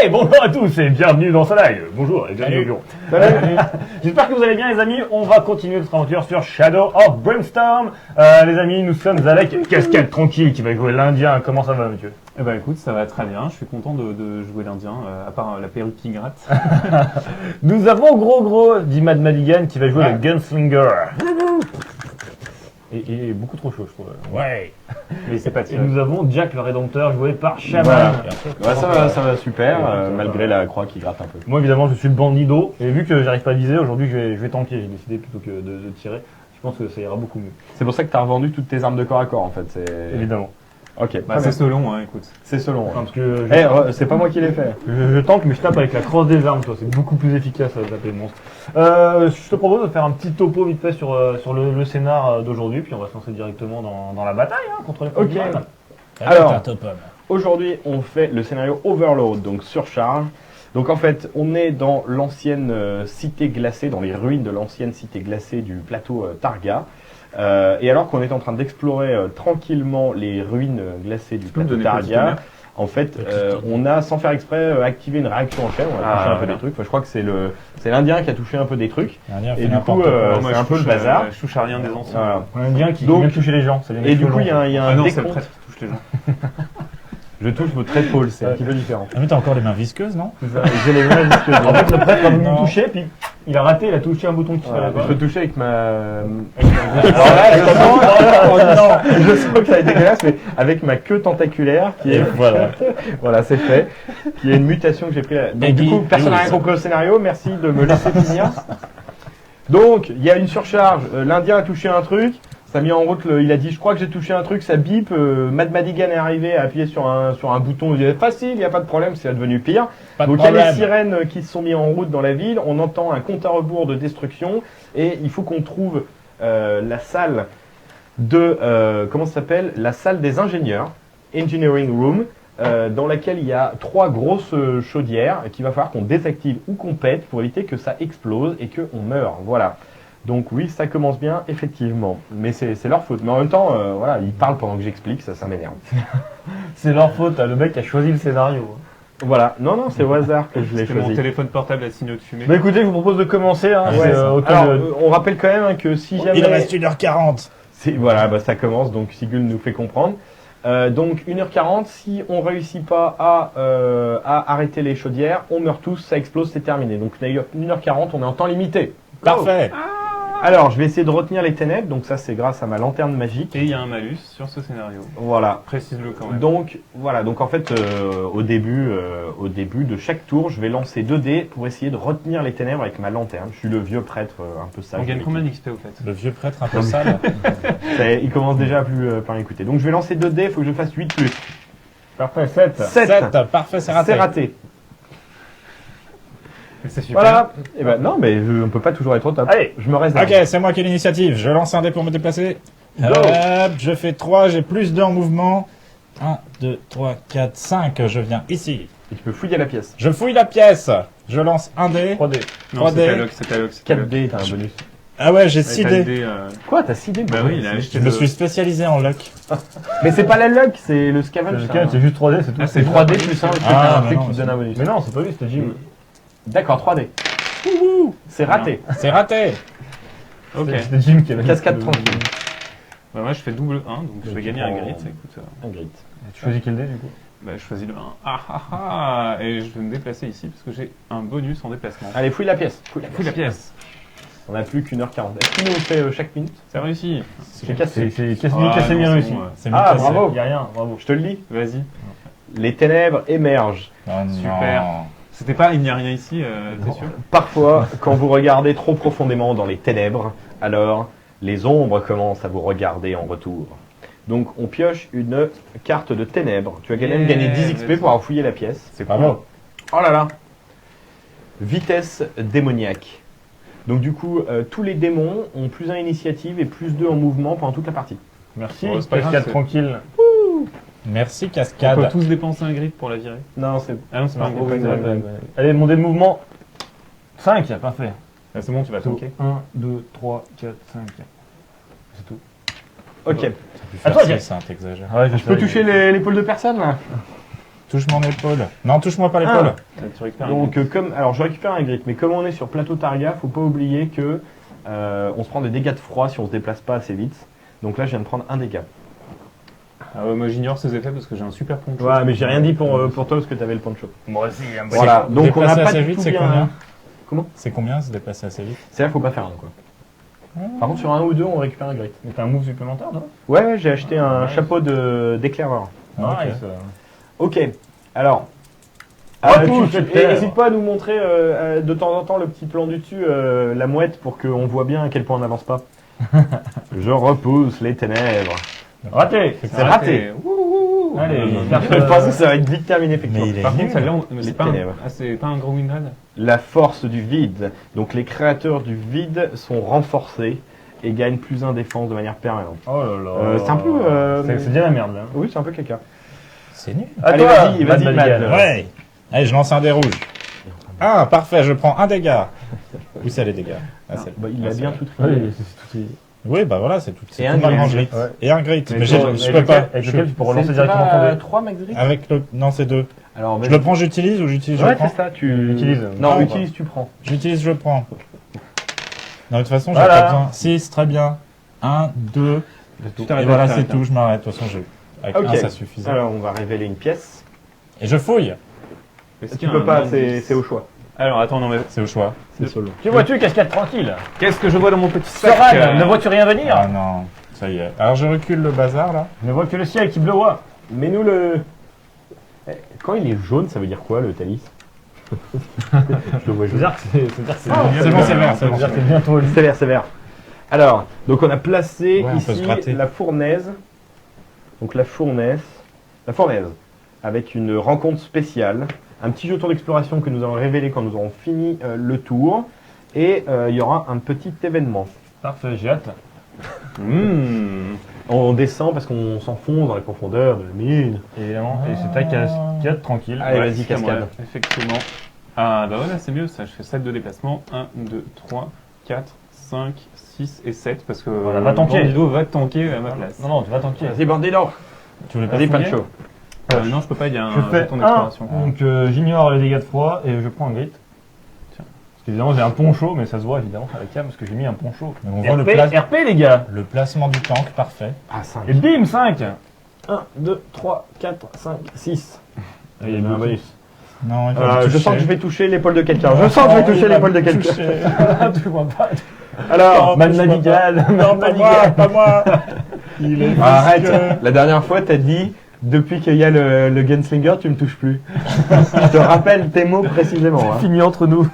Hey, bonjour à tous et bienvenue dans ce live. Bonjour et bienvenue au bureau. J'espère que vous allez bien les amis. On va continuer notre aventure sur Shadow of Brimstone. Les amis, nous sommes avec Cascade Tranquille qui va jouer l'Indien. Comment ça va monsieur? Eh ben écoute, ça va très bien. Je suis content de jouer l'Indien, à part la perruque qui gratte. Nous avons Gros dit Mad Madigan qui va jouer le Gunslinger. Et beaucoup trop chaud, je trouve. Ouais. Mais c'est pas Et tiré. nous avons Jack le Rédempteur joué par Shaman. Voilà. Ouais, ça va super, malgré la croix qui gratte un peu. Moi évidemment je suis le bandido et vu que j'arrive pas à viser aujourd'hui je vais tanker, j'ai décidé plutôt que de tirer. Je pense que ça ira beaucoup mieux. C'est pour ça que tu as revendu toutes tes armes de corps à corps en fait. Évidemment. Ok, Bah, c'est selon, hein, écoute. c'est selon. Enfin, parce que C'est pas moi qui l'ai fait. je tank mais je tape avec la crosse des armes, toi. C'est beaucoup plus efficace à taper le monstre. Je te propose de faire un petit topo vite fait sur le scénar d'aujourd'hui, puis on va se lancer directement dans la bataille contre les Ok. Pokémon. Alors, aujourd'hui on fait le scénario Overload, donc surcharge. Donc en fait, on est dans l'ancienne cité glacée, dans les ruines de l'ancienne cité glacée du plateau Targa. Et alors qu'on est en train d'explorer tranquillement les ruines glacées du plateau Targa, en fait, on a, sans faire exprès, activé une réaction en chaîne. On a touché un peu des trucs. Enfin, je crois que c'est l'Indien qui a touché un peu des trucs. Et du coup, c'est un peu le bazar. Je touche à rien des anciens. Voilà. Un Indien qui Donc- vient toucher les gens. Et du coup, il y a Ah un non, c'est le décompte. prêtre qui touche les gens. Je touche votre épaule, c'est un petit peu différent. Ah mais t'as encore les mains visqueuses, non? J'ai les mains visqueuses. En fait, le prêtre a voulu Non. toucher, puis il a raté, il a touché un bouton qui fallait Je pas. peux toucher avec ma. Alors là, Je sens que ça a été dégueulasse, mais avec ma queue tentaculaire qui est. Voilà, c'est fait. Qui est une mutation que j'ai pris. Donc, du coup, personne n'a rien compris au scénario. Merci de me laisser finir. Donc, il y a une surcharge. L'Indien a touché un truc. Ça a mis en route. Il a dit, je crois que j'ai touché un truc. Ça bip. Mad Madigan est arrivé à appuyer sur un bouton. Il dit, facile, il n'y a pas de problème. C'est devenu pire. Pas de Donc il y a les problème. sirènes qui se sont mis en route dans la ville, on entend un compte à rebours de destruction et il faut qu'on trouve la salle de comment ça s'appelle, la salle des ingénieurs, Engineering Room, dans laquelle il y a 3 grosses chaudières qu'il va falloir qu'on désactive ou qu'on pète pour éviter que ça explose et qu'on meure. Voilà. Donc oui, ça commence bien, effectivement. Mais c'est leur faute. Mais en même temps, voilà, ils parlent pendant que j'explique, ça m'énerve. c'est leur faute, le mec a choisi le scénario. Voilà. Non, c'est au hasard que je l'ai C'était mon choisi. téléphone portable à signaux de fumée. Bah écoutez, je vous propose de commencer. Hein, Ouais. c'est, au cas Alors, de- on rappelle quand même hein, que si jamais... Il reste 1h40. Voilà, bah, ça commence, donc Sigul nous fait comprendre. Donc 1h40, si on réussit pas à arrêter les chaudières, on meurt tous, ça explose, c'est terminé. Donc 1h40, on est en temps limité. Parfait. Alors, je vais essayer de retenir les ténèbres, donc ça c'est grâce à ma lanterne magique. Et il y a un malus sur ce scénario. Voilà. Précise-le quand même. Donc voilà, donc en fait au début de chaque tour, je vais lancer 2 dés pour essayer de retenir les ténèbres avec ma lanterne. Je suis le vieux prêtre un peu sage. On gagne combien d'XP au fait? Le vieux prêtre un peu sale. Il commence déjà à plus écouter. Donc je vais lancer 2 dés, il faut que je fasse 8 plus. Parfait, 7. 7. Parfait, c'est raté. C'est raté. C'est super. Voilà. Et ben non, mais on peut pas toujours être au top. Allez. Je me reste. Ok, c'est moi qui ai l'initiative. Je lance un dé pour me déplacer. Hop, je fais 3, j'ai plus 2 en mouvement. 1, 2, 3, 4, 5. Je viens ici. Et tu peux fouiller la pièce. Je fouille la pièce. Je lance un dé. 3D. Non, 3D. c'est Taloc, c'est Taloc, c'est 4 Taloc. dés, t'as un bonus. Ah ouais, j'ai Ouais, 6 t'as le dés. dé, Quoi, t'as 6 dés? Bah oui, il a acheté Je me le- suis spécialisé en luck. Mais c'est pas la luck, c'est le scavenge. Le ça. scan, c'est juste 3D, c'est tout. Ah, C'est 3D plus 1 Ah, un mais truc non, qui te c'est- donne un bonus. Mais non, c'est pas lui, c'était Jim. D'accord, 3D. C'est raté. C'est raté. Ok. C'était Jim qui avait Cascade le- tranquille. Bah moi je fais double 1, donc je vais tu gagner un prends- grit, ça coûte... Un grit. Tu choisis quel dé du coup? Bah je choisis le 1. Ah ah ah. Et je vais me déplacer ici parce que j'ai un bonus en déplacement. Allez, fouille la pièce. Fouille la Fouille la pièce. On a plus qu'1h40. Est-ce qu'il nous fait chaque minute? C'est réussi. J'ai cassé. C'est Ah, non, Casimir c'est réussi. bon, ouais. C'est Ah, mis cassé. bravo. Y'a rien, bravo. Je te le dis. Vas-y. Les ténèbres émergent. Oh non. Super. C'était pas il n'y a rien ici, t'es sûr? Parfois, quand vous regardez trop profondément dans les ténèbres, alors les ombres commencent à vous regarder en retour. Donc on pioche une carte de ténèbres. Tu vas même gagner 10 XP pour avoir fouillé la pièce. C'est Bravo. Oh là là. Vitesse démoniaque. Donc du coup, tous les démons ont plus 1 initiative et plus 2 en mouvement pendant toute la partie. Merci, Oh, c'est pas Cascade grave, c'est- tranquille. Merci On peut Cascade. tous dépenser un grit pour la virer. Non, c'est... Ah non, c'est pas un Non, grit. ouais. Allez, mon dé de mouvement. 5, parfait. Ah, c'est bon, tu vas tanker. 1, 2, 3, 4, 5. C'est tout. Ok. Attends, Attends, ça, t'exagères. Ouais, Je peux toucher l'épaule de personne là? Touche mon épaule. Non, touche-moi pas l'épaule. Tu récupères un Donc, alors je récupère un grit, mais comme on est sur plateau Targa, faut pas oublier que on se prend des dégâts de froid si on se déplace pas assez vite. Donc là, je viens de prendre un dégât. Ah ouais, moi j'ignore ses effets parce que j'ai un super poncho. Ouais, mais j'ai rien dit pour toi parce que t'avais le poncho. Moi aussi, il y a un bon- Voilà, donc on a Déplacer pas assez du vite, tout c'est bien. combien Comment C'est combien se déplacer assez vite? C'est là, faut pas faire un quoi. Par contre, sur un ou deux, on récupère un grit. Mais t'as un move supplémentaire, non? Ouais, j'ai acheté un chapeau d'éclaireur. Nice. Ok, alors. Repousse cette terre. N'hésite pas à nous montrer de temps en temps le petit plan du dessus, la mouette, pour qu'on voit bien à quel point on n'avance pas. Je repousse les ténèbres. Raté. C'est raté. Wouhou. Allez, Je pensais que ça va être vite terminé, effectivement. Mais il est Par contre, nul. celle-là, Les c'est pas, ténèbres. c'est pas un gros winrad. La force du vide. Donc les créateurs du vide sont renforcés et gagnent plus 1 défense de manière permanente. Oh là là. C'est un peu, C'est bien la merde, là. Oui, c'est un peu caca. C'est nul. À Allez, toi, vas-y, Mad Mad. Madigan. Ouais. Allez, je lance un dé rouge. Ah, parfait, je prends un dégât. Où c'est les dégâts? Ah, c'est- Bah, il ah, a c'est- bien tout Oui, trié. c'est tout. Oui, bah voilà, c'est tout. C'est Et tout un mal grit. rangé. Ouais. Et un grit. Mais Mais je avec peux pas. Avec Je- lequel tu peux relancer C'est directement pas ton dé. 3 max gris Avec le. Non, c'est 2. Alors, Je le prends, j'utilise ou j'utilise, je Ouais, prends? c'est ça, tu Utilises. Non, Ah, utilise, tu prends. J'utilise, je prends. Non, de toute façon, j'ai Voilà. pas besoin. 6, très bien. 1, 2. Tu Et t'arrêtes voilà, là, c'est t'arrêtes tout, je m'arrête. De toute façon, avec Ok. 1, ça suffisait. Alors, on va révéler une pièce. Et je fouille. Est-ce Tu qu'il y a peux un pas, indice c'est au choix. Alors, attends, non, mais C'est au choix. C'est solo. Tu vois-tu, cascade tranquille. qu'est-ce que je vois dans mon petit sac Soran, ne vois-tu rien venir? Ah non, ça y est. Alors, je recule le bazar, là. Ne vois que le ciel qui bleuoie. Mets-nous le. Quand il est jaune, ça veut dire quoi le talis? Je le vois jaune. C'est-à-dire que c'est c'est bon, c'est vert, c'est bon. C'est-à-dire que c'est bientôt lui. Sévère, sévère. Alors, donc on a placé Ouais, on peut se ici gratter. la fournaise. Donc la fournaise. Avec une rencontre spéciale. Un petit jeton d'exploration que nous allons révéler quand nous aurons fini le tour. Et il y aura un petit événement. Parfait, j'ai hâte. On descend parce qu'on s'enfonce dans les profondeurs de la mine. Évidemment. Et c'est ta cascade tranquille. Allez, vas-y, c'est cascade. moi, effectivement. Ah, bah voilà, c'est mieux ça. Je fais 7 de déplacement. 1, 2, 3, 4, 5, 6 et 7. Parce que Voilà, va tanker. Bandido va tanker à ma place. Non, non, tu vas tanker. Vas-y, Bandido. Tu voulais pas Vas-y, fouiller Pancho. Non, je peux pas, il y a un Je fais bouton un. d'exploration. Donc j'ignore les dégâts de froid et je prends un grit. Tiens. Parce qu'évidemment j'ai un poncho, mais ça se voit évidemment à la cam parce que j'ai mis un poncho. Mais on voit le, RP les gars. le placement du tank, parfait. Ah, 5. Et bim 5. 1, 2, 3, 4, 5, 6. Il y a un bonus. Non, il faut Je sens que je vais toucher l'épaule de quelqu'un. Je sens que je vais toucher l'épaule de quelqu'un. Tu vois pas. Alors, Mad Madigan. Non, pas moi, pas moi. Il est arrête. visqueux. La dernière fois, t'as dit, depuis qu'il y a le Gunslinger, tu me touches plus. Je te rappelle tes mots précisément. Hein. Fini entre nous.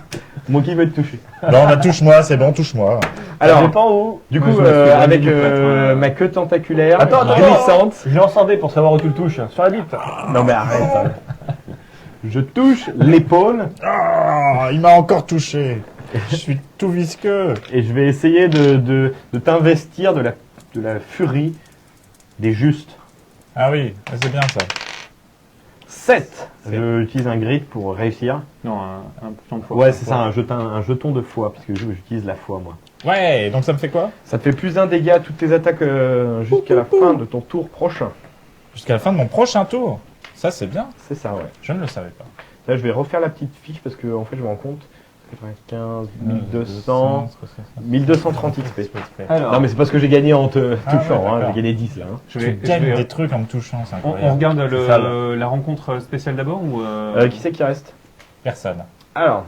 Moi qui veux te toucher. Non, bah, touche-moi, c'est bon, touche-moi. Alors, Ça dépend où. du Moi, coup, je me suis avec rendu prêtre, hein. ma queue tentaculaire, Attends, attends, glissante. Je lance un dé pour savoir où tu le touches. Sur la bite. Non mais arrête. Je touche l'épaule Ah, il m'a encore touché. Je suis tout visqueux. et je vais essayer de t'investir de la furie des justes. Ah oui, c'est bien ça. 7. Je utilise un grit pour réussir. Non, un plan de foi. Ouais, c'est ça, un jeton de foi, puisque j'utilise la foi, moi. Ouais, donc ça me fait quoi? Ça te fait plus un dégât à toutes tes attaques jusqu'à la fin de ton tour prochain. Jusqu'à la fin de mon prochain tour. Ça, c'est bien. C'est ça, ouais. Je ne le savais pas. Là, je vais refaire la petite fiche parce que, en fait, je me rends compte. 95, 1200, 1230 XP. Alors, Non, mais c'est parce que j'ai gagné en te Ah ouais, touchant, hein, d'accord. j'ai gagné 10 là. Hein. je Tu vais, gagnes des trucs en me touchant, c'est on incroyable. regarde C'est ça, la rencontre spéciale d'abord ou Qui c'est qui reste? Personne. Alors,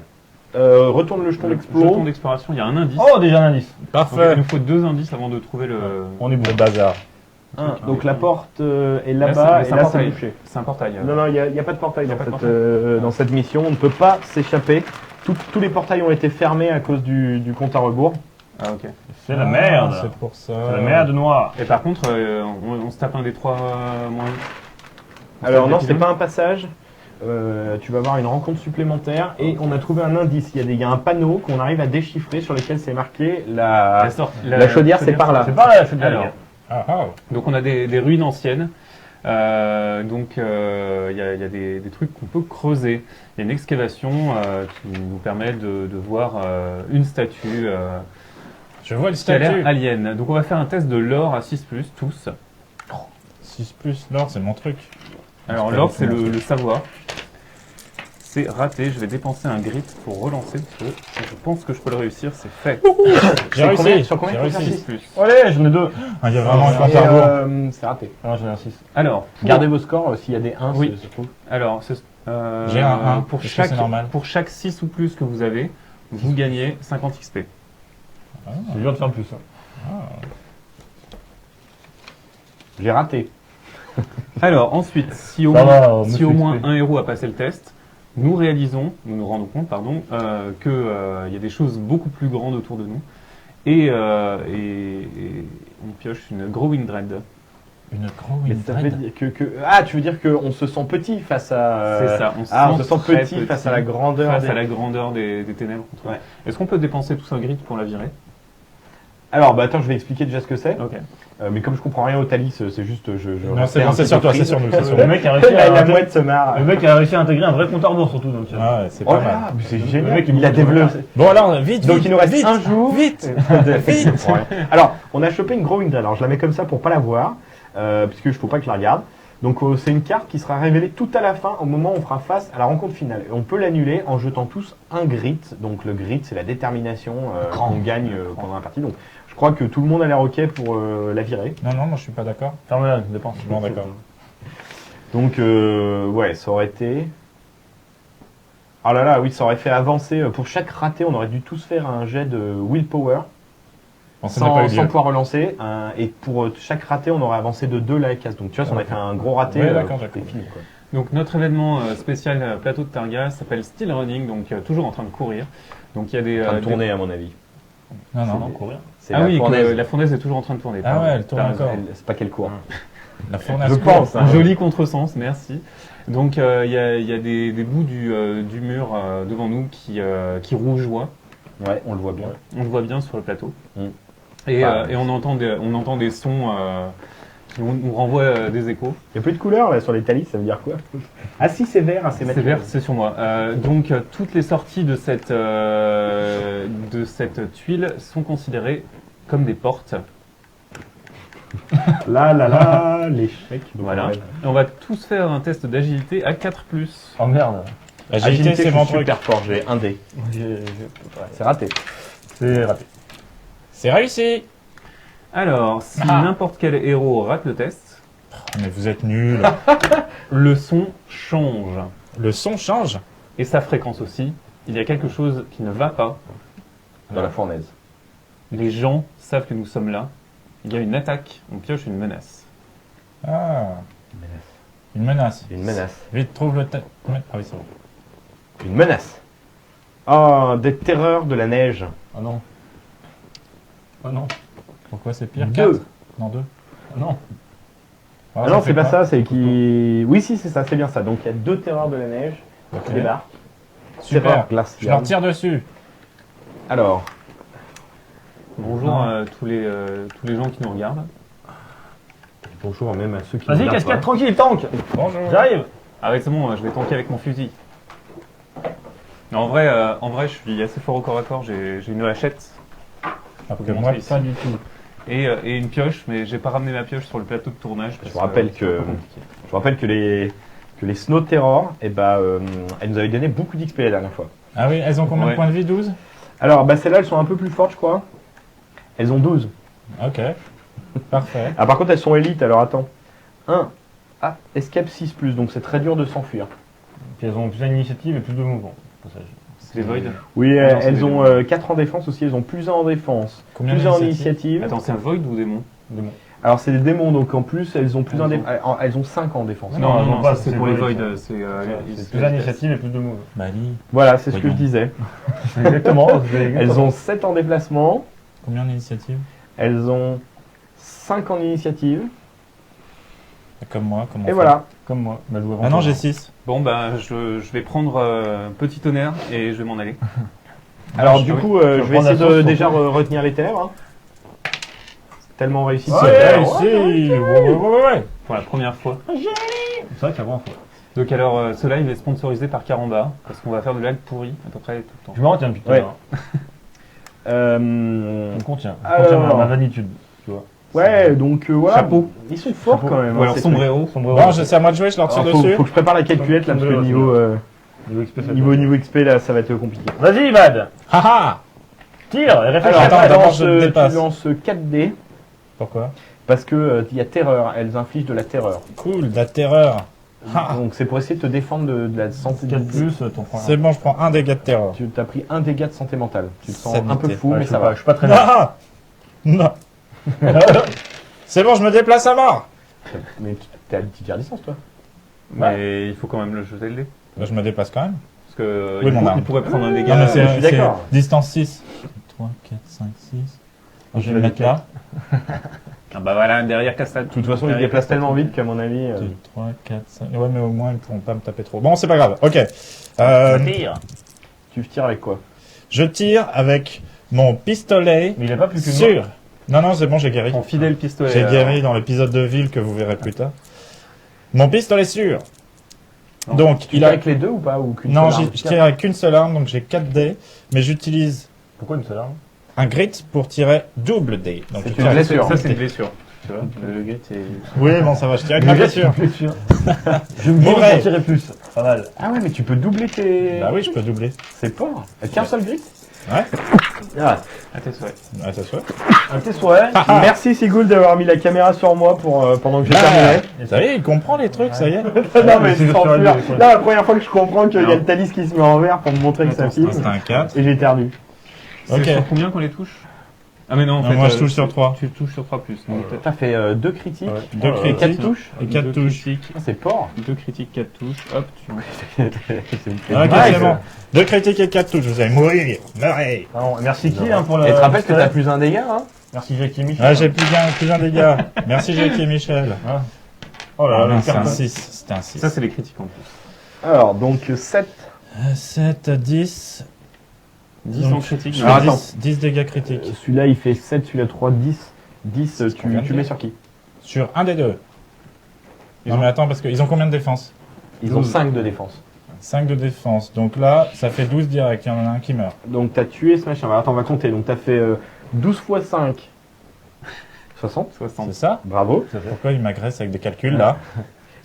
retourne le jeton le d'explo. jeton d'exploration, il y a un indice. Oh, déjà un indice. Donc, Parfait. il nous faut 2 indices avant de trouver le. On est bon. Le bazar. Donc la porte est Là, là-bas c'est et un là c'est portail. bouché. C'est un portail. Non, non, il n'y a pas de portail, Y a dans, pas de cette, portail. dans cette mission. On ne peut pas s'échapper. Tous les portails ont été fermés à cause du compte à rebours. Ah, ok. C'est la merde. C'est pour ça. C'est la merde noire. Et par contre, on se tape un des 3 moins. Alors non, c'est l'épisode. pas un passage. Tu vas avoir une rencontre supplémentaire et on a trouvé un indice. Il y a un panneau qu'on arrive à déchiffrer sur lequel c'est marqué la chaudière, c'est par là. C'est pas là, je suis bien. Alors, Ah, ah. donc on a des ruines anciennes. Donc il y a des trucs qu'on peut creuser. Il y a une excavation qui nous permet de voir une statue Je vois le qui a statut. l'air alien. Donc on va faire un test de l'or à 6+, tous. 6 plus l'or, c'est mon truc. Alors l'or, c'est le savoir. C'est raté, je vais dépenser un grit pour relancer, parce que je pense que je peux le réussir, c'est fait. J'ai réussi. Sur combien J'ai réussi. Plus. Allez, j'en ai 2. Ah, il y a vraiment un Et, compte à rebours. c'est raté. Ah, j'en ai un 6. Alors, Gardez vos scores s'il y a des 1, Oui. se trouve. alors J'ai un 1, pour est-ce que c'est normal pour chaque 6 ou plus que vous avez, vous gagnez 50 XP. C'est dur de faire plus. Hein. J'ai raté. Alors ensuite, si au Ça moins, va, si monsieur au moins XP. un héros a passé le test, nous nous rendons compte, pardon, que il y a des choses beaucoup plus grandes autour de nous, et on pioche une Growing Dread. Une Mais growing ça veut dread. dire Ah, tu veux dire qu'on se sent petit face à... C'est ça, on se sent très petit face à la grandeur face des... à la grandeur des ténèbres. Ouais. Est-ce qu'on peut dépenser tous un grid pour la virer? Alors, bah attends, je vais expliquer déjà ce que c'est. Ok. Mais comme je comprends rien au Thalys, c'est juste... Non, c'est bon, c'est sur toi, c'est sur nous, c'est sur Le nous. mec a réussi La à mouette se marre. le mec a réussi à intégrer un vrai compte à rebours surtout. Donc, Ah ouais, c'est Oh pas là mal. là, mais c'est Le génial. mec est Il a beaucoup développé... Bon alors, vite, Donc vite, il nous reste vite, un jour. vite. Vite. Ouais. Alors, on a chopé une Growing Dread. Alors, je la mets comme ça pour pas la voir, puisque je ne faut pas que je la regarde. Donc, c'est une carte qui sera révélée tout à la fin, au moment où on fera face à la rencontre finale. Et on peut l'annuler en jetant tous un grit. Donc, le grit, c'est la détermination qu'on gagne pendant la partie. Donc, je crois que tout le monde a l'air OK pour la virer. Non, non, moi je suis pas d'accord. Ferme-la, dépense. Bon, d'accord. Donc, ouais, ça aurait été... Oh là là, oui, ça aurait fait avancer. Pour chaque raté, on aurait dû tous faire un jet de willpower. Bon, ça n'a pas eu Sans lieu. pouvoir relancer. Et pour chaque raté, on aurait avancé de 2 la case. Donc tu vois, si on avait fait un gros raté, Ouais, d'accord, c'était d'accord. fini. Quoi. Donc notre événement spécial plateau de Targa s'appelle Still Running, donc toujours en train de courir. Donc il y a des... En train de des- tourner, à mon avis. Non, non, Non, courir. C'est Ah la oui, que fournaise. la fournaise est toujours en train de tourner. Ah pardon. ouais, elle tourne T'as raison. encore. C'est pas qu'elle court. La fournaise. Je pense. Un joli contresens, merci. Donc il y a des bouts du mur devant nous qui rougeoient. Ouais, on le voit bien. On le voit bien sur le plateau. Mm. Et Ah. on entend des sons qui nous renvoient des échos. Il n'y a plus de couleur là sur les talis, ça veut dire quoi? Ah si, c'est vert, c'est C'est Mathieu. vert, c'est sur moi. Donc toutes les sorties de cette tuile sont considérées comme des portes. Là, là, là, l'échec. Donc, Voilà. ouais. Et on va tous faire un test d'agilité à 4+. Oh merde. Agilité, c'est je mon suis truc. super fort, j'ai un dé. C'est raté. C'est raté. C'est réussi. Alors, si Ah. n'importe quel héros rate le test, Mais vous êtes nuls. le son change. Le son change. Et sa fréquence aussi. Il y a quelque chose qui ne va pas. Dans la fournaise. Les gens savent que nous sommes là. Il y a une attaque, on pioche une menace. Ah. Une menace. Une menace. Vite, trouve le tête. Ah oui, c'est bon. Une menace. Oh, des terreurs de la neige. Oh non. Oh non. Pourquoi c'est pire? 2. 4. Non, 2. Oh non. Ah non, c'est pas ça, c'est qui... Oui, si, c'est ça, c'est bien ça. Donc il y a 2 terreurs de la neige qui débarquent. Super. Terreur Je leur glaciale. tire dessus. Alors, Bonjour Non. à tous les gens qui nous regardent. bonjour même à ceux qui Vas-y, regardent cascade, pas. tranquille, tank. Bonjour. J'arrive. Ah ouais, c'est bon, je vais tanker avec mon fusil. Non, en vrai, je suis assez fort au corps à corps. J'ai une hachette Alors que Faut moi, montrer ici. pas du tout. et une pioche, mais j'ai pas ramené ma pioche sur le plateau de tournage. Je parce vous rappelle c'est un peu que- compliqué. Je vous rappelle que les Snow Terror, eh ben, elles nous avaient donné beaucoup d'XP la dernière fois. Ah oui, elles ont combien Ouais. de points de vie? 12. Alors, bah, celles-là, elles sont un peu plus fortes, je crois. Elles ont 12. Ok. Parfait. Ah, par contre, elles sont élites, alors attends. 1. Ah, escape 6+, donc c'est très dur de s'enfuir. Puis elles ont plus d'initiative et plus de mouvement. Au passage. C'est les Void. Oui, Ah non, c'est elles des ont démons. 4 en défense aussi, elles ont plus 1 en défense, Combien plus 1 en d'initiative? initiative. Attends, c'est un Void ou démon? Démon. Alors, c'est des démons, donc en plus, elles ont plus Elles un ont- dé- elles ont 5 en défense. Non, Non, non, non, pas, ça, c'est c'est pour les Void, Void. ça. C'est C'est plus d'initiative et plus de mouvement. Bali. Voilà, c'est ce que je Voyons. disais. Exactement. Elles ont 7 en déplacement, Combien d'initiative? elles ont 5 en initiative, Comme moi, comment on et fait? voilà. Comme moi. Bah, jouer Ah non, j'ai 6. Bon, bah, je vais prendre petit tonnerre et je vais m'en aller. Alors, Ah du oui. coup, Tu je vas vais prendre la essayer de sauce, déjà surtout. retenir les ténèbres. Hein. Tellement réussi. Ouais, c'est- ouais, Ouais. Pour la première fois. C'est vrai que la première fois. Donc alors, ce live est sponsorisé par Caramba, parce qu'on va faire de l'algue pourri à peu près tout le temps. Je me retiens depuis tout à Ouais. l'heure. Euh, On contient. On Alors. contient ma vanitude. Tu vois. Ouais, donc voilà. Chapeau. Ils sont forts quand même. Ou alors ces sombrero. Bon, c'est à moi de jouer, je leur tire trucs. Alors, dessus. faut que je prépare la calculette là, parce que Niveau XP, ça niveau XP là, ça va être compliqué. Vas-y, Mad. Haha. Tire et réfléchis. Alors, attends, tu d'abord, lances, je dépasse. tu lances 4 dés Pourquoi? parce que il y a terreur. Elles infligent de la terreur. Cool, de la terreur. Ah. Donc c'est pour essayer de te défendre de la santé. 4 plus, ton frère. C'est bon, je prends un dégât de terreur. Tu t'as pris un dégât de santé mentale. Tu te sens Sanité. un peu fou, Ouais, mais je ça sais pas, va. je suis pas très bien. Ah non. C'est bon, je me déplace à mort. Mais t'es à petite distance, toi. Mais il faut quand même le jeter le dé. Bah, je me déplace quand même. Parce que Oui, mon arme. il pourrait prendre un dégât. Non, mais je suis c'est d'accord. distance 6. 3, 4, 5, 6. Je vais le mettre là. Ah bah voilà, derrière Castal. De toute façon, il se déplace tellement vite qu'à mon avis. 2, 3, 4, 5. Ouais, mais au moins, ils pourront pas me taper trop. Bon, c'est pas grave. Ok. Tire. Tu tires avec quoi? Je tire avec mon pistolet Mais il a pas plus qu'une sûr. Non, non, c'est bon, j'ai guéri. Ton fidèle pistolet. J'ai alors. guéri dans l'épisode de ville que vous verrez plus tard. Mon pistolet sûr. Non. Donc, Tu il tires a. avec les deux ou pas ou qu'une Non, seule arme? je tire avec qu'une seule arme, donc j'ai 4 dés. Mais j'utilise Pourquoi une seule arme? un grit pour tirer double dés. Donc, C'est je une tire- blessure. Ça, c'est une blessure. Tu vois, le grit est. Oui, bon, ça va, je tire avec ma blessure. Je me Mauvais. pour tirer plus. Pas mal. Ah ouais, mais tu peux doubler tes. Bah oui, je peux doubler. C'est fort. Qu'un seul grit? Ouais. Ah. À tes souhaits. Ouais, ça se fait. Un petit souhait. Merci Sigul d'avoir mis la caméra sur moi pour pendant que j'ai terminé. Ça y est, il comprend les trucs, ça y est. Non mais c'est sans sur la fuir. vidéo, Là, la première fois que je comprends qu'il y a Non. le Thalys qui se met en vert pour me montrer que ça filme. C'est un 4. Et j'éternue. C'est Ok. sur combien qu'on les touche? Ah mais non, en Non, fait. moi, je touche sur 3. Tu touches sur 3 plus. Donc T'as fait 2 critiques, Ouais. 2 et critiques 4 touches. et 4 deux touches. critiques, Ah, c'est fort. 2 critiques, 4 touches. Hop, tu Ah, ok, Nice. c'est bon. 2 critiques et 4 touches, vous allez mourir. Meurez. Ah, merci qui hein, pour le. Et tu te rappelles que t'as plus un dégât, hein? Merci Jackie Michel. Ah, j'ai plus un dégât. Merci Jackie et Michel. Oh là là, le C'est un carton. 6. C'était un 6. Ça, c'est les critiques en plus. Alors, donc 7. 7, 10. 10 Donc, en critique. je Alors, fais attends. 10 dégâts critiques. Celui-là, il fait 7, celui-là 3, 10. 10, combien de tu dés mets sur qui? Sur un des deux. Non. Mais attends, parce qu'ils ont combien de défense? Ils ont 5 de défense. 5 de défense. Donc là, ça fait 12 direct. Il y en a un qui meurt. Donc t'as tué ce machin. Attends, on va compter. Donc t'as fait 12 x 5. 60. 60. C'est ça? Bravo. Pourquoi il m'agresse avec des calculs là?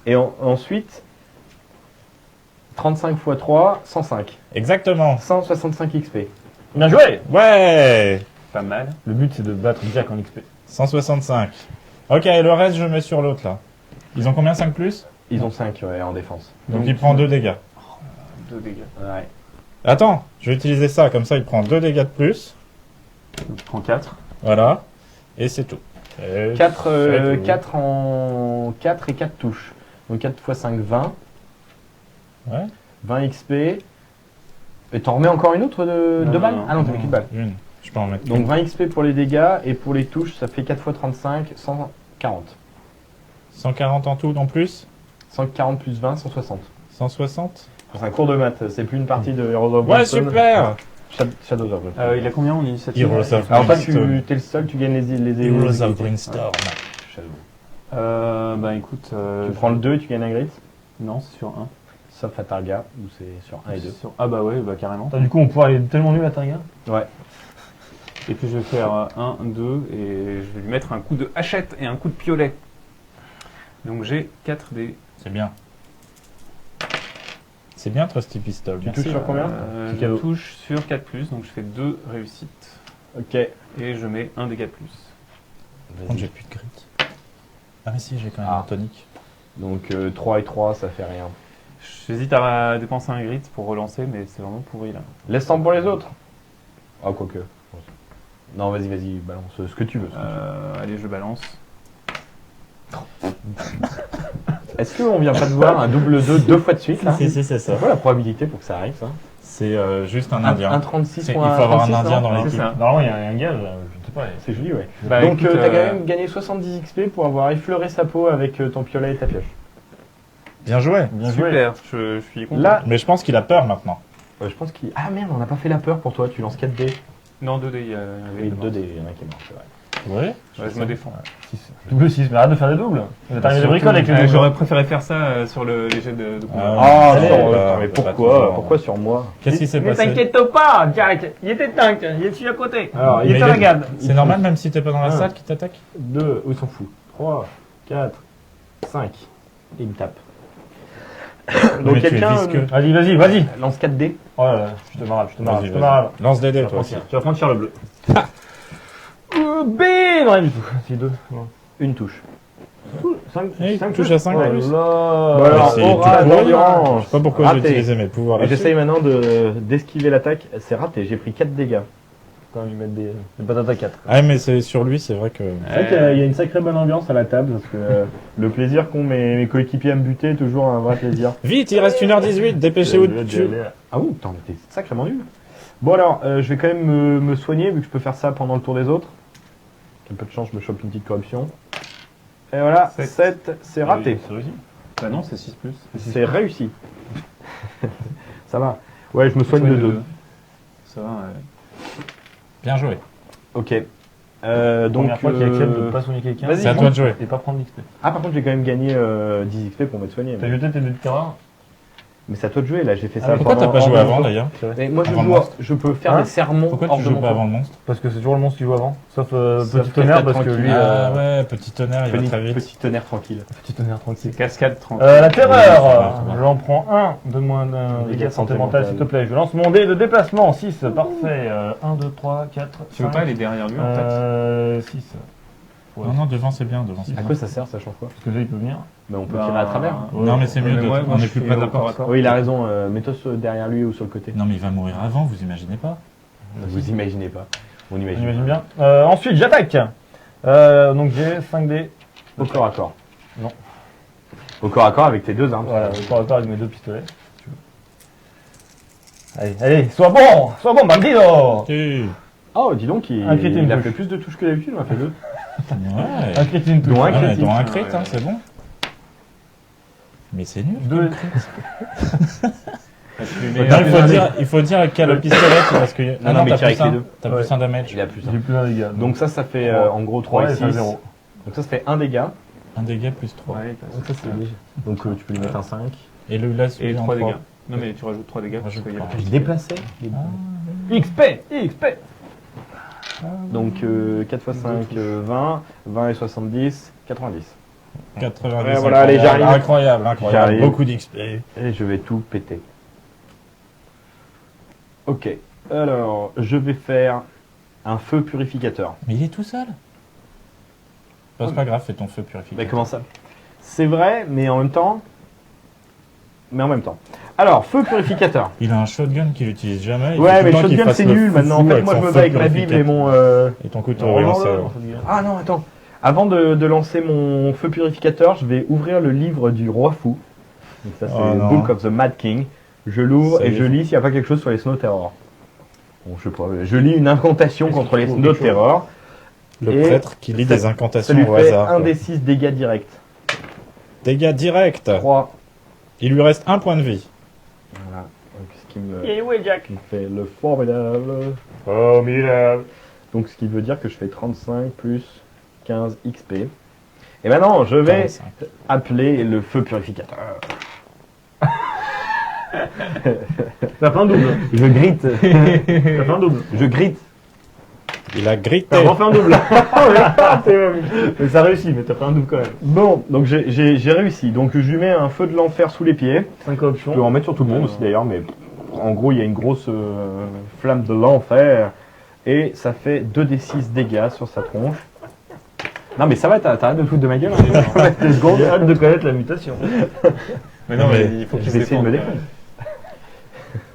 Et ensuite, 35 x 3, 105. Exactement. 165 XP. Bien joué. Ouais! Pas mal. Le but c'est de battre Jack en XP. 165. Ok, le reste, je mets sur l'autre là. Ils ont combien? 5 plus? Ils ont 5 en défense. Donc il prend 2 dégâts. 2 dégâts. Ouais. Attends, je vais utiliser ça, comme ça il prend 2 dégâts de plus. Donc, tu prends 4. Voilà. Et c'est tout. Et 4, c'est tout. 4 en 4 et 4 touches. Donc 4 x 5, 20. Ouais. 20 XP. Et t'en remets encore une autre de Non, balles? non, Ah non, t'as mis qu'une balle. Une. Je peux en mettre Donc une. 20 XP pour les dégâts et pour les touches, ça fait 4 x 35, 140. 140 en tout en plus? 140 plus 20, 160. 160? C'est un cours de maths, c'est plus une partie de Heroes of Ouais, Brimstone. super! Shadows of Brimstone. Il a combien en initiative? Heroes of Alors toi, Brimstone. tu es le seul, tu gagnes les Heroes of égalités. Brimstone. Shadow. Bah écoute. Tu prends le 2 et tu gagnes un grit. Non, c'est sur 1. Sauf à Targa, où c'est sur 1 et 2. Ah bah ouais, bah carrément. Du coup, on pourrait aller tellement mieux à Targa. Ouais. Et puis je vais faire 1, 2 et je vais lui mettre un coup de hachette et un coup de piolet. Donc j'ai 4 des. C'est bien. C'est bien Trusty Pistol. Tu Merci. touches sur combien? Je cadeau. touche sur 4 donc je fais 2 réussites. Ok. Et je mets un dégât de plus. Par contre, j'ai plus de grit. Ah mais si, j'ai quand même Ah. un tonique. Donc 3 et 3, ça fait rien. J'hésite à dépenser un grit pour relancer, mais c'est vraiment pourri là. Laisse temps pour les autres. Ah, quoique. Non, vas-y, balance ce que tu veux. Allez, je balance. Est-ce qu'on vient pas de voir un double 2 deux fois de suite là? Si, c'est ça. C'est quoi la probabilité pour que ça arrive ça? C'est juste un indien. Un 36 C'est- il point faut avoir un 36, indien non dans C'est l'équipe. ça. Normalement, il y a un gage, je sais pas. C'est joli, ouais. Bah, Donc écoute, t'as quand même gagné 70 XP pour avoir effleuré sa peau avec ton piolet et ta pioche. Bien joué. Bien joué. Super, je suis content. Là, Mais je pense qu'il a peur maintenant. je pense qu'il... Ah merde, on n'a pas fait la peur pour toi, tu lances 4 dés. Non, 2 dés. Oui, 2 dés, il y en a qui est mort, c'est vrai. Ouais. Ouais, je me défends. 6. Double 6, mais arrête de faire des doubles. Vous êtes arrivé des bricoles avec les doubles. J'aurais préféré faire ça sur les jets de combat. Ah, Allez, sur- bah, mais bah, pourquoi toujours. Pourquoi sur moi? Qu'est-ce qui s'est Mais passé? t'inquiète pas, Jack. Il était tank, il est dessus à côté. Alors, il Mais te regarde. C'est normal même si t'es pas dans la Ah. salle qui t'attaque? 2, où il s'en fout. 3, 4, 5. Et il me tape. Donc Mais tu es quelqu'un visqueux. Vas-y. lance 4 dés. Oh là là, je te marave. Vas-y, Je te vas-y. marave. Lance des Tu dés vas toi aussi. franchir le bleu. B, non, rien du tout. C'est 2. Une touche. 5, Et il touche à 5 en plus. Bon, Là. alors, c'est orage tout pour rien. d'endurance. Je sais pas pourquoi j'ai Raté. utilisé mes pouvoirs Et là-dessus. j'essaye maintenant d'esquiver l'attaque. C'est raté, j'ai pris 4 dégâts. Quand même, ils mettent des patates à 4. Ah mais c'est sur lui, c'est vrai que... C'est vrai qu'il y a une sacrée bonne ambiance à la table parce que le plaisir qu'ont mes coéquipiers à me buter est toujours un vrai plaisir. Vite, il reste 1h18, dépêchez-vous de tuer. Ah ouh, putain, mais t'es sacrément nul. Bon alors, je vais quand même me soigner vu que je peux faire ça pendant le tour des autres. Un peu de chance, je me chope une petite corruption. Et voilà, 7, c'est raté. C'est réussi. Bah non, c'est 6+. C'est réussi. Ça va. Ouais, je me soigne de 2. Ça va, ouais. Bien joué. Ok. Donc, Donc, première fois qu'il accepte de pas soigner quelqu'un. Vas-y. C'est à toi de jouer. Et pas prendre d'XP. Ah, par contre, j'ai quand même gagné 10 XP pour m'être soigné. T'as jeté tes 2 de terrain. Mais c'est à toi de jouer, là, j'ai fait Ah, ça. mais Pourquoi t'as pendant- pas joué en- avant d'ailleurs? Mais moi, Avant le joue, monstre. je peux faire Hein des sermons Pourquoi hors tu de joues mon pas tour. avant le monstre? Parce que c'est toujours le monstre qui joue avant. Sauf Sauf Petit que Tonnerre, c'est parce que tranquille. lui. Ah ouais, petit tonnerre, il va très vite. Petit tonnerre tranquille. Petit Tonnerre tranquille. C'est cascade 30. La Oui, ça terreur. va. J'en prends un. Donne-moi un Dégâts dégât de santé santé mentale, mentale. s'il te plaît. Je lance mon dé de déplacement. 6, parfait. 1, 2, 3, 4. Tu veux pas aller derrière lui en fait 6. Non, non, devant c'est bien, devant c'est À bien. quoi ça sert, ça change quoi? Parce que là, il peut venir. Mais on peut Bah, tirer à travers. Non mais c'est mieux, moi, on je est plus fais près de la au corps à porte. corps. Oui, il a raison. Mets-toi derrière lui ou sur le côté. Non mais il va mourir avant, vous imaginez pas? Vous imaginez pas. On On imagine. imagine bien. Ensuite, j'attaque. Donc j'ai 5 dés. Au corps à corps. Non. Au corps à corps avec tes 2 armes. Voilà, au corps à corps avec mes 2 pistolets. si tu veux. Allez, sois bon, bandito. Tu... Oh, dis donc, Un crit et une il a touche. fait plus de touches que d'habitude, on a fait 2. Ouais. Un crit, une touche. Dont un Ah, mais critique. dont un crit, Ouais. hein, c'est bon. Mais c'est nul. 2. Il faut dire quel pistolet parce que Non, non, mais t'as tire avec plus les un, deux. t'as Ouais. plus un damage. Il a plus. J'ai plus un dégât. Donc ça fait Trois. en gros 3 et 6. 0. Donc ça fait 1 dégât. Un dégât plus 3. Donc ça c'est léger. Donc tu peux lui mettre un 5. Et le là, Et celui en 3 trois. dégâts. Non mais tu rajoutes 3 dégâts parce Rajoute qu'il y a trois. plus. Je déplaçais. XP. Donc 4 x 5, 20. 20 et 70, 90. 90. Ouais, voilà, allez, j'arrive. Incroyable, incroyable. J'arrive. Beaucoup d'XP. Et je vais tout péter. Ok. Alors, je vais faire un feu purificateur. Mais il est tout seul. Bah, c'est pas grave, fais ton feu purificateur. Mais comment ça? C'est vrai, mais en même temps. Alors, feu purificateur. Il a un shotgun qu'il utilise jamais. il Ouais, faut mais tout le temps qu'il shotgun fasse c'est le nul maintenant. En foufou fait, avec moi je son me feu bats avec ma Bible et mon. Et ton couteau Non, relancé. non, non. Ah non, attends. Avant de lancer mon feu purificateur, je vais ouvrir le livre du roi fou. Donc ça, c'est Oh non. Book of the Mad King. Je l'ouvre Ça y et est. je lis s'il n'y a pas quelque chose sur les Snow Terror. Bon, je sais pas. Je lis une incantation Est-ce contre qu'il les faut Snow quelque chose Terror. Le Et prêtre qui lit ça- des incantations Ça lui au fait hasard. 1 quoi. des 6 dégâts directs. Dégâts directs. 3. Il lui reste un point de vie. Voilà. Donc, ce qui me, Et où est Jack? qui me fait le formidable. Formidable. Donc ce qui veut dire que je fais 35 plus 15 XP. Et maintenant, je vais 45. appeler le feu purificateur. T'as fait un double. Je grite. T'as fait un double. Je grite. Il a grité. T'as refait un double. Mais ça réussit, mais t'as fait un double quand même. Bon, donc j'ai réussi. Donc je lui mets un feu de l'enfer sous les pieds. 5 Je peux options. en mettre sur tout le monde aussi d'ailleurs, mais en gros il y a une grosse flamme de l'enfer. Et ça fait 2d6 dégâts sur sa tronche. Non mais ça va, t'arrêtes de foutre de ma gueule. Hein, Des secondes, hâte de connaître la mutation. Mais non, mais il faut je qu'il vais se essayer de me défende.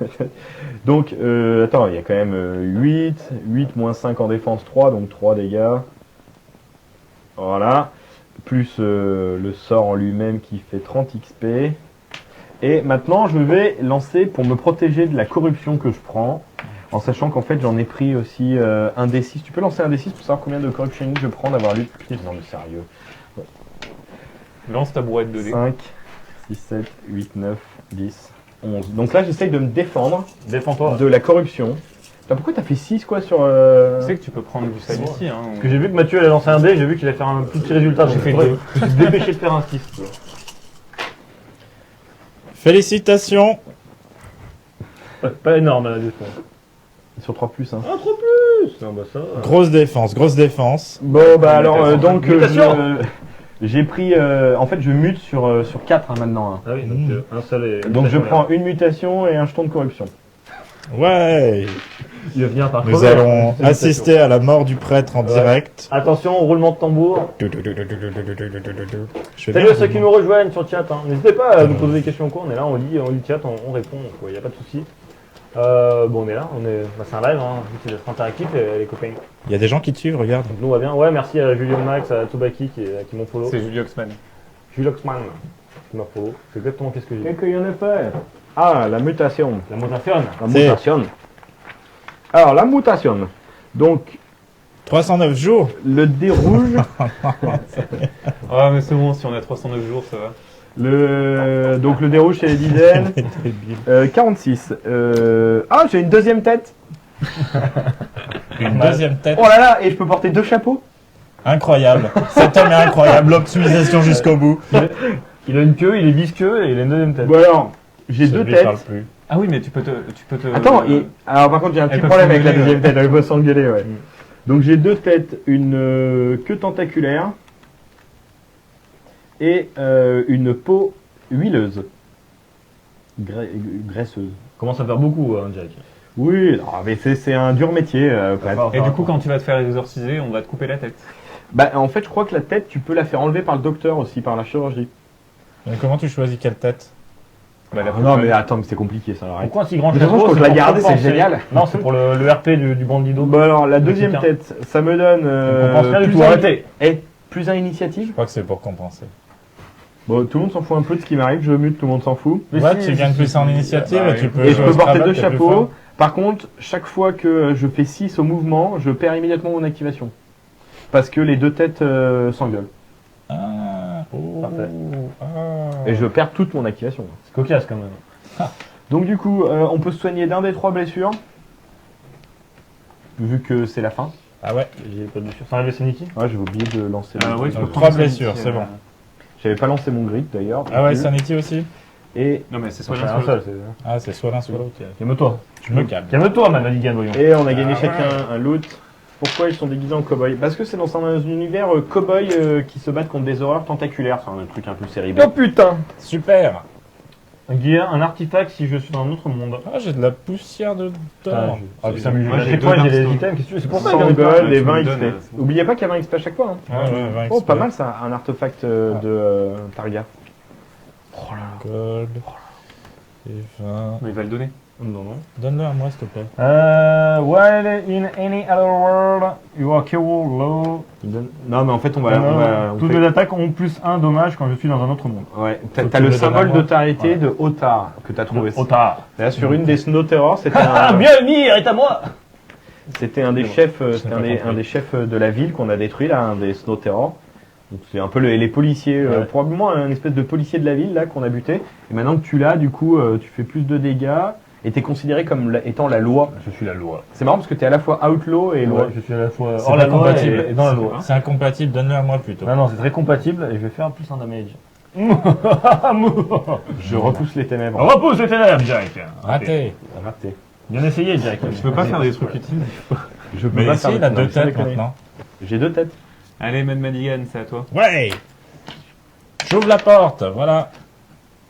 défendre. Donc, attends, il y a quand même 8 moins 5 en défense 3, donc 3 dégâts. Voilà. Plus le sort en lui-même qui fait 30 XP. Et maintenant, je vais lancer pour me protéger de la corruption que je prends. En sachant qu'en fait, j'en ai pris aussi un D6. Tu peux lancer un D6 pour savoir combien de corruption je prends d'avoir lu. Putain, non, mais sérieux. Lance ta brouette de dés. 5, 6, 7, 8, 9, 10, 11. Donc là, j'essaye de me défendre Défends-toi. de la corruption. Pourquoi t'as fait 6 quoi sur. Tu sais que tu peux prendre du side ici. Hein, Parce que j'ai vu que Mathieu allait lancer un dé, j'ai vu qu'il allait faire un plus petit résultat. J'ai Donc fait je me suis dépêché de faire un 6. Félicitations. Pas énorme la défense. Sur 3 plus. Hein. Ah, trop plus. Non, bah ça. Grosse défense, grosse défense. Bon, bah alors, donc. Mutation. J'ai pris. En fait, je mute sur 4 maintenant. Hein. Ah oui, donc un seul et. Donc je prends une mutation et un jeton de corruption. Ouais. Il va venir par Nous crever. allons assister à la mort du prêtre en direct. Attention au roulement de tambour. Je fais Salut bien, à ceux qui nous rejoignent sur le chat. Hein. N'hésitez pas à nous poser des questions au cours. On est là, on lit chat, on répond. Il n'y a pas de souci. Bon, on est là. Bah, c'est un live. Hein. C'est d'être interactif, les copains. Il y a des gens qui te suivent, regarde. Donc nous on va bien. Ouais, merci à Julien Max, à Tobaki qui m'ont follow. C'est Julio Oxman. Julien Oxman qui m'a follow. C'est exactement qu'est-ce que j'ai dit. Qu'est-ce qu'il y en a fait? Ah, la mutation. La mutation. La mutation. Alors, la mutation. Donc, 309 jours. le dé rouge. Ah, mais c'est bon, si on a 309 jours, ça va. Donc, le dé rouge, c'est les dizaines. 46. Ah, j'ai une deuxième tête. Une deuxième tête. Oh là là, et je peux porter 2 chapeaux. Incroyable. Cet homme est incroyable. L'optimisation jusqu'au bout. Il a une queue, il est visqueux et il a une deuxième tête. Bon alors, j'ai 2 Celui parle têtes. plus. Ah oui, mais tu peux te. Attends, alors par contre, j'ai un petit elles peuvent problème avec la s'engueuler, deuxième tête. Elle va s'engueuler, ouais. Donc, j'ai 2 têtes, une queue tentaculaire et une peau huileuse. Graisseuse. Commence à faire beaucoup, hein, Jack. Oui, non, mais c'est un dur métier. prêtre. Et du coup, quand tu vas te faire exorciser, on va te couper la tête. Bah, en fait, je crois que la tête, tu peux la faire enlever par le docteur aussi, par la chirurgie. Mais comment tu choisis quelle tête? Bah, la non, plus mais bonne. attends, mais c'est compliqué ça, arrête. Pourquoi un si grand Mais de toute façon, chapeau? je peux la pour garder, c'est compenser. génial. Non, c'est pour le RP du bandido. Bon, alors, la deuxième Putain. tête, ça me donne. On pense rien du plus tout, un- arrêtez. Plus un initiative. Je crois que c'est pour compenser. Bon, tout le monde s'en fout un peu de ce qui m'arrive, je mute, tout le monde s'en fout. Mais Ouais, si, tu gagnes si, plus si, en si. initiative bah et tu oui. peux Et je jouer peux au porter Scrabble, 2 t'es plus chapeaux. fort. Par contre, chaque fois que je fais 6 au mouvement, je perds immédiatement mon activation. Parce que les 2 têtes s'engueulent. Ah, oh, Parfait. ah. Et je perds toute mon activation. C'est cocasse quand même. Donc du coup, on peut se soigner d'un des 3 blessures. Vu que c'est la fin. Ah ouais, J'ai pas de blessure. C'est arrivé Sanity? Ouais, j'avais oublié de lancer. Ah mon- ouais, tu peux donc prendre 3 blessures, Sanity, c'est bon. J'avais pas lancé mon grid d'ailleurs. Ah ouais, non plus. Sanity aussi. Et, Non, mais c'est soit C'est l'un, un soit l'autre. seul. Ah, c'est soit l'un soit l'autre. Calme-toi. Je me calme. Calme-toi, ma Madigan, voyons. et on a gagné Ah chacun ouais. un loot. Pourquoi ils sont déguisés en cow-boy? Parce que c'est dans un univers cow-boy qui se battent contre des horreurs tentaculaires. C'est un truc un peu cérébral. Oh putain! Super. Un artefact si je suis dans un autre monde. Ah, j'ai de la poussière de d'or. Ah putain, mais Moi, à j'ai chaque deux fois j'ai les Darkstone. items, qu'est-ce que tu veux? C'est pour ça 100 qu'il y en a gold plein. et tu 20 me XP. donnes, Oubliez pas qu'il y a 20 XP à chaque fois. Hein. Ouais, ouais, 20 Oh, XP. pas mal ça, un artefact de Targa. Gold. Et 20. Mais il va le donner. Non, non. Donne-le à moi, s'il te plaît. While in any other world, you are killed low. Non, mais en fait, on va. on Toutes fait- les attaques ont plus 1 dommage quand je suis dans un autre monde. Ouais, Faut t'as que le tu le symbole donnes à moi. d'autorité de Otar que t'as trouvé. Otard. Là, sur une des Snow Terror, c'était Ah, un, Mjolnir est à moi! c'était un des chefs, n'ai pas compris. un des chefs de la ville qu'on a détruit là, un des Snow Terror. Donc c'est un peu les policiers, Ouais. probablement un espèce de policier de la ville là qu'on a buté. Et maintenant que tu l'as, du coup, tu fais plus de dégâts et t'es considéré comme étant la loi. Je suis la loi. C'est marrant parce que t'es à la fois outlaw et loi. Ouais, je suis à la fois C'est hors la pas loi compatible. et dans la loi. C'est incompatible, donne-le à moi plutôt. Non, non, c'est très compatible et je vais faire plus un damage. Je repousse les ténèbres. Repousse les ténèbres, Jack. Raté. Raté. Bien essayé, Jack. Tu peux pas faire des trucs utiles. Je peux Mais pas ici, faire il a non, 2 sans têtes déconner. maintenant. J'ai 2 têtes. Allez, Mad Madigan, c'est à toi. Ouais. J'ouvre la porte, voilà.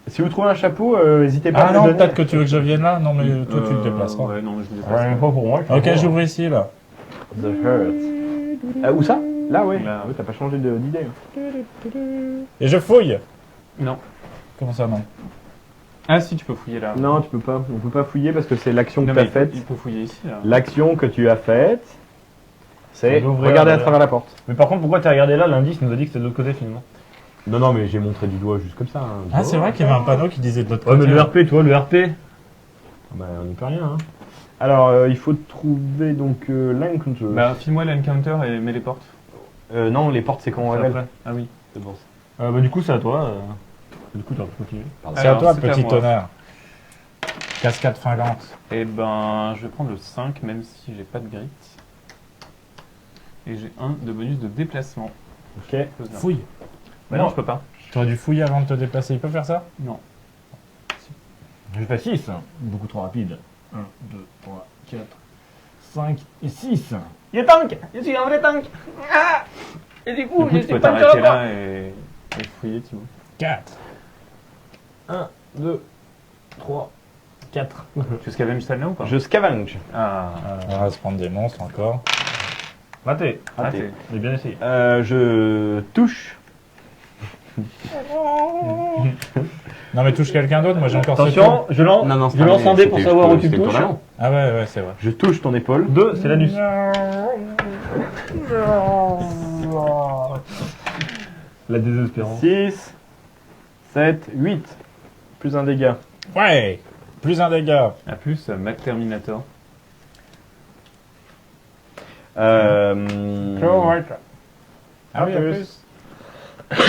Si vous trouvez un chapeau, n'hésitez pas Ah à me le non, donner. peut-être que tu veux que je vienne là. Non, mais toi, tu te déplaceras. Ouais, non, je me déplace. Ouais, pas pour moi. Ok, j'ouvre ici là. The Hurt. Où ça? Là, ouais. Là. Oui, t'as pas changé d'idée. Et je fouille. Non. Comment ça, non? Ah si, tu peux fouiller là. Non, tu peux pas. On peut pas fouiller parce que c'est l'action que Non, tu as mais faite. il peut fouiller ici là. L'action que tu as faite, c'est D'ouvrir, regarder à voilà. travers la porte. Mais par contre, pourquoi t'as regardé là? L'indice nous a dit que c'était de l'autre côté finalement. Non, non, mais j'ai montré du doigt juste comme ça. Hein. Ah, c'est vrai qu'il y avait un panneau qui disait de l'autre Ouais, côté. mais le RP, toi, le RP. Bah, on n'y peut rien. Hein. Alors, il faut trouver donc l'encounter. Bah, file-moi l'encounter et mets les portes. Non, les portes, c'est quand on C'est révèle. après. Ah oui. C'est bon. Bah, du coup, c'est à toi. Du coup, t'as continué. C'est à Alors, toi, c'est à petit moi. tonnerre. Cascade fringante. Et ben, je vais prendre le 5, même si j'ai pas de grit. Et j'ai un de bonus de déplacement. Ok. Fouille. Mais non, je peux pas. Tu aurais dû fouiller avant de te déplacer. Il peut faire ça? Non. Je fais 6. Beaucoup trop rapide. 1, 2, 3, 4, 5 et 6. Il est tank. Je suis un vrai tank. Ah et du coup, Du coup, je tu suis peux pas t'arrêter le là et fouiller, Thibaut. 4. 1, 2, 3, 4. Tu scavenge celle-là ou pas? Je scavenge. Ah, On va se prendre des monstres encore. Raté. raté. J'ai bien essayé. Je touche. Non mais touche quelqu'un d'autre, moi j'ai encore ce Attention, tour. je lance, Non, non, je lance un dé pour savoir où tu touches. Ah ouais, c'est vrai. Je touche ton épaule. 2, c'est l'anus. La désespérance. 6, 7, 8. Plus un dégât. Ouais. Plus un dégât. À plus, Mac Terminator. Ah oui, en plus. plus.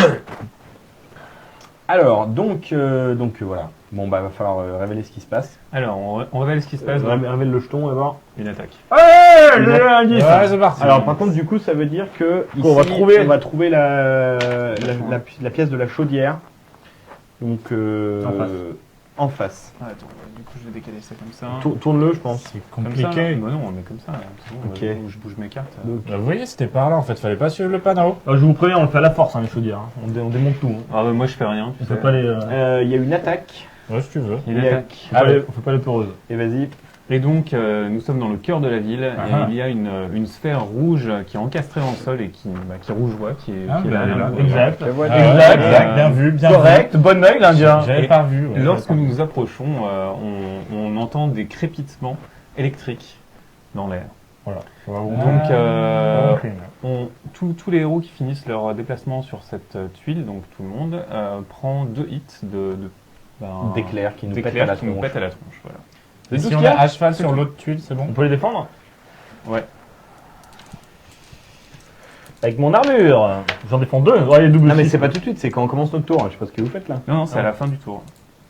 Alors, donc voilà. Bon, bah, va falloir révéler ce qui se passe. Alors, on révèle ce qui se passe. Révèle le jeton et voir. Une attaque. Ouais, j'ai un indice. Ouais, c'est parti. Alors, par contre, du coup, ça veut dire que ici, On va trouver la pièce de la chaudière. Donc, En face. Ah, attends, du coup, je vais décaler ça comme ça. Tourne-le, je pense. C'est Comme ça. compliqué. Bah non, mais comme ça. C'est bon, Ok. je bouge mes cartes. Donc, Bah, vous voyez, c'était par là en fait, fallait pas suivre le panneau. Je vous préviens, on le fait à la force, hein, les chaudières. hein. On démonte tout. hein. Ah, moi, je fais rien. On Tu fait sais. pas les. il y a une attaque. Ouais, si tu veux. Une il y a- attaque. On fait pas les peureuses. Et vas-y. Et donc, nous sommes dans le cœur de la ville et Ah. il y a une sphère rouge qui est encastrée dans le sol et qui rougeoie, qui est Ah, là. bah, là. Exact. La voilà. Ah ouais, Exact. exact, bien vu, bien Correct, bonne œil, vu. l'Indien. J'avais Et pas vu. Ouais, Lorsque j'avais nous pas nous approchons, on entend des crépitements électriques dans l'air. Voilà. vu. Donc, tous les héros qui finissent leur déplacement sur cette tuile, donc tout le monde, prend 2 hits D'éclairs qui nous pètent d'éclairs à la qui nous tronche. pètent à la tronche. Voilà. C'est Et tout si ce on qu'il y est a à cheval sur l'autre tuile, c'est bon? On peut les défendre Ouais. avec mon armure. J'en défends 2. Ouais, les doubles. Non, mais six. c'est pas tout de suite, c'est quand on commence notre tour. Je sais pas ce que vous faites là. Non, c'est à la fin du tour.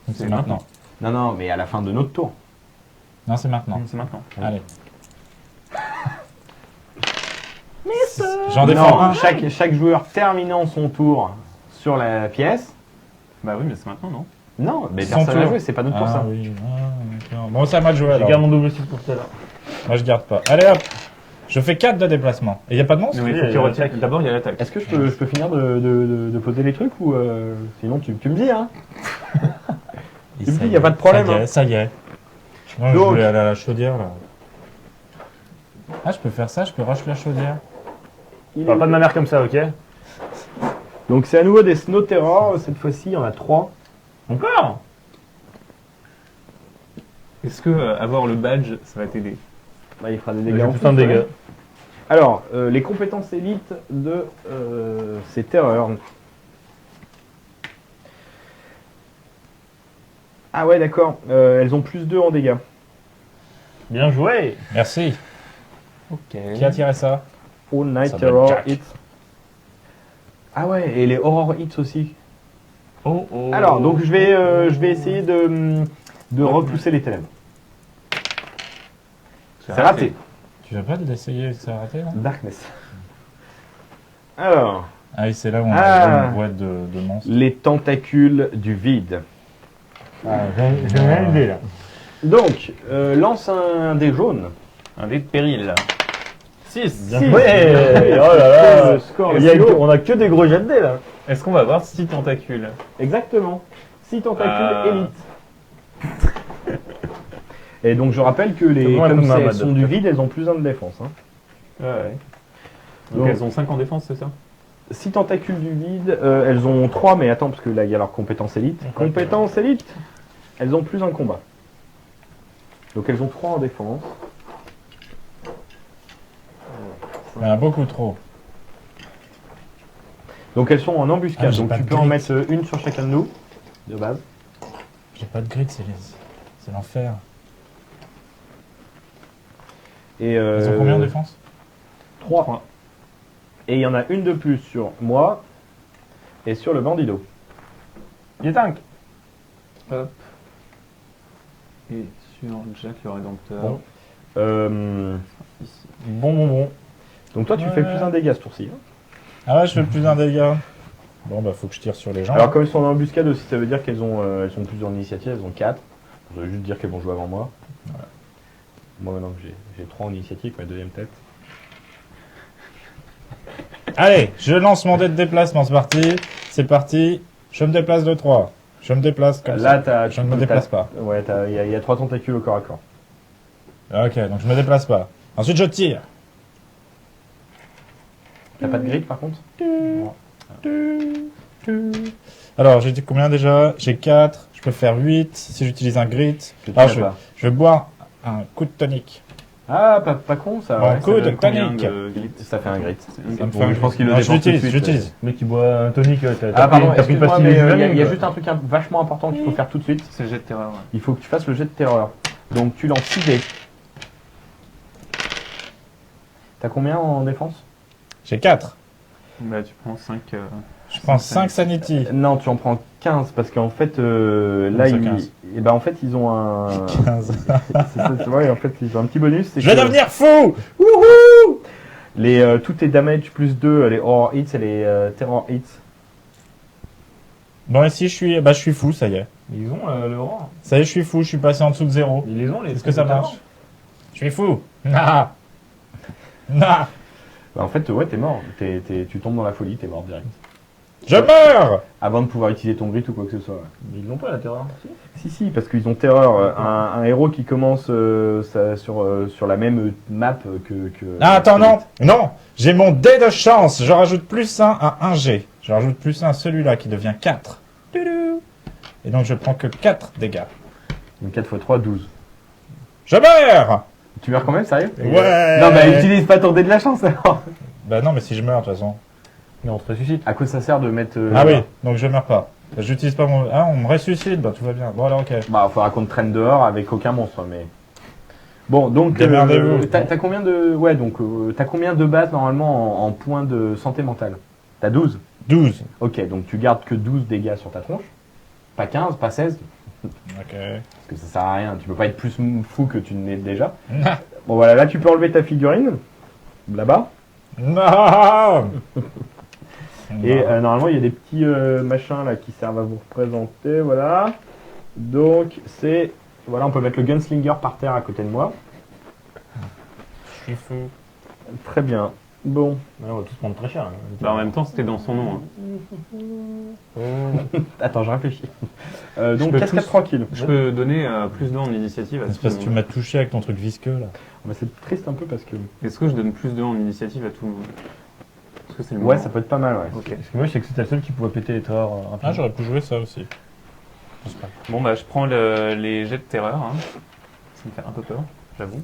Donc c'est maintenant. Non, non, mais à la fin de notre tour. Non, c'est maintenant. C'est maintenant. Allez. J'en défends Non, un. chaque joueur terminant son tour sur la pièce. Bah oui, mais c'est maintenant, non? Non, mais Son personne n'a tour. joué, c'est pas notre tour Ah ça. oui, d'accord. Bon, c'est à moi de jouer Je alors. garde mon double 6 pour tout à l'heure. Moi, je garde pas. Allez hop. Je fais 4 de déplacement. Et y a pas de monstre? Oui, il Oui, faut il y qu'il a retire. l'attaque. D'abord, il y a l'attaque. Est-ce que je peux finir de poser les trucs ou sinon tu me dis hein. Tu me dis, y a pas de problème, hein. Ça y est. Moi, je Donc. voulais aller à la chaudière là. Ah, je peux faire ça, je peux rush la chaudière. Parle pas de ma mère comme ça, ok? Donc c'est à nouveau des Snow Terror, cette fois-ci il y en a 3. Encore? Est-ce que avoir le badge, ça va t'aider? Bah, il fera des J'ai dégâts en plus un plus, dégât. ouais. Alors, les compétences élites de ces terreurs. Ah ouais d'accord, elles ont plus 2 en dégâts. Bien joué. Merci. Ok. Qui a tiré ça? All Night Ça Terror s'appelle Jack. Hits. Ah ouais, et les Horror Hits aussi. Oh, oh. Alors, donc je vais essayer de repousser les ténèbres. C'est raté. Tu veux pas l'essayer, ça a raté, non? Darkness. Alors, Ah oui, c'est là où on Ah. a une boîte de monstres. les tentacules du vide. J'ai rien idée là. Donc, lance un dé jaune. Un dé de péril. 6. Bien Si. joué. Oh là là. Le score Il est y a si haut. on a que des gros jets de dés là. Est-ce qu'on va avoir 6 tentacules? Exactement. 6 tentacules élites. Et donc je rappelle que C'est bon, un comme coup de main, elles Mad. sont du vide, elles ont plus 1 de défense. Hein. Ouais. Donc Donc- elles ont 5 en défense, c'est ça? 6 tentacules du vide, elles ont 3, mais attends, parce que là il y a leur compétence élite. D'accord. Compétence élite, elles ont plus 1 combat. Donc elles ont 3 en défense. Il y en a beaucoup trop. Donc elles sont en embuscade, Ah, j'ai donc pas tu de peux en grille. mettre une sur chacun de nous, de base. J'ai pas de grid, c'est l'enfer. Et Ils ont combien en défense? 3. Et il y en a une de plus sur moi et sur le bandido. Il est tank. Hop. Et sur Jack le Rédempteur. Bon. Ici. Bon. Donc toi, tu fais plus un dégât ce tour-ci. Hein. Ah ouais, je fais plus un dégât. Bon, bah, faut que je tire sur les gens. Alors, comme ils sont en embuscade aussi, ça veut dire qu'elles ont, elles sont plus en initiative, elles ont 4. Ça veut juste dire qu'elles vont jouer avant moi. Voilà. Moi, maintenant que j'ai 3 en initiative, ma deuxième tête. Allez, je lance mon dé de déplacement, c'est parti. C'est parti. Je me déplace de 3. Je me déplace comme Là, ça. Je ne me déplace pas. Ouais, il y a 3 tentacules au corps à corps. Ok, donc je me déplace pas. Ensuite, je tire. T'as pas de grille par contre? Alors, j'ai dit combien déjà? J'ai 4. Je peux faire 8 si j'utilise un grit. Je Alors, tire pas. je vais boire un coup de tonique. Ah, pas con ça. Bon, Ouais. coup de Combien tonique. de grit? Ça fait un grit. C'est un Ça me grit. fait un je pense qu'il le Non, dépense tout de suite. j'utilise. Le mec qui boit un tonic, Ah pardon, t'as pris une excuse-moi, pastille mais il vitamine, y a quoi. juste un truc vachement important qu'il faut faire tout de suite. C'est le jet de terreur. Ouais. Il faut que tu fasses le jet de terreur. Donc tu lances 6 dés. T'as combien en défense? J'ai 4. Bah, tu prends 5. Je prends 5 sanity. Non, tu en prends 15 parce qu'en fait, là, ça, 15. en fait, ils ont un. 15. c'est vrai, en fait, ils ont un petit bonus. C'est Je vais que devenir fou. tous tes damage plus 2, les horror hits et les terror hits. Bon, ici, je suis fou, ça y est. Ils ont le rang. Ça y est, je suis fou, je suis passé en dessous de 0. Ils les ont, les Est-ce que ça marche? Je suis fou. Ah. Ah. Bah, en fait, ouais, t'es mort. Tu tombes dans la folie, t'es mort direct. Je meurs. Avant de pouvoir utiliser ton grit ou quoi que ce soit. Ouais. Ils l'ont pas, la terreur. Si, parce qu'ils ont terreur. Un héros qui commence sur la même map que. Ah, attends, non. Non. J'ai mon dé de chance. Je rajoute plus 1 à 1G. Je rajoute plus 1 à celui-là qui devient 4. Toudou. Et donc, je prends que 4 dégâts. Donc 4 x 3, 12. Je meurs. Tu meurs quand même, sérieux? Ouais. Non, bah utilise pas ton dé de la chance alors. Bah non, mais si je meurs, de toute façon. Mais on te ressuscite. À quoi ça sert de mettre. Ah oui, donc je meurs pas. J'utilise pas mon... Ah, on me ressuscite, bah tout va bien. Bon alors, ok. Bah, faudra qu'on te traîne dehors avec aucun monstre, mais. Bon, donc. Démerdez-vous. T'as combien de. Ouais, donc. T'as combien de base normalement en points de santé mentale? T'as 12? 12. Ok, donc tu gardes que 12 dégâts sur ta tronche. Pas 15, pas 16. Ok. Parce que ça sert à rien. Tu peux pas être plus fou que tu n'es déjà. Bon, voilà, là tu peux enlever ta figurine. Là-bas. Non. Et normalement, il y a des petits machins là qui servent à vous représenter. Voilà. Donc, c'est. Voilà, on peut mettre le gunslinger par terre à côté de moi. Je suis fou. Très bien. Bon. Ouais, on va tous prendre très cher. Hein. Bah, en même temps, c'était dans son nom. Hein. Attends, je réfléchis. Je Donc, peux 4-4 tous- tranquille. Je peux donner plus 2 en initiative à C'est tout parce le que tu monde. m'as touché avec ton truc visqueux là. Bah, c'est triste un peu parce que. Est-ce que je donne plus 2 en initiative à tout le monde? Est-ce que c'est le Ouais, moment ça peut être pas mal, ouais. Ok. Ce que moi, c'est que c'était le seul qui pouvait péter les terreurs rapidement. Ah, j'aurais pu jouer ça aussi. Je sais pas. Bon, bah, je prends les jets de terreur. Hein. Ça me fait un peu peur, j'avoue.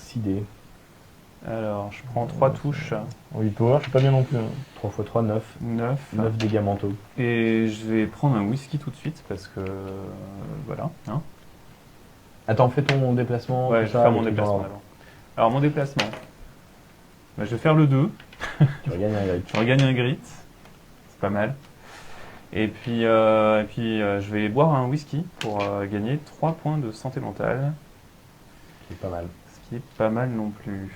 6 dés. Alors, je prends 3 touches, Oui, power, je suis pas bien non plus. Hein. 3 x 3, 9. 9. 9 dégâts mentaux. Et je vais prendre un whisky tout de suite parce que. Voilà. Hein. Attends, fais ton déplacement. Ouais, tout je ça, vais faire mon le truc déplacement dans l'ordre. d'abord. Alors, mon déplacement. Bah, je vais faire le 2. Tu vas gagner un grit. Je regagne un grit. C'est pas mal. Et puis, je vais boire un whisky pour gagner 3 points de santé mentale. C'est pas mal. Ce qui est pas mal non plus.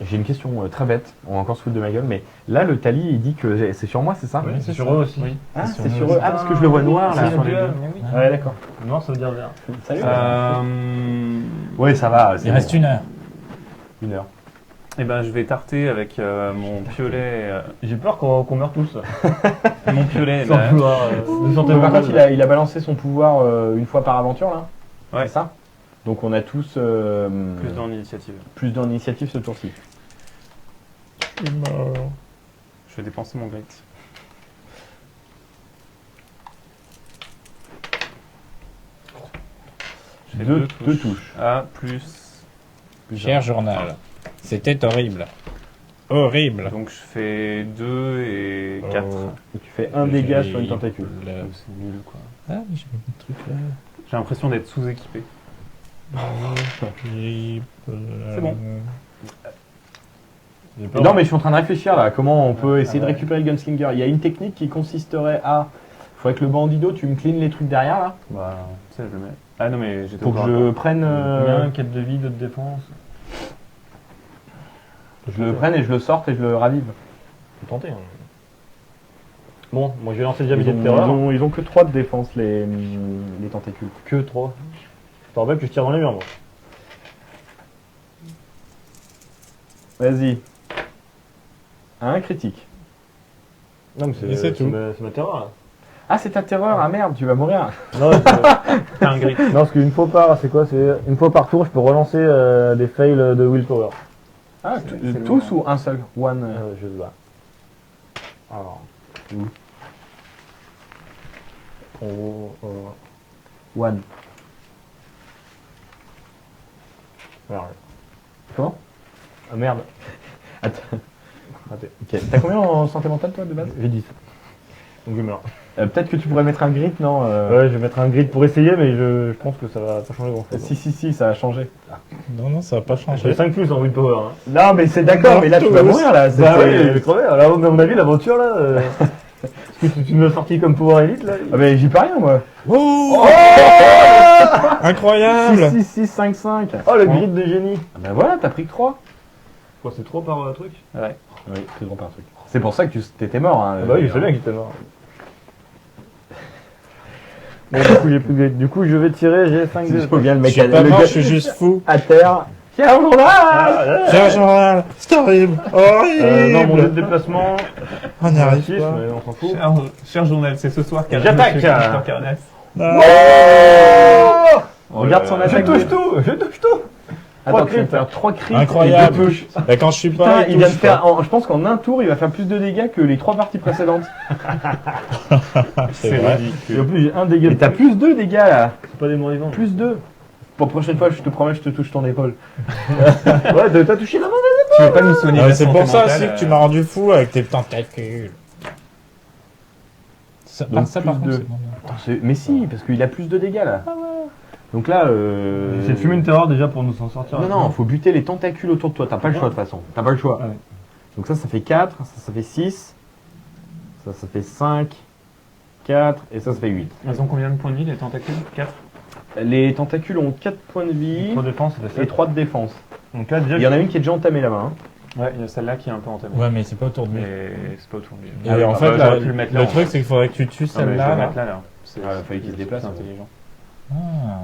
J'ai une question très bête. On va encore se foutre de ma gueule, mais là, le tali, il dit que c'est sur moi, c'est ça? Oui, c'est sur eux aussi. Oui. Ah, c'est c'est sur sur nous. eux. Ah, parce que je le vois noir là. C'est sur les duel, deux. mais oui. Ouais, d'accord. Non, ça veut dire vert. Salut. Euh, Ouais, ça va. Il reste 1 heure. 1 heure. Eh ben, je vais tarter avec mon piolet. J'ai peur qu'on meure tous. Mon piolet. Sans là. pouvoir. de santé Par contre, mentale. il a balancé son pouvoir une fois par aventure là. Ouais. C'est ça? Donc on a tous Plus dans l'initiative. plus d'initiative ce tour-ci. Je suis mort. Je vais dépenser mon grit. Je fais Deux touches. Ah, plus. Cher journal. C'était horrible. Horrible. Donc je fais 2 et 4. Oh. Et tu fais un dégât sur une tentacule. C'est nul quoi. Ah, mais j'ai mis mon truc là. J'ai l'impression d'être sous-équipé. C'est bon. J'ai peur. Non mais je suis en train de réfléchir là, comment on peut essayer de récupérer le gunslinger. Il y a une technique qui consisterait à Faudrait que le bandido, tu me clean les trucs derrière là. Bah, ça, je le mets. Ah non, mais j'étais Faut au que corps à je corps. prenne. Combien 4 de vie, 2 de défense. Je le prenne et je le sorte et je le ravive. Faut tenter. Hein. Bon, moi je vais lancer déjà mes Ils jets de terreur. ils ont que 3 de défense, les tentacules. Que 3. Je te rappelle que je tire dans les murs, moi. Vas-y. Un critique. Non, mais Et c'est tout. c'est ma terreur là. Ah, c'est ta terreur. Ah merde, tu vas mourir. Non, T'as un gris. non, parce qu'une fois par, c'est quoi? C'est une fois par tour, je peux relancer des fails de willpower. Ah, c'est tous loin. ou un seul? One. Je sais pas. Alors. One. Merde. Comment? Ah merde. Attends. Raté. Ok. T'as combien en santé mentale toi de base? J'ai 10. Donc je meurs. Peut-être que tu pourrais mettre un grid, non Ouais, je vais mettre un grid pour essayer, mais je pense que ça va pas changer grand chose. Si, ça a changé. Non, ça va pas J'ai changer. 5 plus en willpower. Hein. Non, mais c'est d'accord, mais là tu vas mourir là. Bah ouais, je vais crever. Alors, à mon avis, l'aventure là. Parce que tu me l'as sorti comme Power Elite là. Ah, mais j'y peux rien moi. Oh, incroyable. 6, 6, 5, 5. Oh, le grid de génie. Ah ben voilà, t'as pris que 3. Quoi, c'est 3 par truc? Ouais. Oui, très grand par truc. C'est pour ça que tu t'étais mort. Hein, Ah bah oui, je sais bien qu'il était mort. Bon, du coup, j'ai plus de grid. Du coup, je vais tirer, j'ai 5 Il de. faut bien le Je mec suis pas mort, je suis juste fou. à terre. Tiens, on là. Tiens, journal, c'est horrible. Horrible. Non, mon jet de déplacement. On n'y arrive 6, pas. mais on s'en fout. Cher journal, c'est ce soir J'attaque. Non. Regarde son Je attaque. touche tout, je touche tout. Attends, Trois tu vas crits. faire 3 crits. Incroyable. Et 2 touches. Bah, quand je suis Putain, pas, il vient de faire. Je pense qu'en un tour, il va faire plus de dégâts que les 3 parties précédentes. C'est vrai. Et en plus, j'ai un dégât. Et t'as plus 2 dégâts là. C'est pas des morts vivants. Plus 2. Pour la prochaine fois, je te promets, je te touche ton épaule. Ouais, t'as touché la main. Tu veux pas nous soigner Ah, la c'est santé pour ça mentale, aussi que tu m'as rendu fou avec tes tentacules. Ça, Donc, ça plus par contre, deux. c'est bon. Attends, mais si, parce qu'il a plus de dégâts là. Donc là, J'ai fumé une terreur déjà pour nous en sortir. Non, faut buter les tentacules autour de toi. T'as pas le choix de toute façon. T'as pas le choix. Ah ouais. Donc ça fait 4, ça fait 6, ça fait 5, 4 et ça fait 8. Ils ont combien de points de vie les tentacules 4. Les tentacules ont 4 points de vie 3 défense, ça fait et 7. 3 de défense. Donc là, déjà. Il y en a une qui est déjà entamée là-bas. Hein. Ouais, il y a celle-là qui est un peu entamée. Ouais, mais c'est pas autour de lui. Mais c'est pas autour de lui. Et Ah oui, en bah, fait, j'aurais pu le mettre là, le en truc, fait. c'est qu'il faudrait que tu tues Non, mais je vais celle-là. le là. mettre là. C'est Ah, il fallait qu'il se déplace, c'est ouais. intelligent. Ah,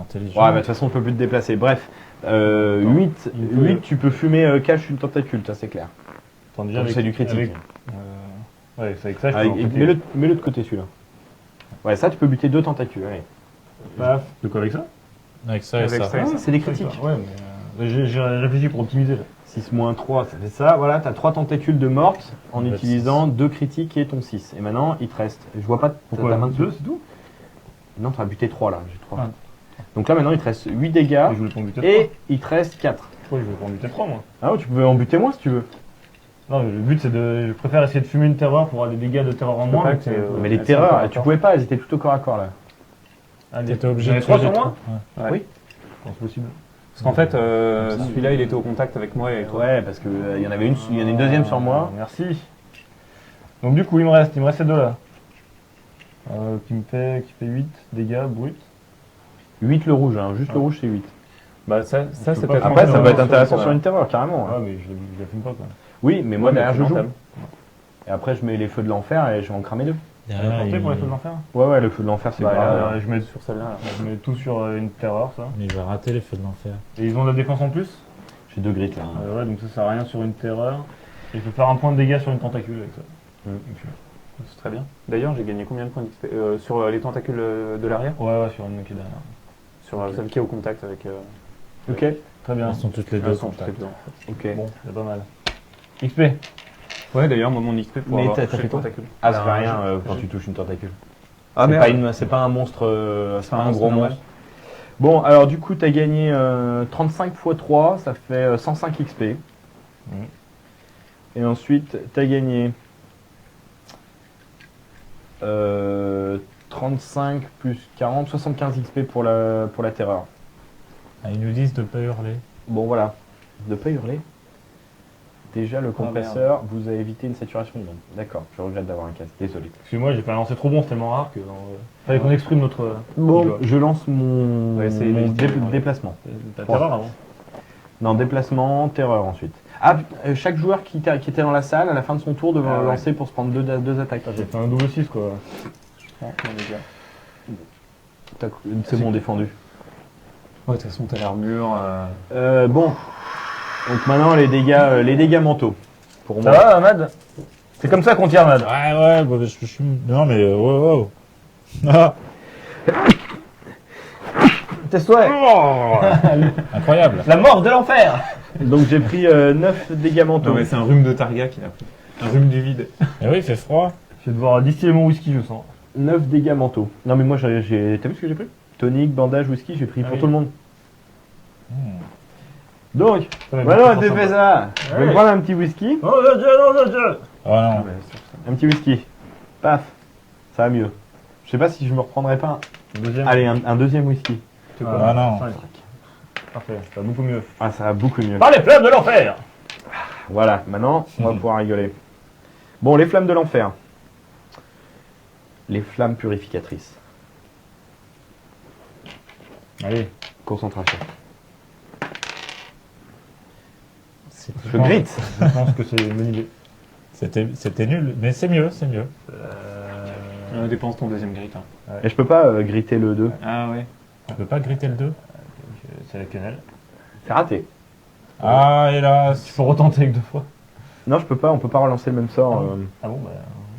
intelligent. Ouais, bah de toute façon, on peut plus te déplacer. Bref, 8, peut- 8, tu peux fumer cache une tentacule, ça c'est clair. Attends, déjà, Donc, avec- c'est du critique. avec- Ouais, c'est avec ça, je peux Avec- en péter. Mets-le de côté celui-là. Ouais, ça tu peux buter 2 tentacules. Allez. Paf. De quoi avec ça? Avec ça et Avec ça. ça. Ah, c'est des critiques. Ouais, mais j'ai réfléchi pour optimiser là. 6 moins 3, ça fait ça. Voilà, t'as 3 tentacules de morte en Ouais, utilisant 2 critiques et ton 6. Et maintenant, il te reste. Je vois pas Pourquoi ta main 2, dessus. c'est tout? Non, tu as buté 3 là. J'ai 3. Ah. Donc là, maintenant, il te reste 8 dégâts Et je voulais pas en buter 3. et il te reste 4. Pourquoi je voulais pas en buter 3 moi? Ah ouais, tu peux en buter moins si tu veux. Non, mais le but c'est de. Je préfère essayer de fumer une terreur pour avoir des dégâts de terreur en peux moins. pas mais que c'est- c'est- Mais les elles sont terreurs, pas tu d'accord. pouvais pas, elles étaient toutes au corps à corps là. Allez, T'étais obligé j'en ai de 3 tuer sur les moi? trois. Ouais. Ouais. C'est possible. Parce qu'en fait, celui-là, il était au contact avec moi et toi. Ouais, parce que il y en avait une, il y en a une deuxième sur moi. Merci. Donc du coup, il me reste ces deux là. Qui fait 8 dégâts bruts. 8 le rouge, hein. Juste le rouge c'est 8. Bah ça peux c'est pas peut-être faire Après, ça ça va peut être être intéressant ouais. sur une terreur, carrément. Ouais, hein. mais je la fume pas quoi. Oui, mais moi Ouais, derrière mais je tu joue. l'entames. Et après, je mets les feux de l'enfer et je vais en cramer 2. T'as Derrière, tenté il... pour les feux de l'enfer? Ouais, le feu de l'enfer c'est Bah, grave. Je mets Sur celle-là. Je mets tout sur une terreur, ça. il va rater les feux de l'enfer. Et ils ont de la défense en plus? J'ai 2 grittes là. Ouais, donc ça sert à rien sur une terreur. Et je peux faire un point de dégâts sur une tentacule avec ça. C'est très bien. D'ailleurs, j'ai gagné combien de points d'XP sur les tentacules de l'arrière? Ouais, sur une qui est derrière. Sur celle qui est au contact avec. Ok, Très bien. Elles sont toutes les elles deux sont toutes les contacts. deux, en fait. ok. Bon, c'est pas mal. XP. Ouais, d'ailleurs, moi, mon XP pour Mais avoir t'as touché fait le quoi tentacule. Ah, ça fait Ben, rien je- quand tu touches une tentacule. Ah c'est merde. pas une, c'est pas un monstre, c'est pas un monstre gros normal. monstre. Bon, alors du coup, t'as gagné 35 x 3, ça fait 105 XP. Et ensuite, t'as gagné 35 plus 40, 75 XP pour la terreur. Ah, ils nous disent de pas hurler. Bon, voilà. De pas hurler. Déjà, le compresseur vous a évité une saturation de bombe. D'accord, je regrette d'avoir un casque, désolé. Excuse-moi, j'ai pas lancé trop bon, c'est tellement rare que. Fallait qu'on exprime notre. Bon, je lance mon, On va essayer mon d'éviter, déplacement. T'as terreur avant. Non, déplacement, terreur ensuite. Ah, chaque joueur qui était dans la salle, à la fin de son tour, devait Ah ouais. lancer pour se prendre deux attaques. J'ai fait un double 6 quoi. C'est bon, défendu. Ouais, de toute façon, t'as l'armure. Bon, donc maintenant les dégâts mentaux. Pour Ça moi. va, Ahmad? C'est comme ça qu'on tire, Ahmad. Ouais, bah, je suis... Non, mais... wow. Ah, Teste-toi. incroyable. La mort de l'enfer. Donc j'ai pris 9 dégâts mentaux. Non, mais c'est un rhume de Targa qu'il a pris. Un rhume du vide. Et oui, il fait froid. Je vais devoir distiller mon whisky, je sens. 9 dégâts mentaux. Non mais moi t'as vu ce que j'ai pris? Tonique, bandage, whisky, j'ai pris Ah pour oui. tout le monde. Hmm. Donc, Ça voilà, t'es fait ça. Je vais Ouais. prendre un petit whisky. Oh mon Dieu, non, mon Dieu. Oh non. Un petit whisky. Paf. Ça va mieux. Je sais pas si je me reprendrai pas. Deuxième. Allez, un deuxième whisky. Ah non. Parfait, ça va beaucoup mieux. Ah, ça va beaucoup mieux. Par les flammes de l'enfer. Voilà, maintenant, on va pouvoir rigoler. Bon, les flammes de l'enfer. Les flammes purificatrices. Allez. Concentration. C'était- Je grite. Je pense que c'est une bonne idée. C'était nul, mais c'est mieux, c'est mieux. Dépense ton deuxième grille. Hein. Et je peux pas griter le 2. Ah ouais. Tu peux pas griter le 2? C'est la quenelle. C'est raté. Ah, Il hélas. faut retenter avec 2 fois. Non, je peux pas, on peut pas relancer le même sort. Ah bon, bah.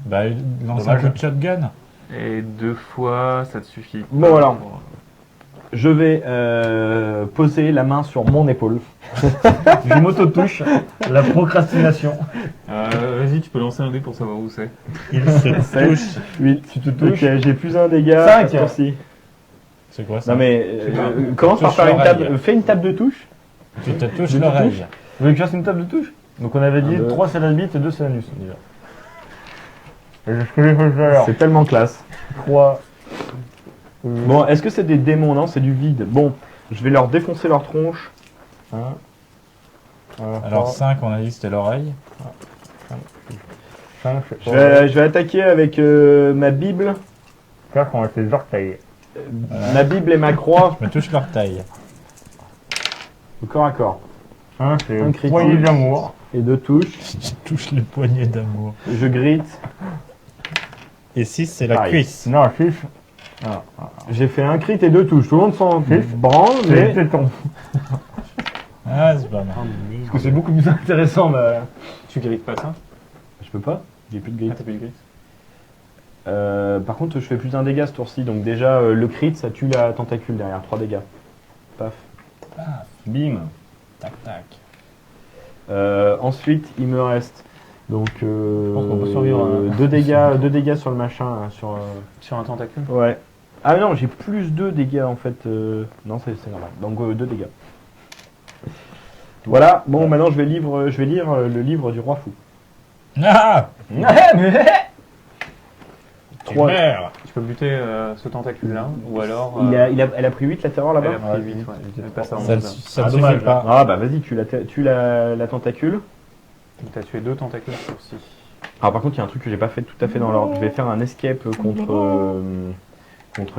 Bah, lance un Dommage. coup de shotgun. Et 2 fois, ça te suffit. Bon, alors. Je vais poser la main sur mon épaule. Je m'auto-touche. La procrastination. Vas-y, tu peux lancer un dé pour savoir où c'est. Il se touche. 8. Tu te Ok, touches. j'ai plus un dégât. Cinq. à ce tour-ci. C'est quoi ça? Non mais, commence par Touche faire une l'oreille. table. Fais une table de touche. Tu te touches Je te l'oreille. touche. Vous voulez que je fasse une table de touche? Donc on avait dit 2. 3 c'est la bite et 2 c'est l'anus déjà. Et ce que j'ai fait alors. C'est tellement classe. 3. Bon, est-ce que c'est des démons? Non, c'est du vide. Bon, je vais leur défoncer leur tronche. 1. Alors 5, on a dit c'était l'oreille. 5. Je vais attaquer avec ma Bible. 4 on a fait les orteils. Ma Bible et ma croix. Je me touche l'orteil. Au corps à corps. 1 c'est Un critique. poignée d'amour. Et 2 touches. Je touche les poignets d'amour. Je grite. Et 6, c'est la Pareil. cuisse. Non, 6. J'ai fait un crit et 2 touches. Tout le monde s'en branle, C'est mais... téton. Ah, c'est pas mal. Parce que c'est beaucoup plus intéressant. Bah... Tu grites pas ça? Je peux pas. J'ai plus de Ah, grite. t'as plus de grille? Par contre, je fais plus d'un dégât ce tour-ci. Donc déjà, le crit, ça tue la tentacule derrière. 3 dégâts. Paf. Bim. Tac, tac. Ensuite, il me reste donc pense qu'on peut survivre, hein. 2 dégâts sur le machin. Là, sur, Sur un tentacule? Ouais. Ah non, j'ai plus 2 dégâts en fait. Non, c'est normal. Donc 2 dégâts. Voilà. Bon, maintenant je vais lire le livre du roi fou. Ah! Tu 3. meurs! Tu peux buter ce tentacule-là, ou alors... Elle a pris 8 la terreur là-bas. Elle a pris 8, ouais. Elle est passée en Ça ne mode. ça Ah, ne dommage. suffit pas. Ah bah vas-y, tue la tentacule. Donc t'as tué 2 tentacules ce tour-ci. Alors par contre, il y a un truc que j'ai pas fait tout à fait dans l'ordre. Je vais faire un escape contre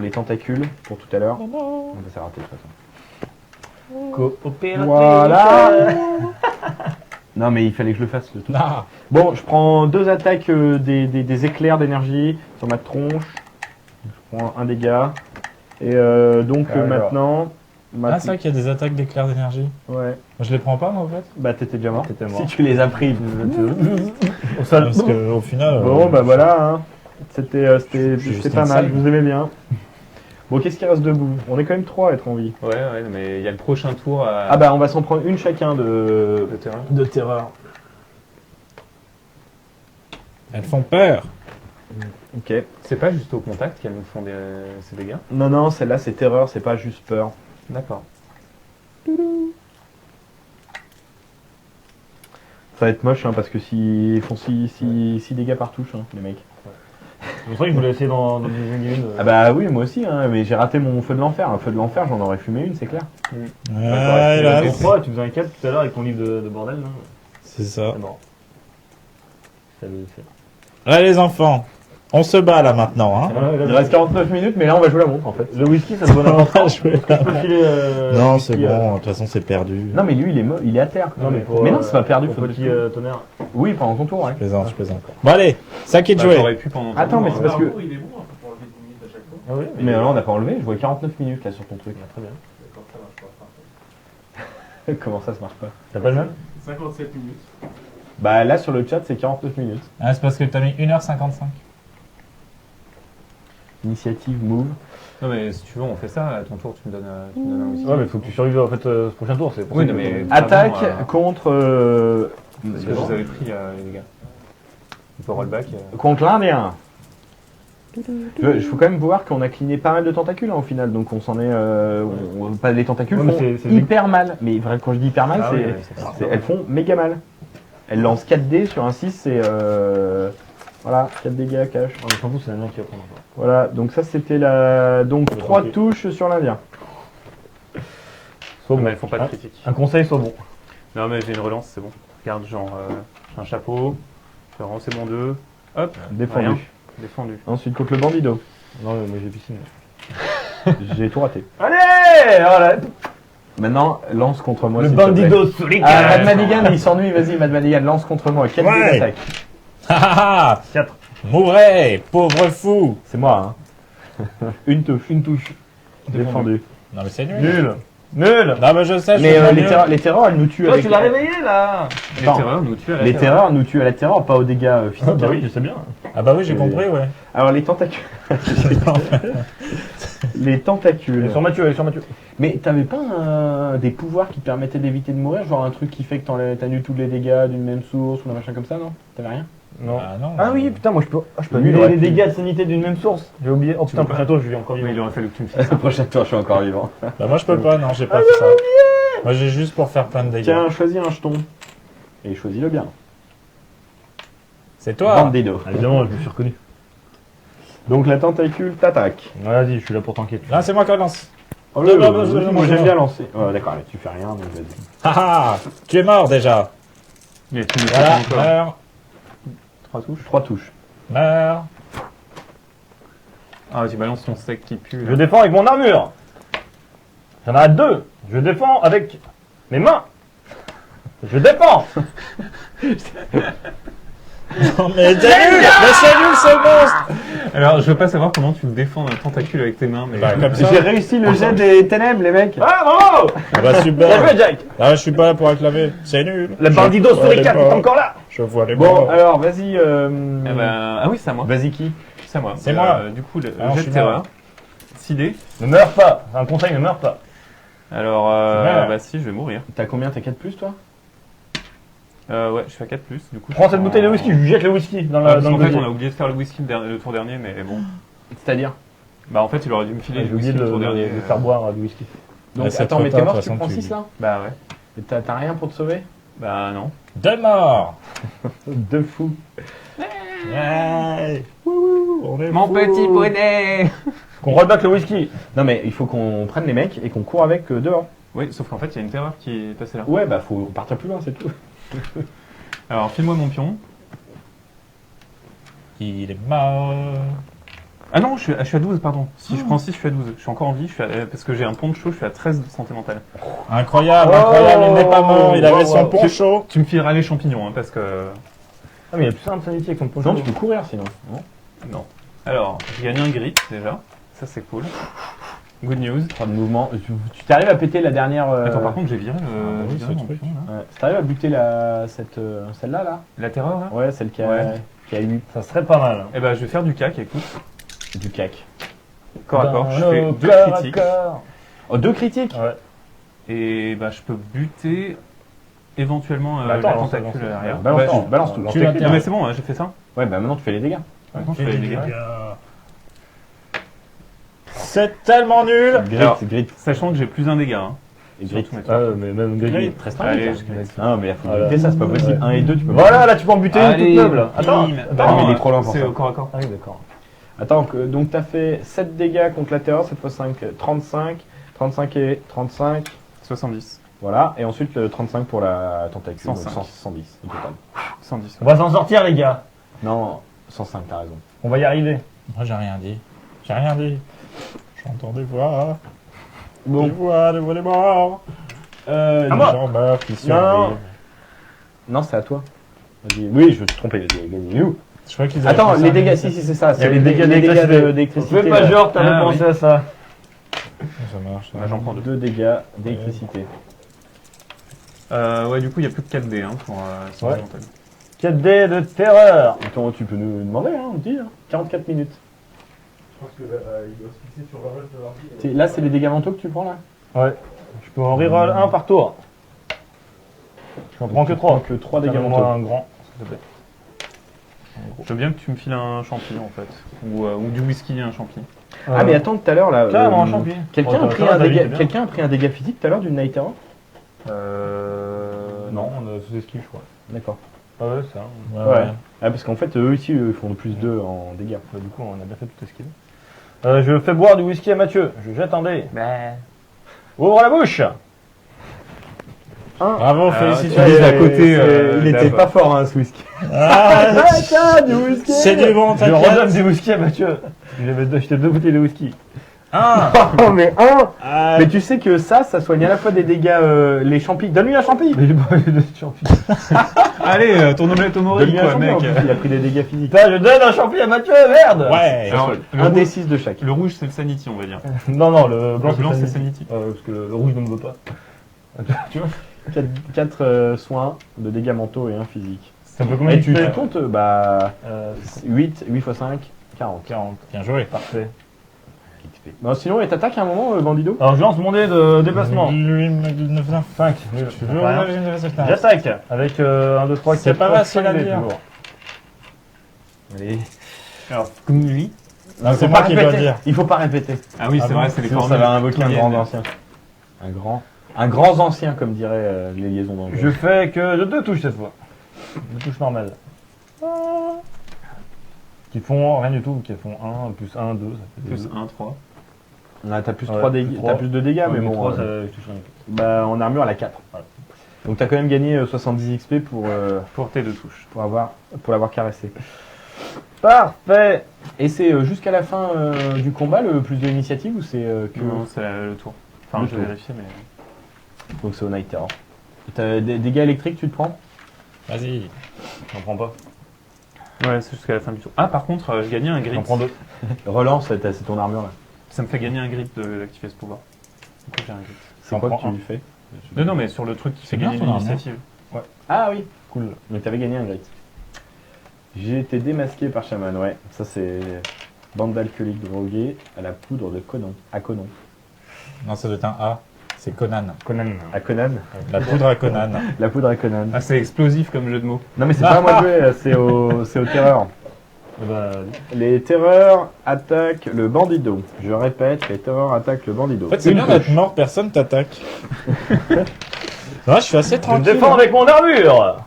les tentacules pour tout à l'heure. Ah, bah, c'est raté de toute façon. Coopérative. Voilà. Non mais il fallait que je le fasse le truc. Ah! Bon, je prends 2 attaques des éclairs d'énergie sur ma tronche. Je prends un dégât. Et donc D'accord. maintenant... Ah, c'est vrai qu'il y a des attaques d'éclairs d'énergie. Ouais. Moi, je les prends pas, moi, en fait. Bah t'étais déjà mort. T'étais mort. Si tu les as pris. Au sol. Parce qu'au final. Bon bah voilà, hein. C'était je suis juste pas une mal, salle. je vous aimais bien. Bon, qu'est-ce qui reste debout? On est quand même 3 à être en vie. Ouais, mais il y a le prochain tour à... Ah bah on va s'en prendre une chacun de de terrain. terreur. Elles font peur. Ok. C'est pas juste au contact qu'elles nous font ces dégâts? Non, non, celle-là c'est terreur, c'est pas juste peur. D'accord. Ça va être moche hein, parce que ils font 6 dégâts par touche, hein, les mecs. C'est pour ça que je voulais essayer dans le deuxième game. Ah bah oui, moi aussi, hein, mais j'ai raté mon feu de l'enfer. Un feu de l'enfer, j'en aurais fumé une, c'est clair. Ah, hélas. Tu faisais un 4 tout à l'heure avec ton livre de bordel. Là. C'est ça. C'est mort. Allez les enfants, on se bat là maintenant. Hein. Il reste 49 minutes, mais là on va jouer la montre en fait. Le whisky, ça se voit n'importe où. Je peux filer. Non, whisky, c'est bon, de toute façon c'est perdu. Non, mais lui il est à terre. Non, mais pour. Mais non, c'est pas perdu, pour faut petit le tonnerre. Oui, pendant ton tour, ouais. Je plaisante. Bon allez, ça qui est de jouer. J'aurais pu pendant. Attends, mais c'est parce que. Il est bon hein, pour enlever 10 minutes à chaque fois. Ah oui, Mais là on n'a pas enlevé, je vois 49 minutes là sur ton truc. Très bien. D'accord, ça marche pas. Comment ça se marche pas? T'as pas le même 57 minutes. Bah là sur le chat c'est 49 minutes. Ah, c'est parce que t'as mis 1h55. Initiative, move. Non, mais si tu veux, on fait ça. À ton tour, tu me donnes un whisky. Ouais, mais faut que tu survives en fait ce prochain tour. C'est pour Oui, ça non, que- mais. Attaque Avant, contre. Parce que je vous avais pris, les gars. On peut rollback. Contre l'Indien. Il faut quand même voir qu'on a cligné pas mal de tentacules hein, au final, donc on s'en est. Pas les tentacules Ouais, mais font c'est hyper mal. Mais vrai, quand je dis hyper mal, Ah c'est, oui, c'est elles font méga mal. Elles lancent 4D sur un 6, c'est. Voilà, 4 dégâts cash. On s'en fout, c'est l'Indien qui va prendre. Voilà, donc ça c'était la. Donc Ouais, 3 tranquille. touches sur l'Indien. Soit bon. Mais elles font pas de critique. Un conseil, soit bon. Non, mais j'ai une relance, c'est bon. Regarde, genre, j'ai un chapeau. Je vais relancer mon 2. Hop, Défendu. rien. Défendu. Ensuite contre le bandido. Non, mais j'ai piscine. J'ai tout raté. Allez voilà. Maintenant, lance contre moi. Le s'il te plaît. bandido solitaire. Ah, Mad Madigan, il s'ennuie, vas-y, Mad Madigan, lance contre moi. Quelle Ouais. attaque? Ah 4. Mourez, pauvre fou. C'est moi, hein. Une touche. Une touche. Défendu. Non mais c'est nul. Nul. Nul. Non mais je sais, je Mais suis pas les, nul. les terreurs, elles nous tuent Toi, avec. tu l'as réveillé là. Les Attends. terreurs nous tuent à la Les terreur. terreurs nous tuent à la terreur, pas aux dégâts physiques. Ah bah oui, je sais bien. Ah bah oui, j'ai compris, ouais. Alors les tentacules. Les tentacules. Elle est sur Mathieu, elle est sur Mathieu. Mais t'avais pas des pouvoirs qui permettaient d'éviter de mourir, genre un truc qui fait que t'annules tous les dégâts d'une même source ou un machin comme ça, non? T'avais rien? Non. Ah non. Ah oui, putain, moi je peux peux annuler annuler les dégâts de sanité d'une même source. J'ai oublié. Oh putain, peux prochain tour, je vais encore Mais vivre. il aurait fallu que tu me fasses. Le prochain tour, je suis encore vivant. Bah moi je peux pas, non, j'ai pas fait ça. Moi j'ai juste pour faire plein de dégâts. Tiens, choisis un jeton. Et choisis-le bien. C'est toi. Bandido. Ah, évidemment, je me suis reconnu. Donc la tentacule t'attaque. Vas-y, je suis là pour t'enquêter. Là c'est moi qui lance. Oh, Non, non, non, moi non, j'aime non. bien lancer. Ouais, d'accord, mais tu fais rien, donc vas-y. Haha, tu es mort déjà. Mais tu me Voilà, fasses encore. meurs, 3 touches. 3 touches. meurs. Ah, tu balances ton steak qui pue. Je défends avec mon armure. J'en ai 2. Je défends avec mes mains. Je défends. Non mais t'es nul. Mais c'est nul ce monstre. Alors, je veux pas savoir comment tu défends un tentacule avec tes mains, mais. Bah comme ça. J'ai réussi le jet des ténèbres, les mecs. Ah, bravo. Ah bah Bien super. joué, Jack. Ah je suis pas là pour acclamer. C'est nul. Le Je bandido vois sur les les 4 est morts. encore là. Je vois les Bon, morts. alors vas-y. Eh ben, ah oui, c'est à moi. Vas-y qui? C'est à moi. C'est moi. Du coup, le Alors, je jet suis de terreur. mort. 6 dés. Ne meurs pas. Un conseil, ne meurs pas. Alors, meurs. bah si, je vais mourir. T'as combien? T'as 4 plus toi? Ouais, je suis à 4+, du coup. Prends cette bouteille de whisky, je lui jette le whisky dans Parce le qu'en fait, gosier. on a oublié de faire le whisky le tour dernier, mais bon. C'est-à-dire? Bah, en fait, il aurait dû me filer J'ai le oublié whisky de, le tour dernier. de faire boire du whisky. Donc Ouais, c'est attends, trop mais tard, t'es mort, de tu toute prends façon, 6 là? Bah ouais. Et t'as rien pour te sauver? Bah non. Deux morts. De fou. Ouais. Wouhou, on est Mon fous. petit poney. Qu'on rollback le whisky. Non mais il faut qu'on prenne les mecs et qu'on court avec dehors. Oui, sauf qu'en fait, il y a une terreur qui est passée là. Ouais, bah faut partir plus loin, c'est tout. Alors, file-moi mon pion. Il est mort. Ah non, je suis à 12, pardon. Si je prends 6, je suis à 12. Je suis encore en vie, parce que j'ai un poncho, je suis à 13 de santé mentale. Incroyable, Oh. incroyable, il n'est pas mort, il avait Oh, son oh. poncho. Tu me fileras les champignons, hein, parce que... Ah, mais il y a plus un de sanity avec son poncho. Non, tu peux courir sinon. Non. Alors, j'ai gagné un grit, déjà. Ça, c'est cool. Good news. 3 de mouvement. Tu t'arrives à péter la dernière. Attends, par contre, j'ai viré Ah, oui, viré ce mon truc. pion, là. Ouais. Tu t'arrives à buter celle-là là? La terreur, là Ouais, celle qui a, Ouais. qui a eu Ça serait pas mal. Eh ben, je vais faire du cac, écoute. du cac. Corps à corps, je Dans fais nos 2 corps à critiques. corps. Oh, 2 critiques? Ouais. Et bah, je peux buter éventuellement Bah, la attends, lance, tentacule lance, derrière. Balance, Bah, tout, balance tout. lance Tu tes l'as clés. Non, mais c'est bon, hein, j'ai fait ça. Ouais, bah maintenant tu fais les dégâts. Maintenant, je fais les dégâts. C'est tellement nul. Alors, Grit. Sachant que j'ai plus un dégât. Hein, Et sur grit. tous mes trucs. Ah, mais même Greg. Très Allez, strict. Non, mais il faut Voilà. buter ça, c'est pas possible. Ouais. 1 et 2, tu peux Voilà, là tu peux en buter une toute Allez, meuble. Attends. bim. Attends, Non, mais il est trop loin pour c'est ça. au corps à corps. Ah oui, d'accord. Attends, donc t'as fait 7 dégâts contre la terreur, 7 x 5, 35. 35 et 35. 70. Voilà, et ensuite le 35 pour la tentacule. 105. Donc 110 au total. 110. On va s'en sortir, les gars. Non, 105, t'as raison. On va y arriver. Moi, j'ai rien dit. J'ai rien dit. J'entends des voix. Bon. Des voix des morts. Des moi. gens meurent qui Non. survivent. Non, c'est à toi. Vas-y. Oui, je me suis trompé, vas-y, gagné. Où Je crois qu'ils avaient Attends, fait les ça. dégâts, si, c'est ça. Il y a C'est les dégâts d'électricité. Fais pas là. genre, t'avais Ah, pensé à ça. Ça marche. J'en prends 2. 2 dégâts d'électricité. Ouais, du coup, il n'y a plus que 4 dés hein, pour sur Ouais. la montagne. 4 dés de terreur. Attends, tu peux nous demander, hein, on dit. Hein. 44 minutes. Je pense qu'il doit se fixer sur le reste de l'ordi. Là, c'est les dégâts mentaux que tu prends là. Ouais. Je peux en reroll un par tour. J'en prends que 3. Que 3 dégâts Moi mentaux. un grand, s'il te plaît. Je veux bien que tu me files un champi en fait. Ou du whisky et un champi. Ah, mais attends, tout à l'heure là. Carrément, un champi. Quelqu'un Oh, a pris ça va, un David, dégât. c'est bien. Quelqu'un a pris un dégât physique tout à l'heure d'une Night Terror. Non, on a sous-esquive, je crois. D'accord. Ah ouais, c'est ça. Ouais. Ah, parce qu'en fait, eux ici, ils font plus 2 en dégâts. Bah, du coup, on a bien fait tout esquive. Je fais boire du whisky à Mathieu. Je jette un dé. Ouvre la bouche. Bravo, tu félicitations. vises à côté. Il était là-bas. pas fort, hein, ce whisky. Ah, tiens, du whisky. c'est du bon, Je redonne t'inquiète. du whisky à Mathieu. J'avais acheté 2 bouteilles de whisky. Ah, Oh, mais un. ah, Mais tu sais que ça soigne à la fois des dégâts, les champis. Donne-lui un champi. Mais j'ai pas eu de champi. Allez, ton omelette au mori Donne-lui un quoi, champi. mec. En plus, il a pris des dégâts physiques. Putain, je donne un champi à Mathieu, merde. ouais. Alors, Un des 6 de chaque. le rouge c'est le sanity on va dire. Non, non, le blanc, Le blanc c'est sanity. sanity. Parce que le rouge ne me veut pas. Tu vois 4 soins de dégâts mentaux et 1 physique. Ça peut combien Et tu de comptes, bah, 8. 8 x 5, 40. 40. Bien joué. Parfait. Bon, sinon, elle t'attaque à un moment, Bandido. Alors je lance mon dé de déplacement. 5. Tu veux J'attaque avec 1, 2, 3, 4, C'est pas 3, facile à 5 dés dire. toujours. Allez. Alors, comme lui. Non, c'est moi qui dois dire. Il faut pas répéter. Ah oui, Ah c'est bon vrai, c'est les Sinon, ça formules va invoquer un tolkiennes. grand ancien. Un grand ancien, comme diraient les liaisons d'anglais. Je fais que de 2 touches cette fois. 2 touches normales. Qui font rien du tout, qui font 1, plus 1, 2, ça fait Plus 2. 1, 3. Ah, t'as plus Ouais, 3 plus dégâts, 3. t'as plus de dégâts, mais bon. 3, ça, je touche rien. Bah, en armure, elle a 4. Voilà. Donc, t'as quand même gagné 70 XP pour Pour tes 2 touches. l'avoir caressé. Parfait. Et c'est jusqu'à la fin du combat le plus de l'initiative ou c'est que. Non, c'est le tour. Enfin, Le je tour. vais vérifier, mais. Donc, c'est au Night Terror. T'as des dégâts électriques, tu te prends? Vas-y. J'en prends pas. Ouais, c'est jusqu'à la fin du tour. Ah, par contre, je gagnais un grit. J'en prends 2. Relance, c'est ton armure là. Ça me fait gagner un grit d'activer ce pouvoir. Du coup, j'ai un grit. C'est J'en quoi que prends tu fais? Non, mais sur le truc qui C'est fait bien, gagner ton armure. l'initiative. Ah oui, cool. Donc t'avais gagné un grit. J'ai été démasqué par Shaman, ouais. Ça c'est bande d'alcooliques drogués à la poudre de Conan. À Conan. Non, ça doit être un A. C'est Conan. Conan. À Conan. La poudre à Conan. La poudre à Conan. Ah, c'est explosif comme jeu de mots. Non mais c'est pas à moi de jouer, c'est au terreur. Bah, Les terreurs attaquent le bandido. Je répète, les terreurs attaquent le bandido. En fait, c'est Une bien touche. d'être mort, personne t'attaque. Ouais, je suis assez je me tranquille. défends avec mon armure.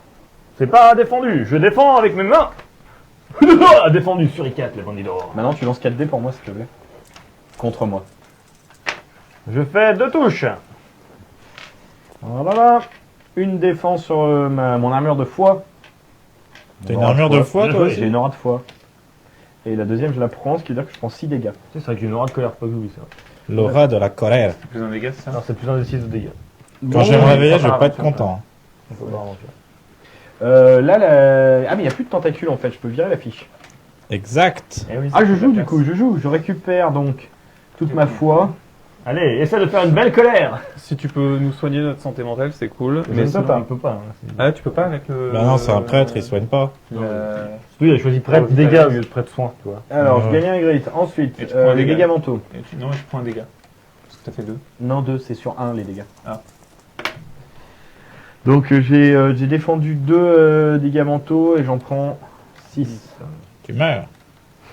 C'est pas défendu. Je défends avec mes mains. Défendu sur I4, les bandits d'or. Maintenant tu lances 4 dés pour moi s'il te plaît. Contre moi. Je fais 2 touches. Voilà. Une défense sur mon armure de foi. T'as une armure de foi, toi J'ai aussi? une aura de foi. Et la deuxième, je la prends, ce qui veut dire que je prends 6 dégâts. C'est vrai que j'ai une aura de colère, pas que oui, ça. L'aura de la colère. C'est plus un dégât, c'est ça Alors c'est plus un des 6 de dégâts. Quand je vais me réveiller, je vais par pas être aventure, content. On peut pas aventure. Ah mais il n'y a plus de tentacules en fait, je peux virer la fiche. Exact. Eh oui, Ah c'est je la joue du place. coup, je récupère donc toute ma foi. Allez, essaie de faire une belle colère. Si tu peux nous soigner notre santé mentale, c'est cool. Mais Mais ça, sinon, il peut pas. Hein. C'est- Ah, tu peux pas avec le. Bah non, c'est un prêtre, il soigne pas. la- Surtout, il a choisi prêtre Oh, dégâts putain. au lieu de prêtre soin, tu vois. Alors Ouais. je gagne un grit. Ensuite, Et tu prends un les dégât. dégâts mentaux. Non, je prends un dégât. Parce que t'as fait 2. Non 2, c'est sur 1 les dégâts. Ah. Donc j'ai défendu 2 dégâts mentaux et j'en prends 6. Tu meurs.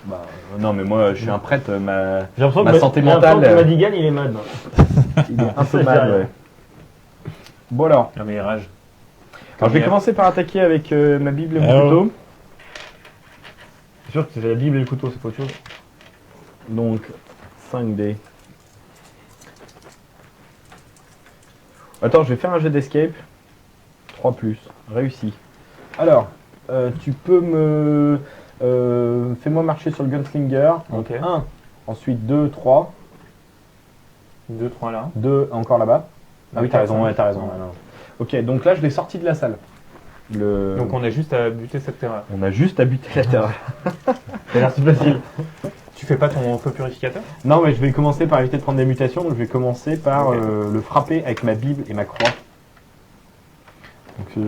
Bah non mais moi je suis un prêtre, J'ai l'impression Ma que santé j'ai l'impression mentale, que Madigan, il est mad. il est un peu Ça, mal. je Ouais. Bon alors. Non, mais rage. Alors, je vais commencer par attaquer avec ma Bible et mon Alors. couteau. C'est sûr que c'est la Bible et le couteau, c'est pas autre chose. Donc 5 dés. Attends, je vais faire un jet d'escape. 3+, réussi. Alors, tu peux me... fais-moi marcher sur le gunslinger. Donc Ok. 1, ensuite 2, 3, 2, 3 là. 2, encore là-bas. Ah oui, t'as Quatre, raison, cinq. ouais, t'as raison. ouais, non. Ok, donc là, je l'ai sorti de la salle. Donc on a juste à buter cette terreur. On a juste à buter la terreur. Ça a l'air si facile. Tu fais pas ton feu purificateur? Non, mais je vais commencer par éviter de prendre des mutations, donc je vais commencer par Ok. le frapper avec ma Bible et ma croix. Donc, je...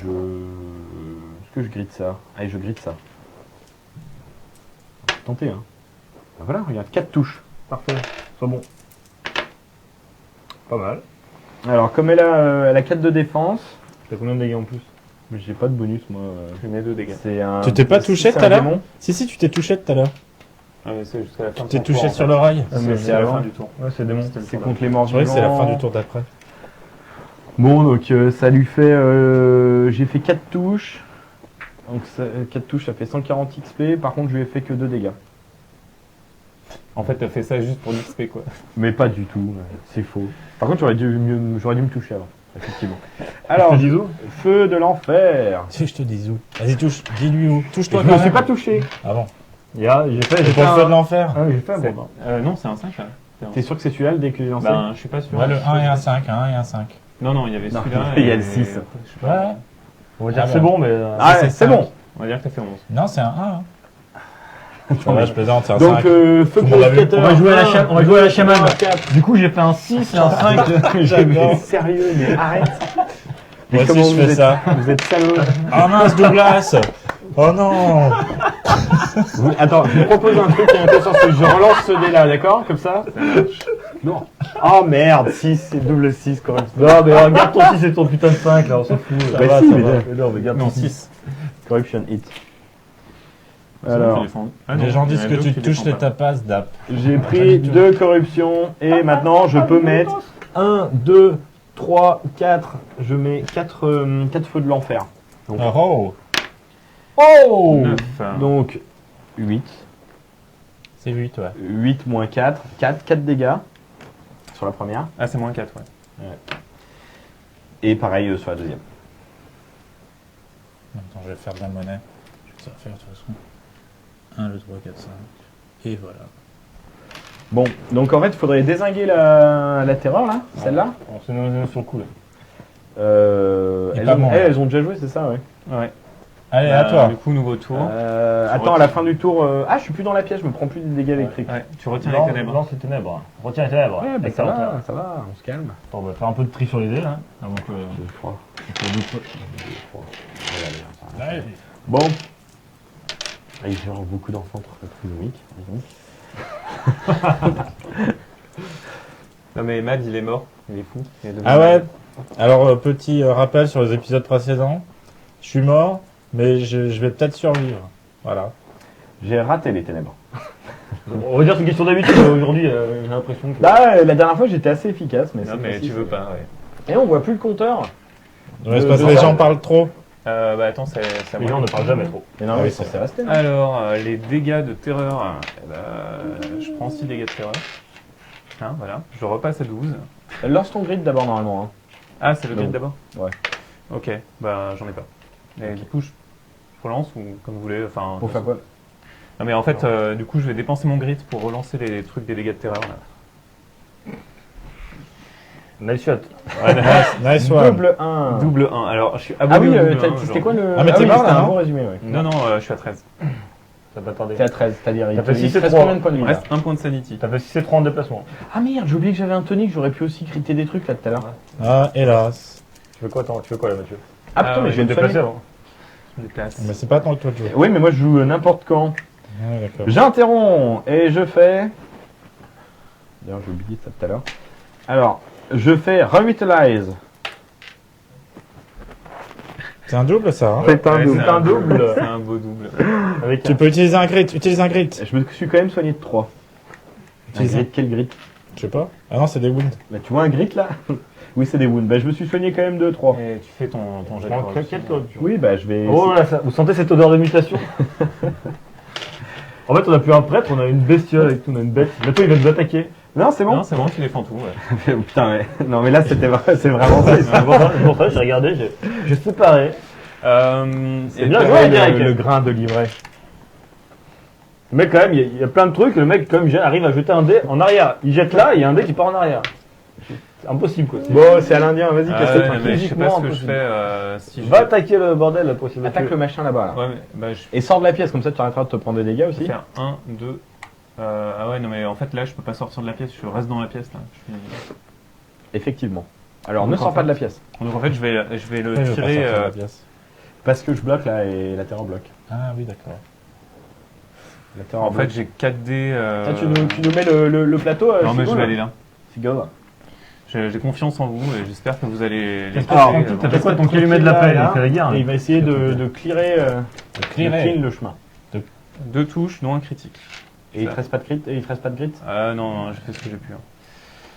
Est-ce que je grille ça? Allez, je grille ça. Tentez, hein. Ben voilà, regarde, 4 touches. Parfait. Sois bon. Pas mal. Alors, comme elle a 4 de défense, T'as combien de dégâts en plus? mais j'ai pas de bonus, moi. Je mets 2 dégâts. C'est un... Tu t'es pas touché c'est tout à un l'heure démon. Si, tu t'es touché tout à l'heure. Ah, mais c'est jusqu'à la fin. Tu t'es touché sur l'oreille. mais C'est la avant. fin du tour. Ouais, c'est démon. C'était le C'est tour contre les morts Je croyais que c'est la fin vivants. du tour d'après. Bon, donc ça lui fait... j'ai fait 4 touches. Donc 4 touches, ça fait 140 XP. Par contre, je lui ai fait que 2 dégâts. En fait, t'as fait ça juste pour l'XP quoi. Mais pas du tout, c'est faux. Par contre, j'aurais dû me toucher avant, effectivement. Alors, Je te dis où feu de l'enfer. Si je te dis où. Vas-y, touche. Dis-lui où. Touche-toi Je quand me suis même. pas touché. Ah bon. J'ai C'est fait pour le un... feu de l'enfer. Ah oui, j'ai fait un C'est- bon. Non, c'est un 5 là. T'es sûr que c'est celui-là le dès que j'ai lancé? Ben, je suis pas sûr. Ouais, le 1 et un 5, un et un 5. Non, non, il y avait Non, celui-là. il y a et- le 6. je sais pas. Ouais. On va dire Ah que c'est bon. bon, mais... Ah ouais, c'est c'est cinq. bon. On va dire que t'as fait 11. Non, c'est un 1. Hein. Ça va, je plaisante, c'est un Donc, 5. feu Tout le monde l'a vu. purificateur. On va jouer à la cha- on va jouer à la chamane. 4. Du coup, j'ai fait un 6 et un 5. J'adore. Sérieux, mais arrête. Moi Mais aussi, comment je vous fais êtes- ça. Vous êtes salauds. Oh mince, Douglas. Oh non. Attends, je vous propose un truc qui est intéressant, c'est que je relance ce dé là, d'accord? Comme ça? Non. Oh merde, 6, c'est double 6 quand même. Non, mais regarde ton 6 et ton putain de 5, là, on s'en fout. Ça Bah va, si, ça mais va. non. Mais non, mais garde Non, ton 6. Corruption hit. Alors, Alors, Les gens disent que tu touches les tapas d'ap. j'ai pris 2 corruptions et maintenant je peux mettre 1, 2, 3, 4. Je mets 4 feux de l'enfer. Donc, Oh. oh 9. Donc 8. C'est 8, ouais. 8 moins 4. 4 dégâts sur la première. Ah, c'est moins 4, ouais. Et pareil sur la deuxième. Attends, je vais faire de la monnaie. Je vais faire de toute façon. 1, 2, 3, 4, 5. Et voilà. Bon, donc en fait, il faudrait dézinguer la terreur là, celle-là. On se met sur le coup, là. Et Elles, pas ont, moi, elles ont déjà joué, c'est ça, ouais. Ouais. Allez, à toi. Du coup, nouveau tour. Attends, à la fin du tour. Ah, je suis plus dans la pièce, je me prends plus des dégâts électriques. Ouais, tu retiens Non, les ténèbres. non, c'est ténèbres. Retiens les ténèbres. Ouais, bah, Excellent. ça va, on se calme. Attends, on va faire un peu de tri sur les dés, là. Avant que... 2, 3. Allez. Bon. Ah, il y a genre beaucoup d'enfants trisomiques. Non, mais Mad, il est mort. Il est fou. Il est devenu Ah ouais. malade. Alors, petit rappel sur les épisodes précédents. Je suis mort, mais je vais peut-être survivre. Voilà. J'ai raté les ténèbres. On va dire que c'est une question d'habitude. Aujourd'hui, j'ai l'impression que... Là, la dernière fois, j'étais assez efficace, mais Non, cette mais fois-ci, tu veux pas, ouais. Et on voit plus le compteur. Ouais, c'est parce que les gens parlent trop. Bah attends, c'est à Les moi. gens ne parlent jamais trop. Mais non, Ah mais oui, c'est c'est censé rester. non Alors, les dégâts de terreur. Eh ben, je prends 6 dégâts de terreur. Hein, voilà. Je repasse à 12. Lance ton grid d'abord, normalement. Hein. Ah, c'est le Non. grid d'abord? Ouais. Ok, bah j'en ai pas. Mais du coup, je relance ou comme vous voulez. Enfin, Pour faire quoi? Non, mais en fait, du coup, je vais dépenser mon grid pour relancer les trucs des dégâts de terreur. Là. Nice shot. Nice one. Double 1. Double 1. Alors, je suis Ah abonné oui, au double 1 c'était quoi le. Ah, mais t'es oui, mort, c'était là, un non bon résumé, ouais. Non, non, je suis à 13. Ça va tarder. T'es à 13, c'est-à-dire il T'as fait te 6 et reste 3. combien de points de Il vie me là reste un point de sanity. T'as fait 6 et 3 en déplacement. Ah merde, j'ai oublié que j'avais un tonic, j'aurais pu aussi criter des trucs là tout à l'heure. Ah, hélas. Tu veux quoi, attends, tu veux quoi, là, Mathieu? Ah putain, mais ouais, je vais me Déplacer soigner. avant. Je me déplace. Mais c'est pas tant que toi de jouer. Oui, mais moi je joue n'importe quand. Ah, d'accord. J'interromps et je fais. D'ailleurs, j'ai oublié ça tout à l'heure. Alors, je fais Revitalize. C'est un double, ça. Hein. C'est un Ouais, double. c'est un double. C'est un beau double. Avec Tu peux utiliser un grit. Utilise un grit. Je me suis quand même soigné de 3. Un Utilise grit, quel grit? Je sais pas. Ah non, c'est des wounds. Bah, tu vois un grit là? Oui, c'est des wounds. Bah, je me suis soigné quand même de 3. Et tu fais ton jet de Prends corruption. quel corruption. Oui, bah, je vais. Oh là, ça, vous sentez cette odeur de mutation? En fait, on a plus un prêtre, on a une bestiole avec tout, on a une bête. Bientôt, il va nous attaquer. Non, c'est bon. Non, c'est bon, tu défends tout. Ouais. Putain, mais non, mais là c'était c'est vraiment ça. C'est pour ça, j'ai regardé, j'ai séparé. C'est bien bien joué, Derek. le grain de livret. Mais quand même, il y a plein de trucs, le mec, comme arrive à jeter un dé en arrière. Il jette là, et il y a un dé qui part en arrière. C'est impossible, quoi. Bon, c'est à l'Indien, vas-y, Ah casse-le. ouais, mais je sais pas ce que je impossible. fais si je Va attaquer le bordel, là, pour essayer de Attaque tuer. le machin là-bas. Là. Ouais, mais bah, je Et sors de la pièce, comme ça tu arrêteras de te prendre des dégâts vais aussi. faire 1, 2. Ah ouais, non, mais en fait là, je peux pas sortir de la pièce, je reste dans la pièce là. Effectivement. Alors Donc, ne sors en pas fait- de la pièce. Donc en fait, je vais le Je veux pas tirer. sortir de la pièce. Parce que je bloque là et la terreur bloque. Ah oui, d'accord. La terreur En bloque. fait, j'ai 4 dés. Ah, tu nous mets le plateau Non, mais je Figo, vais là aller là. Figo. J'ai confiance en vous et j'espère que vous allez les Qu'est-ce que toucher, tu avant. t'as fait quoi ton calumet de la paix? Il fait la guerre. Et il va essayer de clearer, de clearer. clean le chemin. 2 touches, dont un critique. Et il te reste pas de crit et il te reste pas de grit. Non, non, j'ai fait ce que j'ai pu. Hein.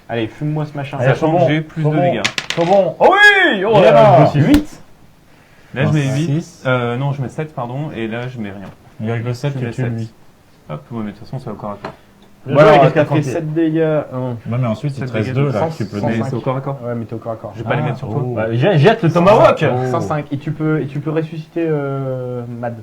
Allez, fume-moi ce machin. Allez, Sachant bon, que j'ai plus bon, de bon. dégâts. C'est bon. Oh oui! Oh Bien. là, je me suis 8. Là, je mets 8. 6. Non, je mets 7, pardon, et là, je mets rien. 1,7 Je que mets tu 7. lui. Hop, ouais, mais de toute façon, c'est au corps à corps. Voilà, qu'est-ce qu'à qu'a fait 7 dégâts. Ouais, mais ensuite, il te 7 reste dégâts 2 là, 100, que tu peux 105. Mais c'est au corps à corps. Ouais, mais t'es au corps à corps. Je vais pas les mettre sur toi. Oh. Bah, jette le tomahawk! 105. Et tu peux ressusciter Mad.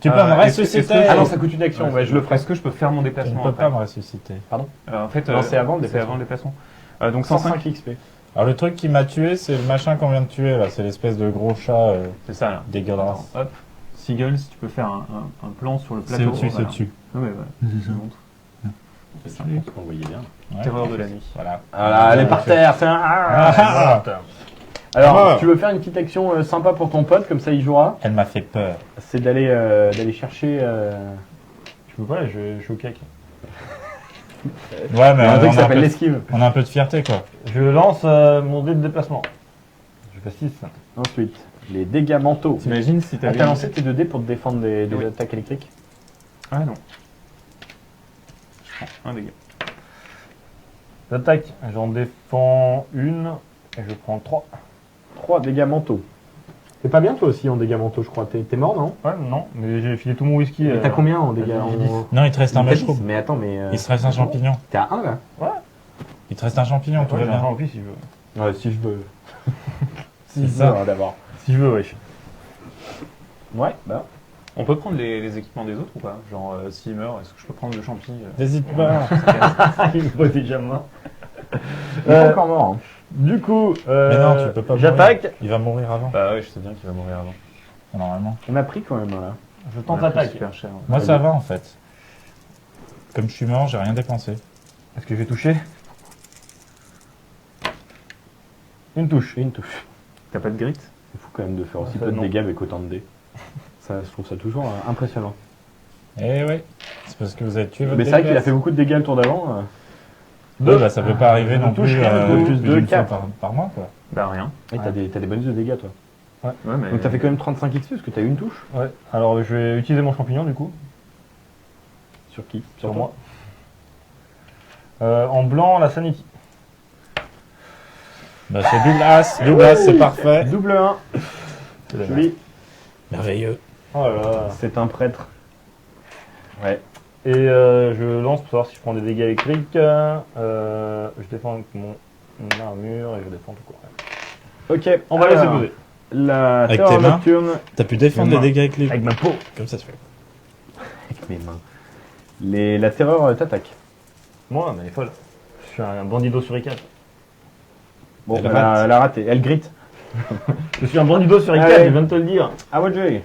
Tu peux me est-ce ressusciter. que- Ah non, ça coûte une action. Ouais, Ouais, je le ferai. Est-ce que je peux faire mon Tu ne déplacement peux après pas me ressusciter. En fait, Non, c'est avant le c'est déplacement. avant le déplacement. Donc 105, 105 XP. Alors le truc qui m'a tué, c'est le machin qu'on vient de tuer là. C'est l'espèce de gros chat c'est ça là. dégueulasse. Hop. Seagull, si tu peux faire un plan sur le plateau. C'est au-dessus, c'est voilà. au-dessus. Ah ouais, voilà. Je te montre. C'est ça, je pense qu'on voyait bien. Ouais. Terreur de la nuit. Voilà. Voilà, elle est par terre. C'est un. Ah, Alors, Ah. tu veux faire une petite action sympa pour ton pote, comme ça il jouera. elle m'a fait peur. C'est d'aller chercher. Je peux pas, je suis au cake. Ouais, mais un truc qui on a un s'appelle peu- l'esquive. on a un peu de fierté quoi. Je lance mon dé de déplacement. Je fais 6. Ensuite, les dégâts mentaux. T'imagines si Ah, t'avais. t'as lancé tes 2 dés pour te défendre des Oui. attaques électriques. Ah non. Je prends un dégât. J'attaque, j'en défends une et je prends 3. 3 dégâts mentaux. T'es pas bien toi aussi en dégâts mentaux, je crois. T'es mort, non? Ouais, non, mais j'ai filé tout mon whisky. Mais t'as combien en dégâts j'ai en... 10. Non, il te reste un T'as 10, mushroom. Mais attends, mais. Il te reste un champignon. T'es à 1 là? Il te reste un champignon, tout Ouais, va j'ai un bien. rempli si je veux. Ouais, si je veux. C'est ça. D'abord. Si je veux, wesh. Ouais, bah. On peut prendre les équipements des autres ou pas? Genre, s'il meurt, est-ce que je peux prendre le champi N'hésite pas. Il me voit déjà mort. Il est pas encore mort. Hein. Du coup, Mais non, tu peux pas mourir. j'attaque, Il va mourir avant, Bah ouais, je sais bien qu'il va mourir avant. normalement. On a pris quand même là. je On tente a pris l'attaque. super cher. Moi, ça va en fait. Comme je suis mort, j'ai rien dépensé. Est-ce que je vais toucher? Une touche. Une touche. T'as pas de grit? C'est fou quand même de faire aussi Ça, peu de non. dégâts avec autant de dés. Ça, je trouve ça toujours impressionnant. Eh oui, c'est parce que vous avez tué votre Mais c'est vrai qu'il a dégueulasse. fait beaucoup de dégâts le tour d'avant. Ouais, bah, ça peut pas arriver non touche, plus plus plus deux, d'une fois quatre. par mois quoi. Bah rien. Et t'as des bonus de dégâts toi. Ouais, mais. Donc t'as fait quand même 35 XP parce que t'as eu une touche. Ouais. Alors je vais utiliser mon champignon du coup, Sur qui? sur moi. En blanc, la sanity. Bah c'est double as, c'est parfait. Double 1. C'est la merde. Joli. Merveilleux. Oh là là. C'est un prêtre. Ouais. Et je lance pour savoir si je prends des dégâts électriques. Je défends avec mon armure et je défends tout court. Ok, On va laisser alors, poser. La Avec terreur tes mains nocturne T'as pu défendre Mes les mains. dégâts avec les Avec ma peau. Comme ça se fait. avec mes mains. La terreur t'attaque. Moi, mais elle est folle. Je suis un bandido suricate. Bon, Elle elle rate. a raté. Elle grite. Je suis un bandido suricate, Allez. je viens de te le dire. À votre jeu.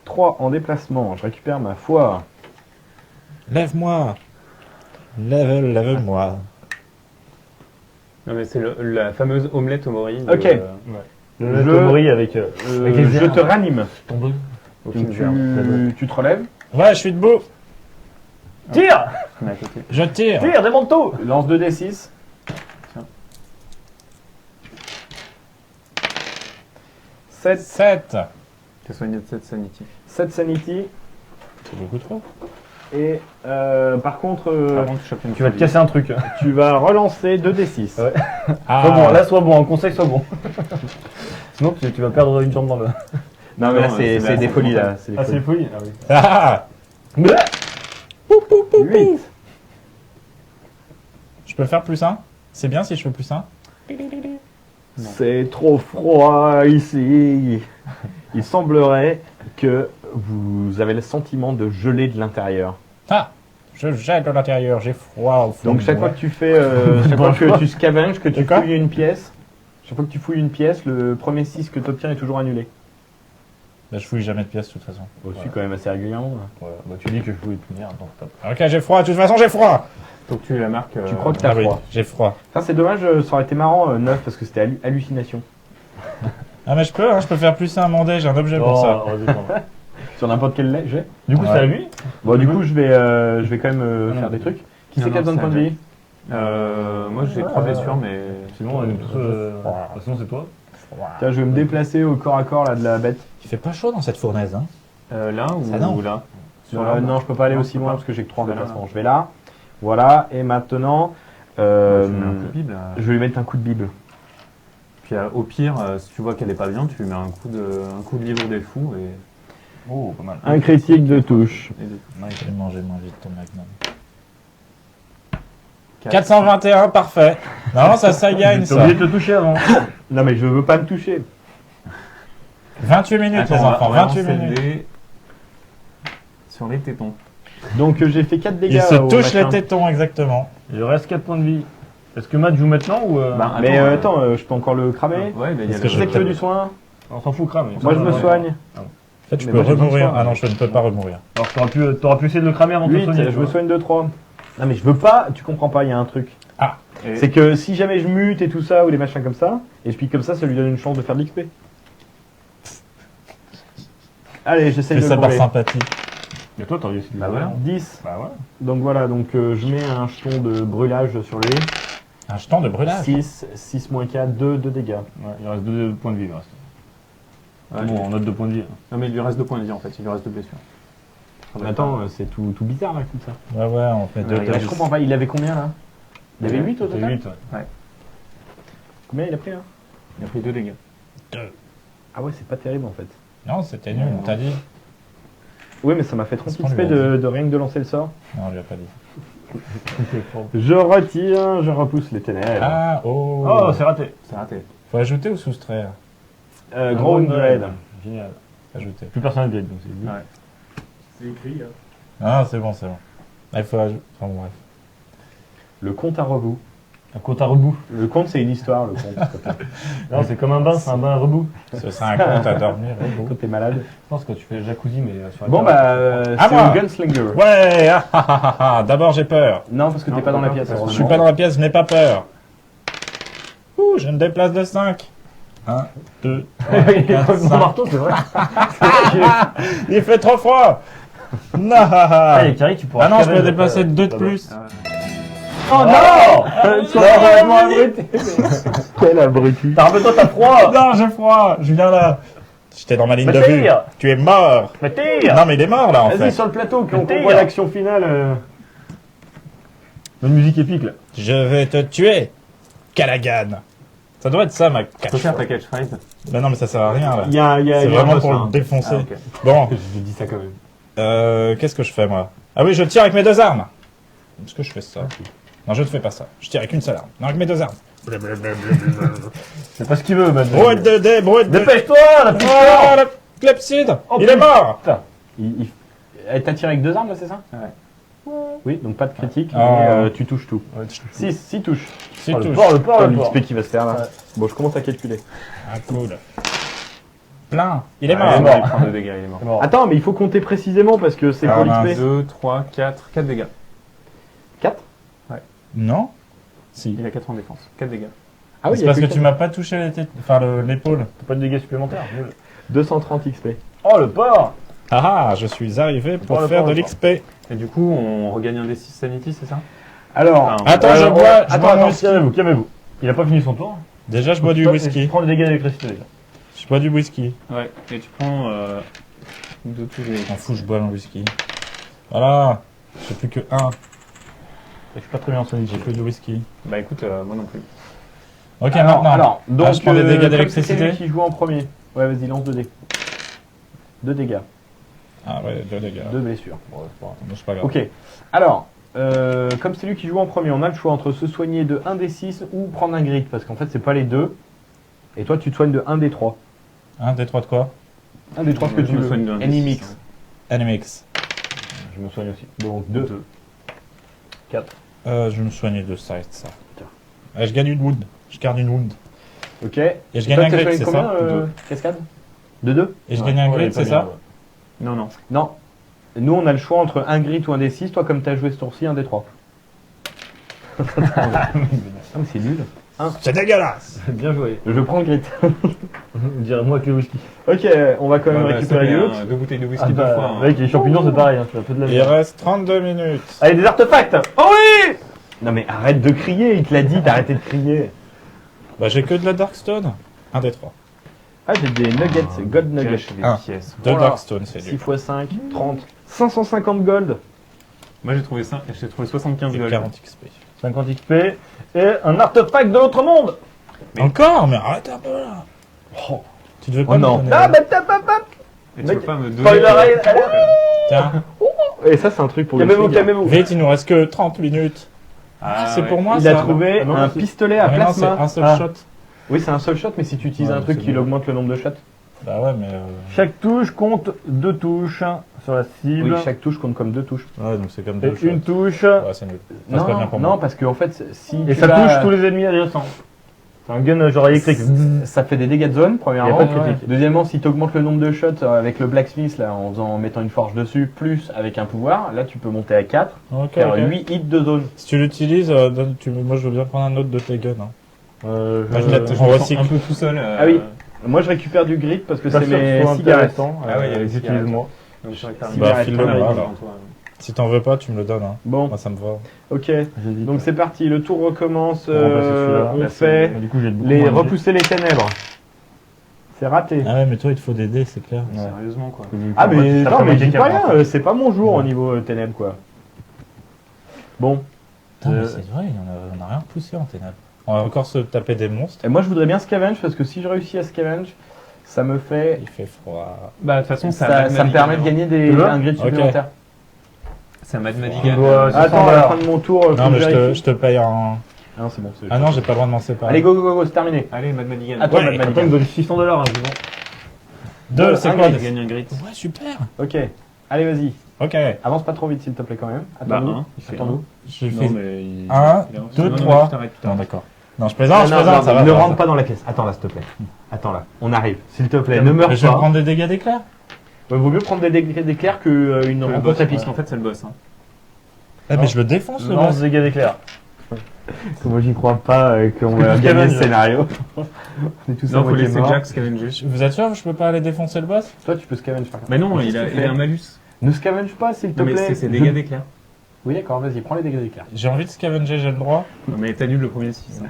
3 en déplacement. Je récupère ma foi. Lève-moi. Lève-moi. Non, mais c'est la fameuse omelette au mori. Ok. Le Je- tomori avec les Je airs. te ranime. Tombeau. Au Donc, film tu te relèves. Ouais, je suis debout. Tire. On est à côté. Je tire. Tire, des manteaux. Lance 2d6. Tiens. 7. 7. T'as soigné de cette sanity. 7 sanity. C'est beaucoup trop. Et par contre, Par contre, je chope une Tu vas te folie. casser un truc. tu vas relancer 2d6. Ouais. Ah, Sois bon, là sois bon, un conseil sois bon. Sinon tu vas perdre une jambe dans le. Non, mais là, Non, c'est c'est des la- folies, là. C'est des Ah c'est folies. les folies. Ah oui. Ah 8. Je peux faire plus 1? C'est bien si je fais plus 1? C'est trop froid ici. Il semblerait que vous avez le sentiment de geler de l'intérieur. Ah! Je jette de l'intérieur, j'ai froid au fond. Donc de chaque moi. fois que tu fais, chaque fois que tu scavenges, que tu C'est quoi fouilles une pièce, chaque fois que tu fouilles une pièce, le premier 6 que tu obtiens est toujours annulé. Bah, je fouille jamais de pièces de toute façon. Aussi quand même assez régulièrement. Là. Ouais, bah tu dis que je voulais te punir, donc top. Ok, j'ai froid, de toute façon j'ai froid! Faut que tu la marques. Tu crois que t'as Ah oui, froid. j'ai froid. Ça c'est dommage, ça aurait été marrant 9 parce que c'était hallucination. Ah mais je peux faire plus 1 à mon dé, j'ai un objet pour ça. on va descendre. Sur n'importe quel jet. Du coup, Ouais. c'est à lui. Bon du coup je vais quand même faire des trucs. Qui Non, c'est qui a non, besoin de c'est points de un vie? Moi j'ai 3 blessures, mais. Sinon, on est tous. Sinon, c'est toi. Tiens, je vais me déplacer au corps à corps là de la bête. Il fait pas chaud dans cette fournaise, hein? Là Ça, non. ou là Sur l'arbre. Non, je peux pas aller Non, aussi je peux loin pas. parce que j'ai que 3 Je vais là. déplacements. Je vais là. Voilà, et maintenant, Je mets un coup de Bible. je vais lui mettre un coup de bible. Puis au pire, si tu vois qu'elle est pas bien, tu lui mets un coup de livre des fous et. Oh, pas mal. Un critique de touche. J'ai mangé moins vite ton magnum. 4. 421, parfait. Non, ça gagne T'as ça. oublié de te toucher avant. Non mais je veux pas me toucher. 28 minutes les enfants, 28 minutes. Sur les tétons. Donc j'ai fait 4 dégâts. Il se au touche les machin. tétons, exactement. Il reste 4 points de vie. Est-ce que Matt joue maintenant ou. Bah, Mais attends, attends, je peux encore le cramer. Ouais, bah, il y a Est-ce le- que Je sais que tu veux du soin. On s'en fout, crame. Moi je me soigne. En fait, je Mais peux moi, j'ai besoin de remourir. soin. Ah non, je ne peux pas remourir. Alors, t'auras pu essayer de le cramer avant de te 8, soigner. je me soigne de 3. Non mais je veux pas, tu comprends pas, il y a un truc. Et- C'est que si jamais je mute et tout ça, ou des machins comme ça, et je pique comme ça lui donne une chance de faire de l'XP. Allez, j'essaie Fais de ça le par brûler. sympathie. Mais toi, t'as réussi. Bah voilà. 10. Bah ouais. Donc voilà, donc je mets un jeton de brûlage sur lui. Un jeton de brûlage. 6 moins 4, 2 dégâts. Ouais, il reste 2 points de vie. Il reste. Ouais, Bon, on note 2 points de vie. Non, mais il lui reste 2 points de vie en fait, il lui reste 2 blessures. Mais attends, c'est tout bizarre là, tout ça. Ouais, on fait deux. Ouais, Je comprends pas, il avait combien là? Il avait 8 au C'était total? 8, ouais. Combien il a pris là? Il a pris 2 dégâts. Ah ouais, c'est pas terrible en fait. Non, c'était nul, on t'a dit. Oui, mais ça m'a fait 30 Est-ce qu'on XP lui a de rien que de lancer le sort. Non, on lui a pas dit. Je retire, je repousse les ténèbres. Ah, oh. Oh, c'est raté. C'est raté. Faut ajouter ou soustraire? Ground Dread. Génial. Ajouter. Plus personne ne donc c'est lui. Ouais. C'est écrit, hein. Ah, c'est bon. Ah, il faut ajouter. Enfin, bon, bref. Le compte à rebout. Un compte à rebout. Le compte, c'est une histoire, le compte. Non, c'est comme un bain, c'est un bain à rebout. Ce sera un compte à dormir. Quand t'es malade. Je pense que tu fais le jacuzzi, mais sur la Bon, terrasse. bah, À c'est moi. le Gunslinger. Ouais, ah. D'abord, j'ai peur. Non, parce que t'es Non, pas dans la pas pièce. peur. Je suis pas dans la pièce, je n'ai pas peur. Ouh, je me déplace de 5. 1, 2, 3, 4, Mon 5. marteau, c'est vrai. Il fait trop froid. Non. Ah, il y a Carrie, tu pourras. Ah non, je peux me caver, déplacer de 2 de là-bas. plus. Oh non Quel abruti. Rappelle-toi, t'as froid. Non, j'ai froid. Je viens là. J'étais dans ma ligne Mais de vue. tire. Tu es mort. Mais tire. Non, mais il est mort là en Vas-y, fait. sur le plateau, qu'on Tire. voit l'action finale. Une musique épique là. Je vais te tuer. Callaghan. Ça doit être ça ma Tu peux faire ta catchphrase. catchphrase. Bah non, mais ça sert à rien là. Il y a C'est un vraiment boss, pour hein. le défoncer. Ah, ok. Bon, Je dis ça quand même. qu'est-ce que je fais moi? Ah oui, je tire avec mes 2 armes. Est-ce que je fais ça? Non, je ne fais pas ça. Je tire avec une seule arme. Non, avec mes 2 armes. C'est pas ce qu'il veut, Matt. Brouette de dés, brouette de... Dépêche-toi, la Oh, putain. le clepside. Oh, Il est putain. mort. Elle t'a tiré avec 2 armes là, c'est ça? Ouais. Oui, donc pas de critique, Ah. mais tu touches tout. Ouais, 6 touches. Si Oh, le touche. port, le port, Oh, le port. l'XP qui va se faire là. Ouais. Bon, je commence à calculer. Ah, cool. Plein. Il est Ouais, mort. il est mort. Il prend 2 dégâts, il est mort. C'est mort. Attends, mais il faut compter précisément parce que c'est Ah, pour mince. l'XP. 2, 3, 4 dégâts. 4? Non. Si. Il a 4 en défense. 4 dégâts. Ah oui, C'est il y a parce que tu quatre. m'as pas touché les têtes, enfin l'épaule. T'as pas de dégâts supplémentaires. Nul. 230 XP. Oh, le port. Ah, je suis arrivé pour Prends le faire port, de le l'XP. Et du coup, on regagne un D6 Sanity, c'est ça? Alors, Ah, Attends, je bois Attends, mon whisky. calmez-vous. Il a pas fini son tour. Déjà, je bois du Toi, whisky. Tu prends des dégâts d'électricité déjà. Je bois du whisky. Ouais, et tu prends 2 tous les. Je m'en fous, je bois mon whisky. Voilà. J'ai plus que 1. Je suis pas très bien en Sonic. J'ai plus de whisky. Bah écoute, moi non plus. Ok, maintenant. donc je prends des dégâts comme d'électricité. c'est lui qui joue en premier. Ouais, vas-y, lance 2 dés. 2 dégâts, Ah ouais, 2 dégâts. 2 blessures. Bon, c'est pas grave. Bon, c'est pas grave. Ok. Alors, comme c'est lui qui joue en premier, on a le choix entre se soigner de 1 des 6 ou prendre un grit, parce qu'en fait c'est pas les deux. Et toi tu te soignes de 1 des 3. Un des trois de quoi? 1 des 3 ce que Je tu me veux. soigne d'un des Any six, mix. NMX. Je me soigne aussi. Donc 2. 4. Je me soigne de ça et de ça. Tiens. Je gagne une wound. Je garde une wound. Ok. Et je Toi, gagne un t'as grit, soigné c'est combien, ça? Cascade De 2. Et je gagne un grit, c'est ça? Non, non. Non. Nous on a le choix entre un grit ou un des 6. Toi comme t'as joué ce tour-ci, un des 3. Ah mais c'est nul. C'est dégueulasse! Bien joué. Je prends le grit. Dirais-moi que le whisky. Ok, on va quand même récupérer du loot. 2 bouteilles de whisky Ah deux bah, fois. hein. avec les champignons, c'est pareil, hein, tu fais un peu de la Il merde. reste 32 minutes. Allez, des artefacts. Oh oui. Non mais arrête de crier, il te l'a dit, t'as arrêté de crier. Bah, j'ai que de la Darkstone. Un des trois. Ah, j'ai des nuggets, God nuggets. Cache les Ah. pièces. Deux Voilà. Darkstone, c'est 6 du. x 5, 30. 550 gold. Moi j'ai trouvé 75 Et gold. 40 XP. 50 XP et un artefact de l'autre monde. Encore? Mais arrête un peu là! Oh, Tu te veux pas oh me non. donner- Ah, bah tap, tap, tap. Et tu Mec, peux pas me donner. spoiler alert. Tiens, Et ça, c'est un truc pour le Calmez-vous, finir. calmez-vous. vite, il nous reste que 30 minutes. Ah, c'est ouais. pour moi Il ça. a trouvé Ah non, un c'est- pistolet à Ah, mais non, c'est plasma. un seul Ah. shot. Oui, c'est un seul shot, mais si tu utilises Ouais, un truc c'est qui bon. augmente le nombre de shots. Bah ouais, mais. Chaque touche compte 2 touches sur la cible. Oui, chaque touche compte comme 2 touches. Ouais, donc c'est comme Et deux shots. une touche. Ouais, c'est nul. Ça, c'est pas bien pour Non, moi. parce qu'en fait, si Et tu ça vas- touche tous les ennemis adjacents. C'est un gun genre électrique. Ça fait des dégâts de zone, Y a premièrement. pas de critique. Deuxièmement, si tu augmentes le nombre de shots avec le blacksmith, là, en mettant une forge dessus, plus avec un pouvoir, là tu peux monter à 4, Ok, faire ok. 8 hits de zone. Si tu l'utilises, moi je veux bien prendre un autre de tes guns. Hein. Bah, je l'ai- Je on me sens recycle. un peu tout seul. Ah oui. Moi je récupère du grit parce que Pas c'est sûr que ce mes soit cigarettes. intéressant. Ah ouais, il y a les cigarettes. Utilise-moi. Donc, je vais faire Bah, une file-le, cigarette là, devant alors. toi. Si t'en veux pas, tu me le donnes. Hein. Bon, Moi ça me va. ok. Donc c'est parti, le tour recommence. On va passer celui-là. On Là, fait Du coup, j'ai beaucoup les moins de repousser les ténèbres. C'est raté. Ah ouais, mais toi il te faut des dés, c'est clair. Ouais. Sérieusement quoi. Ah mais T'as non pas mais manqué dis pas qu'à rien, c'est pas mon jour au niveau ténèbres quoi. Bon, Putain, mais c'est vrai, on a rien poussé en ténèbres. On va encore se taper des monstres. et moi je voudrais bien scavenge parce que si je réussis à scavenge, ça me fait Il fait froid. Bah de toute façon ça me permet de gagner Tu veux un grid Ok. supplémentaire. C'est un Mad On Madigan. doit- c'est Attends, 100 à la $. fin de mon tour, faut Non, que mais je vérifie. je te paye en. Ah non, c'est bon. Ah non, j'ai pas le droit de m'en séparer. Allez, go, go, go, go, c'est terminé. Allez, Mad Madigan. Attends, Ouais, Mad Attends, il Madigan. me donne 600 $, hein, c'est bon. Deux, c'est un quoi grid. Tu gagnes un grit. Ouais, super. Ok, allez, vas-y. Ok. Avance pas trop vite, s'il te plaît, quand même. Bah, Attends-nous. un, il fait Attends-nous. Je Non, fais. mais il- Un, il a- deux, non, non, trois. je t'arrête, je Non, t'arrête. d'accord. Non, je plaisante, ça va. ne ça va, rentre ça pas dans la caisse. Attends là, s'il te plaît. Attends là, on arrive. S'il te plaît, va. ne meurs Mais je vais pas. prendre des dégâts d'éclair. Ouais, vaut mieux prendre des dégâts d'éclair qu'une Le rencontre boss, épique. parce qu'en fait c'est le boss. Hein. Ah, mais je le défonce le Lance boss. dégâts d'éclair. Moi, j'y crois pas qu'on va Tous gagner scavenge. ce scénario. On est tous à Non, faut moitié laisser morts. Jack scavenger. Vous êtes sûr que je peux pas aller défoncer le boss? Toi, tu peux scavenge par contre. Mais non, Mais il qu'est-ce a que tu il a fais un malus. Ne scavenge pas, s'il te Non, mais plaît. c'est dégâts d'éclair. Oui, d'accord, vas-y, prends les dégâts d'éclair. J'ai envie de scavenger, j'ai le droit. Non, mais t'annules le premier 6.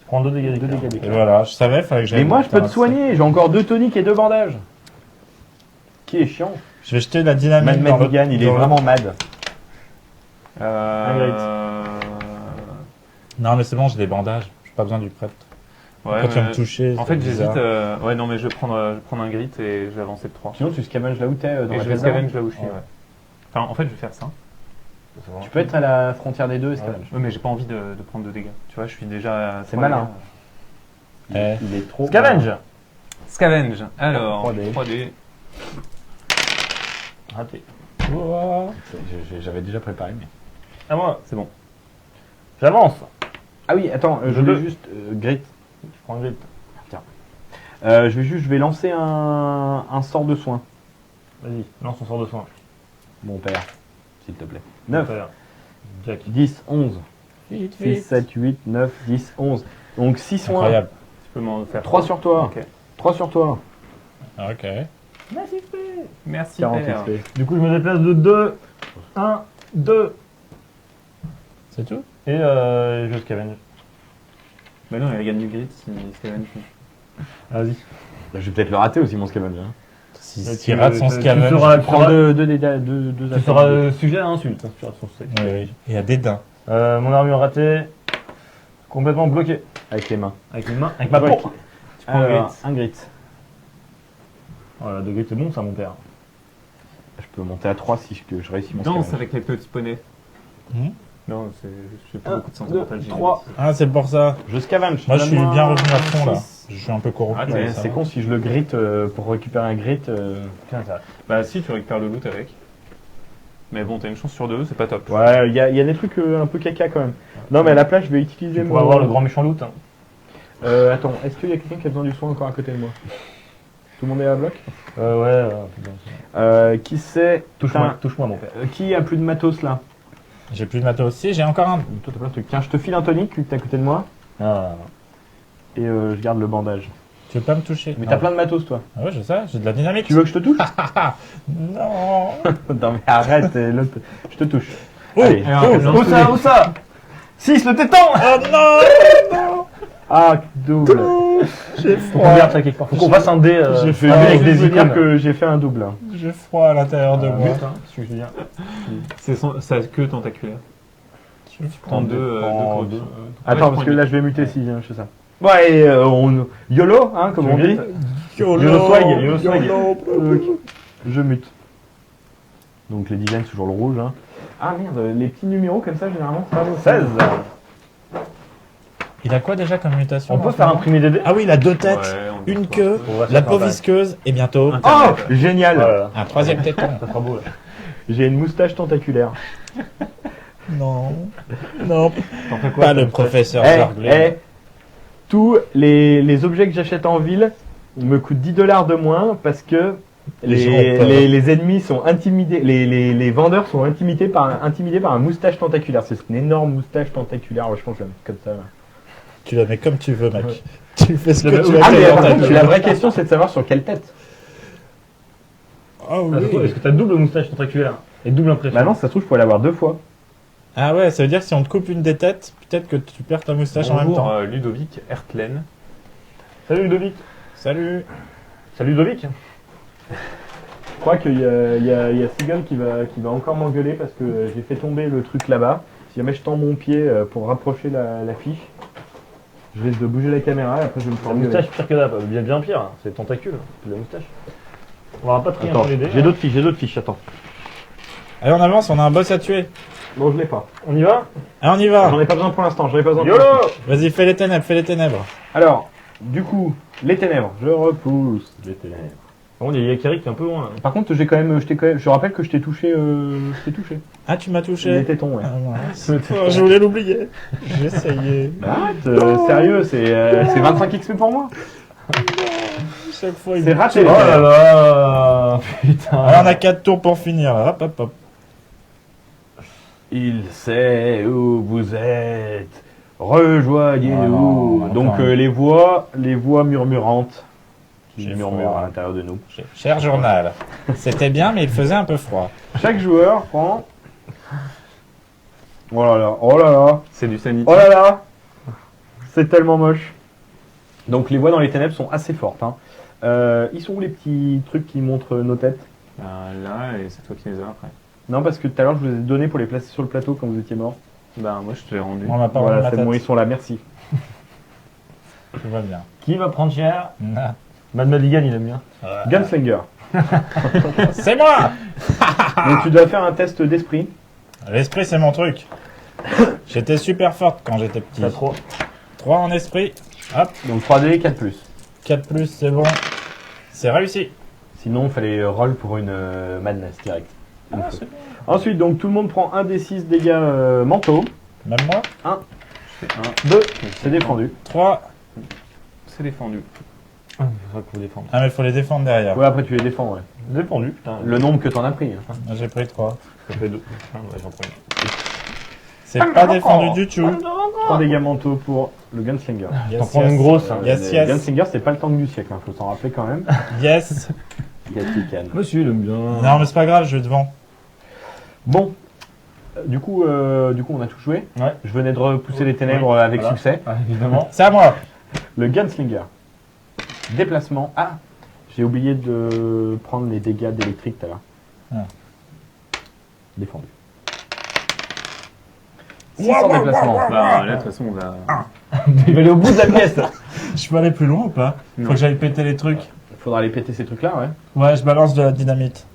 Prends 2 dégâts Deux d'éclair. dégâts Et d'éclair. voilà, je savais, fallait que j'aille. Mais moi, je peux te Putain, soigner. J'ai encore 2 toniques et 2 bandages. Qui est chiant. Je vais jeter la dynamite Mad dans le. Madigan, il est dans le- vraiment mad. Non, mais c'est bon, j'ai des bandages. J'ai pas besoin du prêtre. Ouais, Quand tu vas mais- me toucher. En c'est fait, j'hésite. bizarre. Ouais, non, mais je vais prendre un grit et je vais avancer de 3. Sinon, tu scavenges là où t'es, dans Et la je vais pièce d'avant. scavenge là où je suis, Ouais. ouais. Enfin, en fait, je vais faire ça. Tu peux être à la frontière des deux et scavenge. Ouais, mais j'ai pas envie de prendre de dégâts. Tu vois, je suis déjà. à C'est 3 malin. dégâts. Eh. Il est trop. Scavenge. Scavenge. Alors, 3D. 3D. Raté. Ouah. J'avais déjà préparé. Mais... À moi. C'est bon. J'avance. Ah oui, attends, je Je vais peux. juste. Grit. Je prends un grip. Je vais lancer un sort de soin. Vas-y, lance ton sort de soin. Mon père, s'il te plaît. 9, Jack. 10, 11, Vite, 6, vite. 7, 8, 9, 10, 11. Donc 6 soins. Incroyable. Tu peux m'en faire 3 sur toi. Ok. 3 sur toi. Ok. Merci, 40 père. XP. Du coup, je me déplace de 2, 1, 2, C'est tout? et je scavenge. Bah non, il gagne du grid si scavenge. Vas-y. Bah, je vais peut-être le rater aussi, mon scavenge. Hein. S'il rate son Tu scavenge. seras, Prends deux tu seras sujet à insulte. Hein, si tu rates ton steak. Oui, oui. Et à dédain. Mon armure ratée. Complètement bloquée. avec les mains. Avec mes mains, avec ma Ouais. peau. prends un Alors, grit. un grit. Voilà, de grit, c'est bon ça, mon père. Je peux monter à 3 si je réussis mon Danse scavenge. avec les petits poneys. Hmm. Non, j'ai pas Un, beaucoup de sens deux, mental. 3. Ah, c'est pour ça. Je scavenge. Moi, je suis Donne-moi bien revenu à fond, là. six. Je suis un peu corrompu. Ah, Ouais, ça c'est va. con si je le grit pour récupérer un grit. Tiens, ça. Bah si, tu récupères le loot avec. Mais bon, t'as une chance sur 2, c'est pas top. Ouais, il y a des trucs un peu caca quand même. Non, mais à la place, je vais utiliser Tu pourras avoir le grand méchant loot. Hein. Attends, est-ce qu'il y a quelqu'un qui a besoin du soin encore à côté de moi? Tout le monde est à bloc? Ouais. Qui c'est? Touche-moi, touche-moi, mon père. Qui a plus de matos là? J'ai plus de matos aussi, j'ai encore un. Toi, t'as plein de trucs. Tiens, je te file un tonique vu que t'es à côté de moi. Ah. Et je garde le bandage. Tu veux pas me toucher? Mais Non. t'as plein de matos toi. Ah ouais, je sais, j'ai de la dynamite. Tu veux que je te touche? Non. Non, mais arrête, l'autre. Je te touche. Oh, Allez. Où ça? Où ça? 6 le téton. Oh non. Ah, double. J'ai Faut qu'on froid. regarde ça quelque part. Faut qu'on fasse un dé. J'ai fait avec Je des veux dire icônes. que j'ai fait un double. Hein. J'ai froid à l'intérieur de moi. But, hein, c'est ce que je veux dire. C'est sa queue tentaculaire. J'ai Prends deux prends côtes. deux. Ah, Attends, je parce prends que une. là je vais muter si je fais ça. Ouais, YOLO, hein, comme on dit. YOLO swag, YOLO swag. Donc, je mute. Donc les designs, c'est toujours le rouge. Hein. Ah merde, les petits numéros comme ça, généralement, c'est pas bon. 16. Il a quoi déjà comme mutation? On dans peut ce faire moment imprimer des dés. Ah oui, il a 2 têtes, Ouais, on une peut queue, On va se la faire peau un bail. visqueuse et bientôt Oh, génial. Voilà. un troisième téton. Ça sera beau là. J'ai une moustache tentaculaire. Non, non, T'en fais quoi? pas le comme professeur Eh, Zarglé. tous les objets que j'achète en ville me coûtent 10 $ de moins parce que Les gens ont peur. les ennemis sont intimidés, les vendeurs sont intimidés par un moustache tentaculaire. C'est une énorme moustache tentaculaire. Ouais, je pense que je vais la mettre comme ça. Là. Tu la mets comme tu veux, mec. Ouais. Tu fais ce que tu veux. Ah, mais t'es par dans ta contre, tête. la vraie question, c'est de savoir sur quelle tête. Ah ça oui. Est-ce que t'as double moustache tentaculaire et double impression? Bah non, ça se trouve, je pourrais l'avoir 2 fois. Ah ouais, ça veut dire que si on te coupe une des têtes, peut-être que tu perds ta moustache en même Bonjour, temps. Ludovic Hertlen. Salut Ludovic. Salut. Salut Ludovic. Je crois qu'il y a Seagull qui va encore m'engueuler parce que j'ai fait tomber le truc là-bas. Si jamais je tends mon pied pour rapprocher la fiche, je risque de bouger la caméra et après je vais me La faire engueuler. moustache pire que là, bien pire. hein. C'est tentacule, c'est de la moustache. On va pas trier Attends, les dés. j'ai d'autres fiches, attends. Allez, on avance, on a un boss à tuer. Non, je l'ai pas. On y va? Allez, on y va. J'en ai pas besoin pour l'instant, j'en ai pas besoin. pour YOLO. l'instant. Vas-y, fais les ténèbres, fais les ténèbres. Alors, du coup, les ténèbres, je repousse les ténèbres. Par contre, il y a Yakari qui est un peu loin. là. Par contre, je rappelle que je t'ai touché, Ah, tu m'as Les touché. tétons, ouais. Ah, mince. Oh, je voulais l'oublier. J'ai essayé. Arrête, sérieux, c'est 25 XP pour moi. Chaque fois, il C'est me raté. Oh là là. Putain. Alors, on a 4 tours pour finir. Hop, hop, hop. Il sait où vous êtes. Rejoignez-nous. Oh non, Donc enfin. les voix murmurantes qui J'ai murmurent froid. à l'intérieur de nous. Cher journal. C'était bien, mais il faisait un peu froid. Chaque joueur prend. Oh là là, oh là là, C'est du sanity. oh là là. C'est tellement moche. Donc les voix dans les ténèbres sont assez fortes. Hein. Ils sont où les petits trucs qui montrent nos têtes? Là, et c'est toi qui les as après. Non, parce que tout à l'heure je vous ai donné pour les placer sur le plateau quand vous étiez mort. Bah, moi, je te l'ai rendu. On m'a pas Voilà, rendu ma c'est tête. bon, ils sont là, merci. Tout va bien. Qui va prendre cher? Ah. Mad Madigan, il aime bien. Gunslinger. C'est moi. Donc tu dois faire un test d'esprit. L'esprit, c'est mon truc. J'étais super forte quand j'étais petit. T'as trop. 3 en esprit. Hop, Donc 3D, 4+. 4+, c'est bon. C'est réussi. Sinon, il fallait roll pour une madness direct. Ah, c'est bon. Ensuite, donc tout le monde prend 1 des 6 dégâts mentaux. Même moi. 2, c'est défendu. 3. C'est défendu. Ah, c'est ça qu'il faut défendre. Ah, mais il faut les défendre derrière. Ouais, après tu les défends, ouais. Défendu, putain. Le nombre que t'en as pris. Hein. J'ai pris 3. Ça fait 2. Ah, ouais, j'en prends une. C'est pas défendu du tout. 3 dégâts mentaux pour le Gunslinger. T'en prends une grosse. hein. Yes, Le yes. Gunslinger, c'est pas le tank du siècle, hein, faut s'en rappeler quand même. Yes. Yes, you can. Monsieur, il aime bien. Non, mais c'est pas grave, je vais devant. Bon, du coup, on a tout joué. Ouais. Je venais de repousser les ténèbres Oui, avec voilà. succès. Ah, évidemment. C'est à moi. Le Gunslinger. Déplacement. Ah, j'ai oublié de prendre les dégâts d'électrique tout à l'heure. Ah. Défendu. 6 en déplacement. Bah, là, de toute façon, on va. Il va aller au bout de la pièce. Je peux aller plus loin ou pas? Non. Faut que j'aille péter les trucs. Faudra aller péter ces trucs-là, ouais. Ouais, je balance de la dynamite.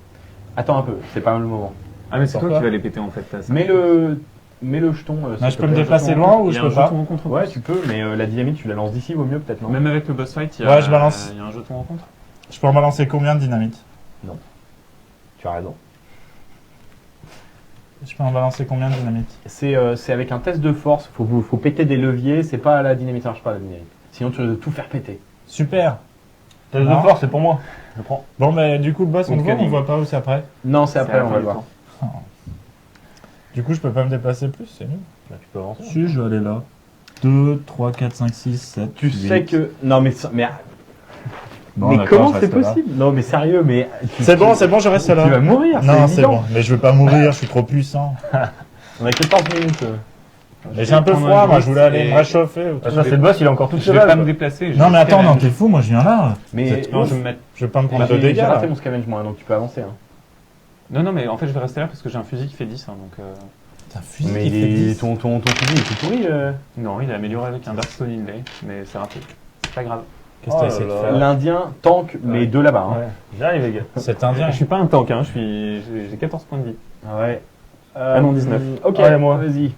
Attends un peu, c'est pas le moment. Ah, mais c'est toi Pourquoi qui vas les péter en fait. t'as ça. Mets le jeton. Ah, je peux me déplacer loin ou Il y je a peux un pas jeton rencontre. Ouais, tu peux, mais la dynamite, tu la lances d'ici, vaut mieux peut-être, non? Même avec le boss fight, il y a, Ouais, je balance. il y a un jeton rencontre. Je peux en balancer combien de dynamite? Tu as raison. Je peux en balancer combien de dynamite? C'est avec un test de force, faut péter des leviers, c'est pas la dynamite, ça marche pas la dynamite. Sinon tu vas tout faire péter. Super. Test de Non. force, c'est pour moi. Je prends. Bon, mais du coup, le boss, on Ou le voit ou on canning. le voit pas ou c'est après? Non, c'est après, à la on fin va le du voir. temps. Du coup, je peux pas me déplacer plus, c'est nul. Bah, tu peux avancer. Si, je vais aller là. 2, 3, 4, 5, 6, 7. Tu sais que... Non mais... Bon, mais d'accord, comment je c'est reste là. possible? Non mais sérieux, mais... C'est bon, je reste là. Tu vas mourir, Non, c'est évident. bon. Mais je veux pas mourir, je suis trop puissant. On a 14 minutes. Mais j'ai un peu prendre froid, un moi, je voulais aller et- me réchauffer. ou Ah, tout. ça, c'est le boss, il est encore tout Je seul. vais pas quoi. me déplacer. Non, mais attends, non, t'es fou, moi je viens là. Mais... Non, je vais me mettre. Je vais pas me prendre de J'ai dégâts. raté là. mon scavenge moi, donc tu peux avancer. Hein. Non, mais en fait, je vais rester là parce que j'ai un fusil qui fait 10. Hein, donc, T'as un fusil Mais qui fait 10. ton fusil il est tout pourri. non, il est amélioré avec un Darkstone Inlay, mais c'est raté. C'est pas grave. Qu'est-ce que t'as Oh essayé de là faire? L'Indien tank, mais Ouais. de là-bas. Hein. Ouais. J'arrive, les gars. Cet indien. Je suis pas un tank, hein, j'ai 14 points de vie. Ah ouais. Ah non, 19. Ok, Ouais, moi. vas-y.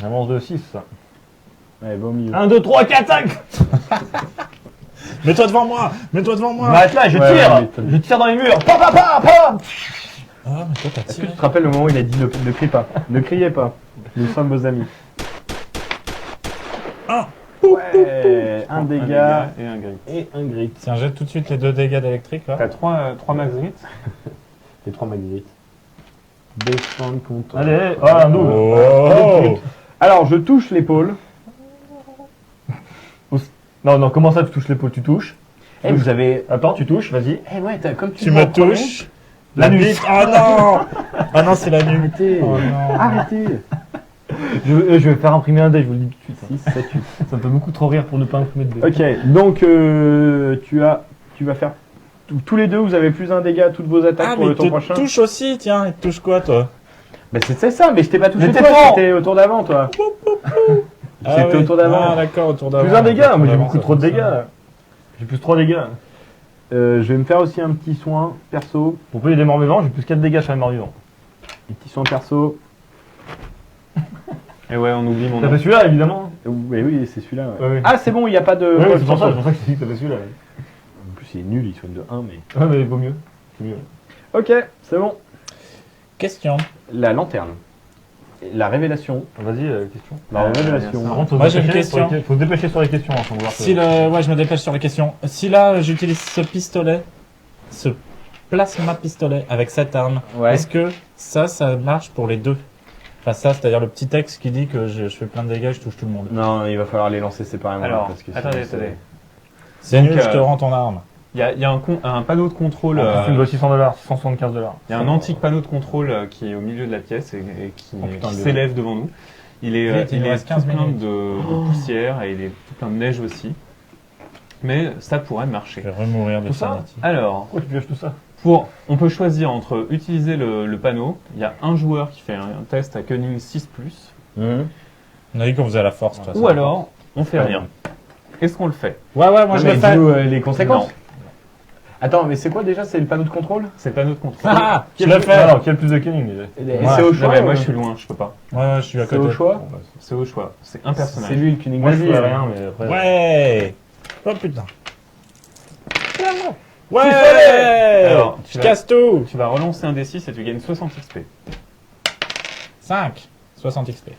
Avance de 6, ça. Ouais, va au milieu. 1, 2, 3, 4, 5. Mets-toi devant moi. Mets-toi devant moi. M'arrête là, je Ouais, tire. ouais, mais Je tire dans les murs. Pa, pa, pa, pa. Ah, mais toi t'as Est-ce que tiré. tu te rappelles le moment où il a dit ne crie pas? Ne criez pas. Nous sommes vos amis. Ah. Ouais, un dégât et un grit. et un grit. Tiens, jette tout de suite les 2 dégâts d'électrique là. T'as 3 max grit. Les 3 max Défendre contre. Allez, oh, un double. Oh. Alors, je touche l'épaule. Non, non, comment ça, tu touches l'épaule? Tu touches. Eh, vous avez. Attends, tu touches, vas-y. Eh ouais, comme Tu me touches. La nuit. Oh non. Ah non, c'est la nuit. Arrêtez. Oh non. Arrêtez. Je vais faire imprimer un dé, je vous le dis tout de suite. 6, 7, 8. Ça me fait beaucoup trop rire pour ne pas imprimer de dé. Ok, donc tu vas faire. Tous les deux, vous avez plus un dégât à toutes vos attaques Ah, pour mais le il tour prochain. te touche aussi, tiens. Il te touche quoi, toi? Bah, c'est ça, mais je t'ai pas touché Mais t'es toi, fort. c'était au tour d'avant, toi. Ah C'était oui. au tour d'avant. Ah, d'accord, au tour d'avant. Plus un dégât, moi j'ai Au tour beaucoup d'avant, trop de ça dégâts. fonctionne. là. J'ai plus 3 dégâts. Je vais me faire aussi un petit soin perso. Pour payer des morts vivants, j'ai plus 4 dégâts sur les morts vivants. Un petit soin perso. Et ouais, on oublie mon T'as nom. fait celui-là, évidemment. Oui, oui, c'est celui-là. Ouais. Ouais, oui. Ah, c'est bon, il n'y a pas de. Ouais, poche c'est pour sur ça toi. que je t'ai dit que t'as fait celui-là. En plus, il est nul, il soigne de 1, mais. Ouais, mais vaut mieux. C'est mieux. Ok, c'est bon. Question. La lanterne. La révélation. Vas-y, question. La révélation. bien sûr. Par contre, faut Moi, se j'ai une dépêcher sur question. les- Faut se dépêcher sur les questions, hein, sans vouloir te- Si le... Ouais, je me dépêche sur les questions. Si là, j'utilise ce pistolet, ce plasma pistolet avec cette arme, Ouais. est-ce que ça marche pour les deux? Enfin, ça, c'est-à-dire le petit texte qui dit que je fais plein de dégâts, je touche tout le monde. Non, il va falloir les lancer séparément. Alors, parce que attendez, sinon, attendez. C'est Donc, nul, je te rends ton arme. Il y a un panneau de contrôle. Tu me dois $600, $675. Il y a un antique panneau de contrôle qui est au milieu de la pièce et qui, Oh, putain, qui le- s'élève devant nous. Il est, Vite, il nous reste tout 15 plein minutes. de poussière et il est tout plein de neige aussi. Mais ça pourrait marcher. Je vais remourir de Tout ça sanity. Alors, Pourquoi tu pioches tout ça? on peut choisir entre utiliser le panneau. Il y a un joueur qui fait un test à Cunning 6+, Mhm. On a dit qu'on faisait à la force, de toute ou façon. alors on fait rien. Est-ce qu'on le fait? Ouais, ouais, moi Ouais, je mais le fais. dis-nous, les conséquences. Non. Attends, mais c'est quoi déjà? C'est le panneau de contrôle? C'est le panneau de contrôle. Ah, je Quel le plus- fais. Alors, quel plus de killing déjà? Et Ouais. c'est au Non, choix? mais moi ou- je suis loin, je peux pas. Ouais, ouais, je suis à C'est côté. au choix? C'est au choix. C'est un personnage. C'est lui le Cunning. Moi je Vas-y, ferais rien, mais après. Ouais. Oh putain. Ouais. Alors, tu je vas- casse tout. Tu vas relancer un D6 et tu gagnes 60 XP. 5. 60 XP.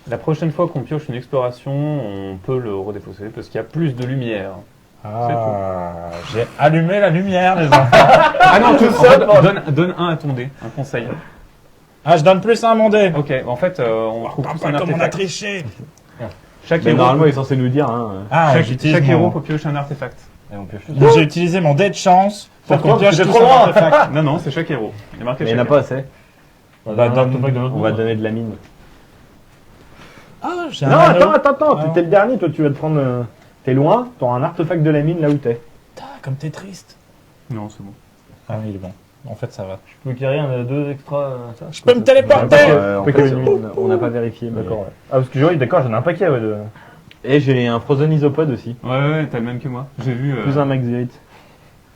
La prochaine fois qu'on pioche une exploration, on peut le redéfausser parce qu'il y a plus de lumière. Ah, j'ai allumé la lumière, les enfants. Ah non, tout seul donne un à ton dé, un conseil. Ah, je donne plus un à mon dé. Ok, en fait, on trouve tous un Comme on a artefact. triché. Chaque Mais héros, normalement, il est censé nous dire. Hein. Ah, chaque, j'utilise chaque mon- héros peut piocher un artefact. Et on pioche. Donc, j'ai utilisé mon dé de chance pour Pourquoi qu'on pioche Parce que tous j'ai trop un loin. artefact. Non, non, c'est chaque héros. Il y a marqué Mais il n'y en chaque a pas héros. assez. On va donner un de On va donner de la mine. Ah, j'ai Non, un anneau. attends, Ah. t'es le dernier, toi tu vas te prendre. T'es loin, t'auras un artefact de la mine là où t'es. Putain, comme t'es triste. Non, c'est bon. Ah oui, il est bon. En fait, ça va. Je peux carrer un 2 extra. Ça, Je peux me téléporter. En Pas fait, que lui. on n'a pas vérifié. mais- D'accord, ouais. Ah, parce que oui, d'accord, j'en ai un paquet, ouais. De... Et j'ai un Frozen Isopod aussi. Ouais, t'as le même que moi. J'ai vu. Plus un Max Grit.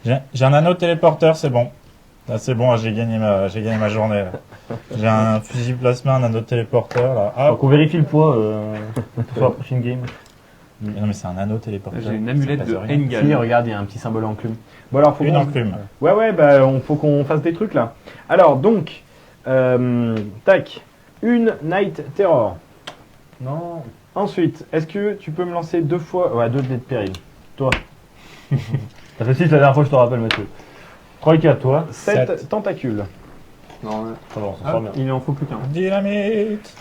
J'ai un anneau téléporteur, c'est bon. Là, c'est bon, j'ai gagné ma journée. Là. J'ai un fusil plasma, un anneau téléporteur. Là. Hop. Donc on vérifie le poids pour la prochaine game. Non, mais c'est un anneau téléporteur. J'ai une ça amulette pèse de rien. Engal. Si, regarde, il y a un petit symbole enclume. Bon alors, faut Une qu'on- enclume. Ouais, bah, faut qu'on fasse des trucs là. Alors, donc, tac, une Night Terror. Non. Ensuite, est-ce que tu peux me lancer 2 fois. Ouais, 2 dés de péril. Toi. T'as fait 6 la dernière fois, je te rappelle, Mathieu. 3 et 4, toi. 7 Sept. tentacules. Non, ouais. Ça va, on s'en Ah, sort bien. il en faut plus qu'un. Dynamite.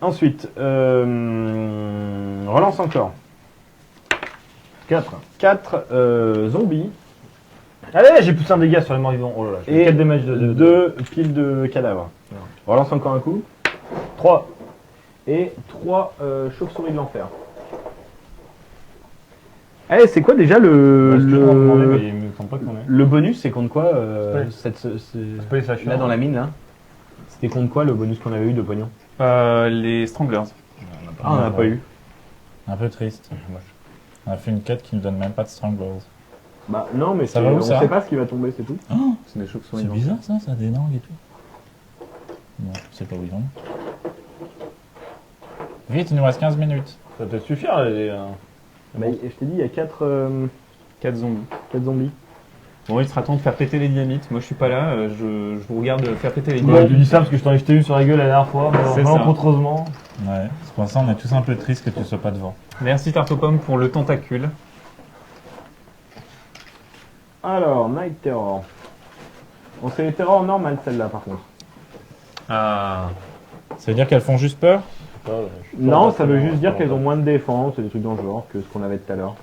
Ensuite, relance encore. 4. 4 zombies Allez, j'ai poussé un dégât sur les morts vivants. Oh là là, j'ai et 4 damage de 2 piles de cadavres. Ouais. Relance encore un coup. 3. Et 3 chauves-souris de l'enfer. Eh, c'est quoi déjà Il me semble pas qu'on est. le bonus, c'est contre quoi Ouais. c'est pas les sachets. là dans la mine là. C'était contre quoi le bonus qu'on avait eu de pognon? Les Stranglers. Ah, on n'a pas eu. Un peu triste. On a fait une quête qui ne donne même pas de stranglers. Bah non, mais Ça va où, on ça sait pas ce qui va tomber, c'est tout. C'est des chauves-souris. C'est non. bizarre ça, ça a des langues et tout. Non, je sais pas où ils vont. Vite, il nous reste 15 minutes. Ça peut suffire, Bah, je t'ai dit, il y a 4 zombies. zombies. Bon, il sera temps de faire péter les dynamites. Moi, je suis pas là. Je vous regarde faire péter les Je dynamites. te dis ça parce que je t'en ai jeté une sur la gueule la dernière fois, C'est ça. malencontreusement. Ouais, c'est pour ça on est tous un peu tristes que tu sois pas devant. Merci Tartopom pour le tentacule. Alors, Night Terror. On sait les terrors normales celle-là par contre. Ah. Ça veut dire qu'elles font juste peur? Non, ça veut juste dire qu'elles ont moins de défense et des trucs dans le genre que ce qu'on avait tout à l'heure.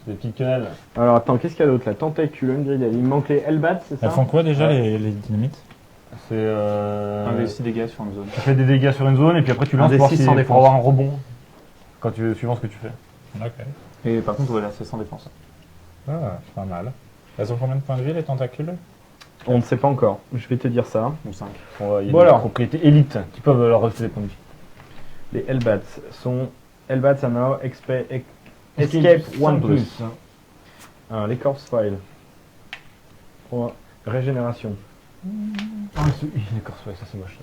C'est des petites quenelles. Alors attends, qu'est-ce qu'il y a d'autre là? Tentacule, Ungrided. Il me manque les Hellbats, c'est ça? Elles font quoi déjà Ouais. les dynamites? C'est Un des 6 dégâts sur une zone. Tu fais des dégâts sur une zone et puis après tu Un lances des pour, voir six si- sans pour défense. avoir un rebond. Quand tu veux, suivant ce que tu fais. Ok. Et par contre, voilà, c'est sans défense. Ah, c'est pas mal. Elles ont combien de points de vie les tentacules? On ne sait pas encore. Je vais te dire ça. Ou 5. Il y a Bon des alors. propriétés élites qui peuvent leur rajouter des points de vie. Les Hellbats sont Hellbats are now Escape 1 plus. Alors, les Corpse Files. 3. Régénération. Ah, d'accord, ouais, ça c'est moche.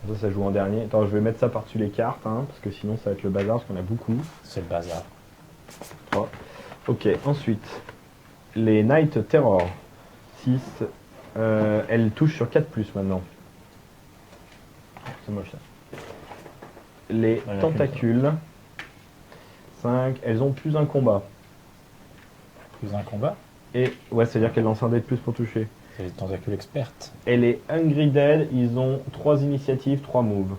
Ça. Ça joue en dernier. Attends, je vais mettre ça par-dessus les cartes, hein, parce que sinon ça va être le bazar, parce qu'on a beaucoup. C'est le bazar. 3. Ok, ensuite, les Night Terror. 6. Elles touchent sur 4 plus maintenant. C'est moche ça. Les Ouais, il y a Tentacules. 5. Elles ont plus un combat. Plus un combat? Et ouais, c'est-à-dire qu'elles lancent un dé de plus pour toucher. C'est les tentacules expertes. Et les Hungry Dead, ils ont 3 initiatives, 3 moves.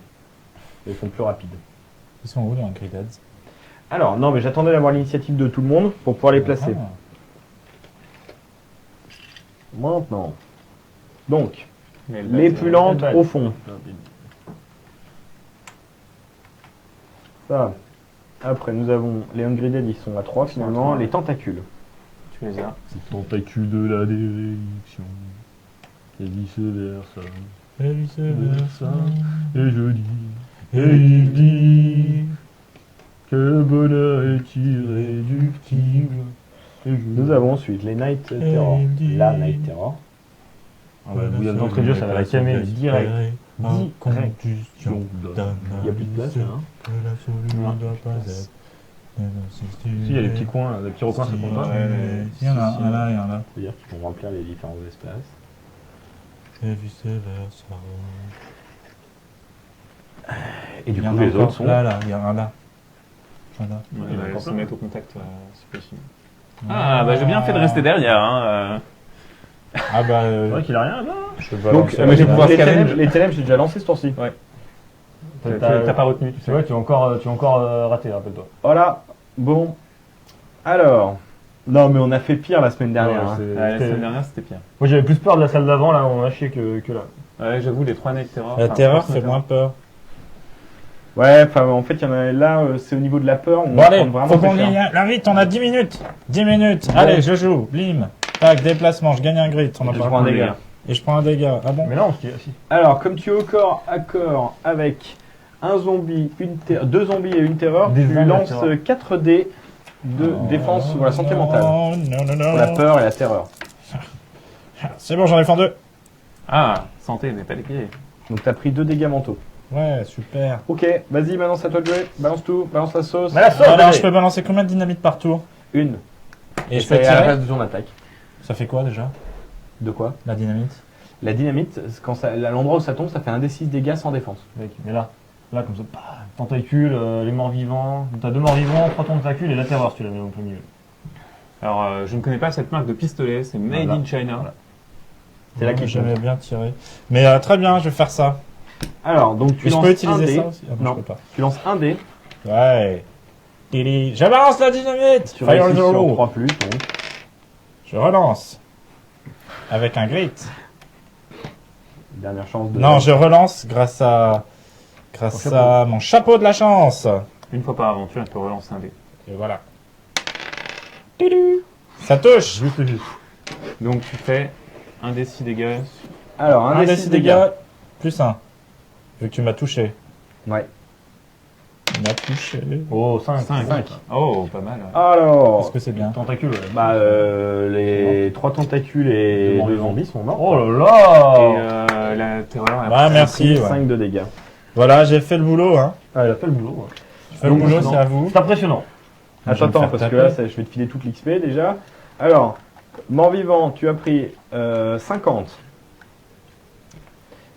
Ils sont plus rapides. Ils sont où les Hungry Deads? Alors, non, mais j'attendais d'avoir l'initiative de tout le monde pour pouvoir les placer. Ah. Maintenant. Donc, Mais les plus lentes Hellbats. au fond. Ça. Après, nous avons les Hungry Dead, ils sont à 3 finalement. trois. Les Tentacules. Tu les as. C'est tentacule de la déréliction. Et vice versa. Et vice versa. Et je dis. Et il dit. Que le bonheur est irréductible. Et je... Nous avons ensuite les Night Terror. dit- La Night Terror. Ah bah, vous d'entrée de jeu, ça va la calmer direct. En Direct. condition d'un Il y a plus de place là. Hein. que l'absolu ne doit pas être. Si, il y a les petits coins, les petits recoins, ça compte pas. Il y en a un là, il y en a. C'est-à-dire qu'ils vont remplir les différents espaces. Et vice versa. Et du Il y coup, en a les encore. autres sont. Là, il y en a là. Voilà. Il va d'accord. se mettre au contact si possible. Ah, bah j'ai bien fait de rester derrière. Hein. Ah bah. C'est vrai qu'il a rien là. je vais Donc, balancer j'ai la- pouvoir les scavenge. ténèbres, j'ai déjà lancé ce tour-ci. T'as pas retenu. C'est vrai, tu as encore raté, rappelle-toi. Voilà. Bon. Alors. Non, mais on a fait pire la semaine dernière. Ouais, hein. c'est- La c'était- semaine dernière, c'était pire. Moi j'avais plus peur de la salle d'avant, là on a chié que là. Ouais, j'avoue, les 3 Night Terror. La enfin, terreur trois fait Night moins peur. Ouais, enfin, en fait, il y en a là, c'est au niveau de la peur. On Bon va allez, prendre vraiment faut qu'on très cher. y aille. Là vite, on a 10 minutes. 10 minutes. Allez, je joue. Blim. Tac, déplacement, je gagne un grid. On en Je parle. prends un dégât. Et je prends un dégât. Ah bon? Mais non, parce qu'il si. Alors, comme tu es au corps à corps avec un zombie, deux zombies et une terreur, Des tu zombies, lances terreur. 4 dés de défense pour la santé mentale. Non, non, non, Pour la peur et la terreur. C'est bon, j'en ai fait 2. Ah, santé, mais pas les pieds. Donc t'as pris 2 dégâts mentaux. Ouais, super. Ok, vas-y, maintenant c'est à toi de jouer. Balance tout, balance la sauce. Mais la sauce, Alors, allez. je peux balancer combien de dynamite par tour? Une. Et je c'est peux à la tirer? place de ton attaque. Ça fait quoi déjà? De quoi? La dynamite? La dynamite, quand ça, à l'endroit où ça tombe, ça fait 1d6 dégâts sans défense. Mec, mais là, comme ça, bah, tentacules, les morts vivants. T'as 2 morts vivants, 3 tentacules et la terreur, si tu la mets au plein milieu. Alors, je ne connais pas cette marque de pistolet, c'est Made Voilà. in China. Voilà. C'est là Ouais, qu'il j'aimais bien tirer. Mais très bien, je vais faire ça. Alors, donc tu Et je lances peux un utiliser dé. ça aussi? Ah, Non. je peux pas. Tu lances un dé. Ouais. Tili. Je balance la dynamite! Tu Fire réussis sur Zero. 3 plus, donc. Je relance. Avec un grit. Dernière chance de. Non, je relance grâce à mon chapeau de la chance. Une fois par aventure, tu peux relancer un dé. Et voilà. Tili. Ça touche. Juste. Donc tu fais un dé 6 dégâts. Alors, Un un des dé 6 6 dégâts, plus 1. Vu que tu m'as touché. Ouais. Tu m'as touché. Oh, 5. 5. Oh, pas mal. ouais. Alors, Est-ce que c'est bien? Tentacules, ouais. bah, les 3 tentacules et Deux 2 morts zombies sont morts. Oh là Et là la terreur. Ouais, merci. Ouais. 5 de dégâts. Voilà, j'ai fait le boulot. Hein. Ah, il a fait le boulot. Ouais. J'ai fait le boulot, Impressionnant. c'est à vous. C'est impressionnant. Je vais me Attends, faire parce que taper. là, je vais te filer toute l'XP déjà. Alors, mort-vivant, tu as pris 50.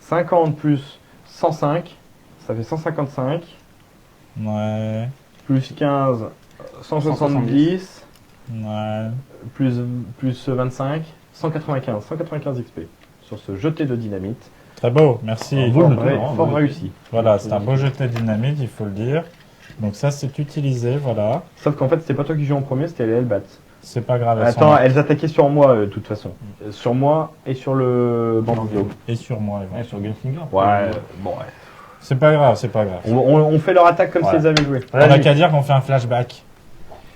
50 plus 105, ça fait 155. Ouais. Plus 15, 170. Ouais. Plus 25, 195. 195 XP sur ce jeté de dynamite. Très beau, merci. Un beau Fort, jeté, hein, fort beau réussi. Voilà, c'est un beau jeté de dynamite, il faut le dire. Donc ça, c'est utilisé, voilà. Sauf qu'en fait, c'était pas toi qui jouais en premier, c'était les Hellbats. C'est pas grave. elles sont Attends, là. elles attaquaient sur moi de toute façon. Sur moi et sur le bandeau. Et sur moi, elles vont. Ouais, sur Gunslinger. Ouais, bon, ouais. C'est pas grave, c'est pas grave. On fait leur attaque comme Ouais. si elles avaient joué. On a Vas-y. qu'à dire qu'on fait un flashback.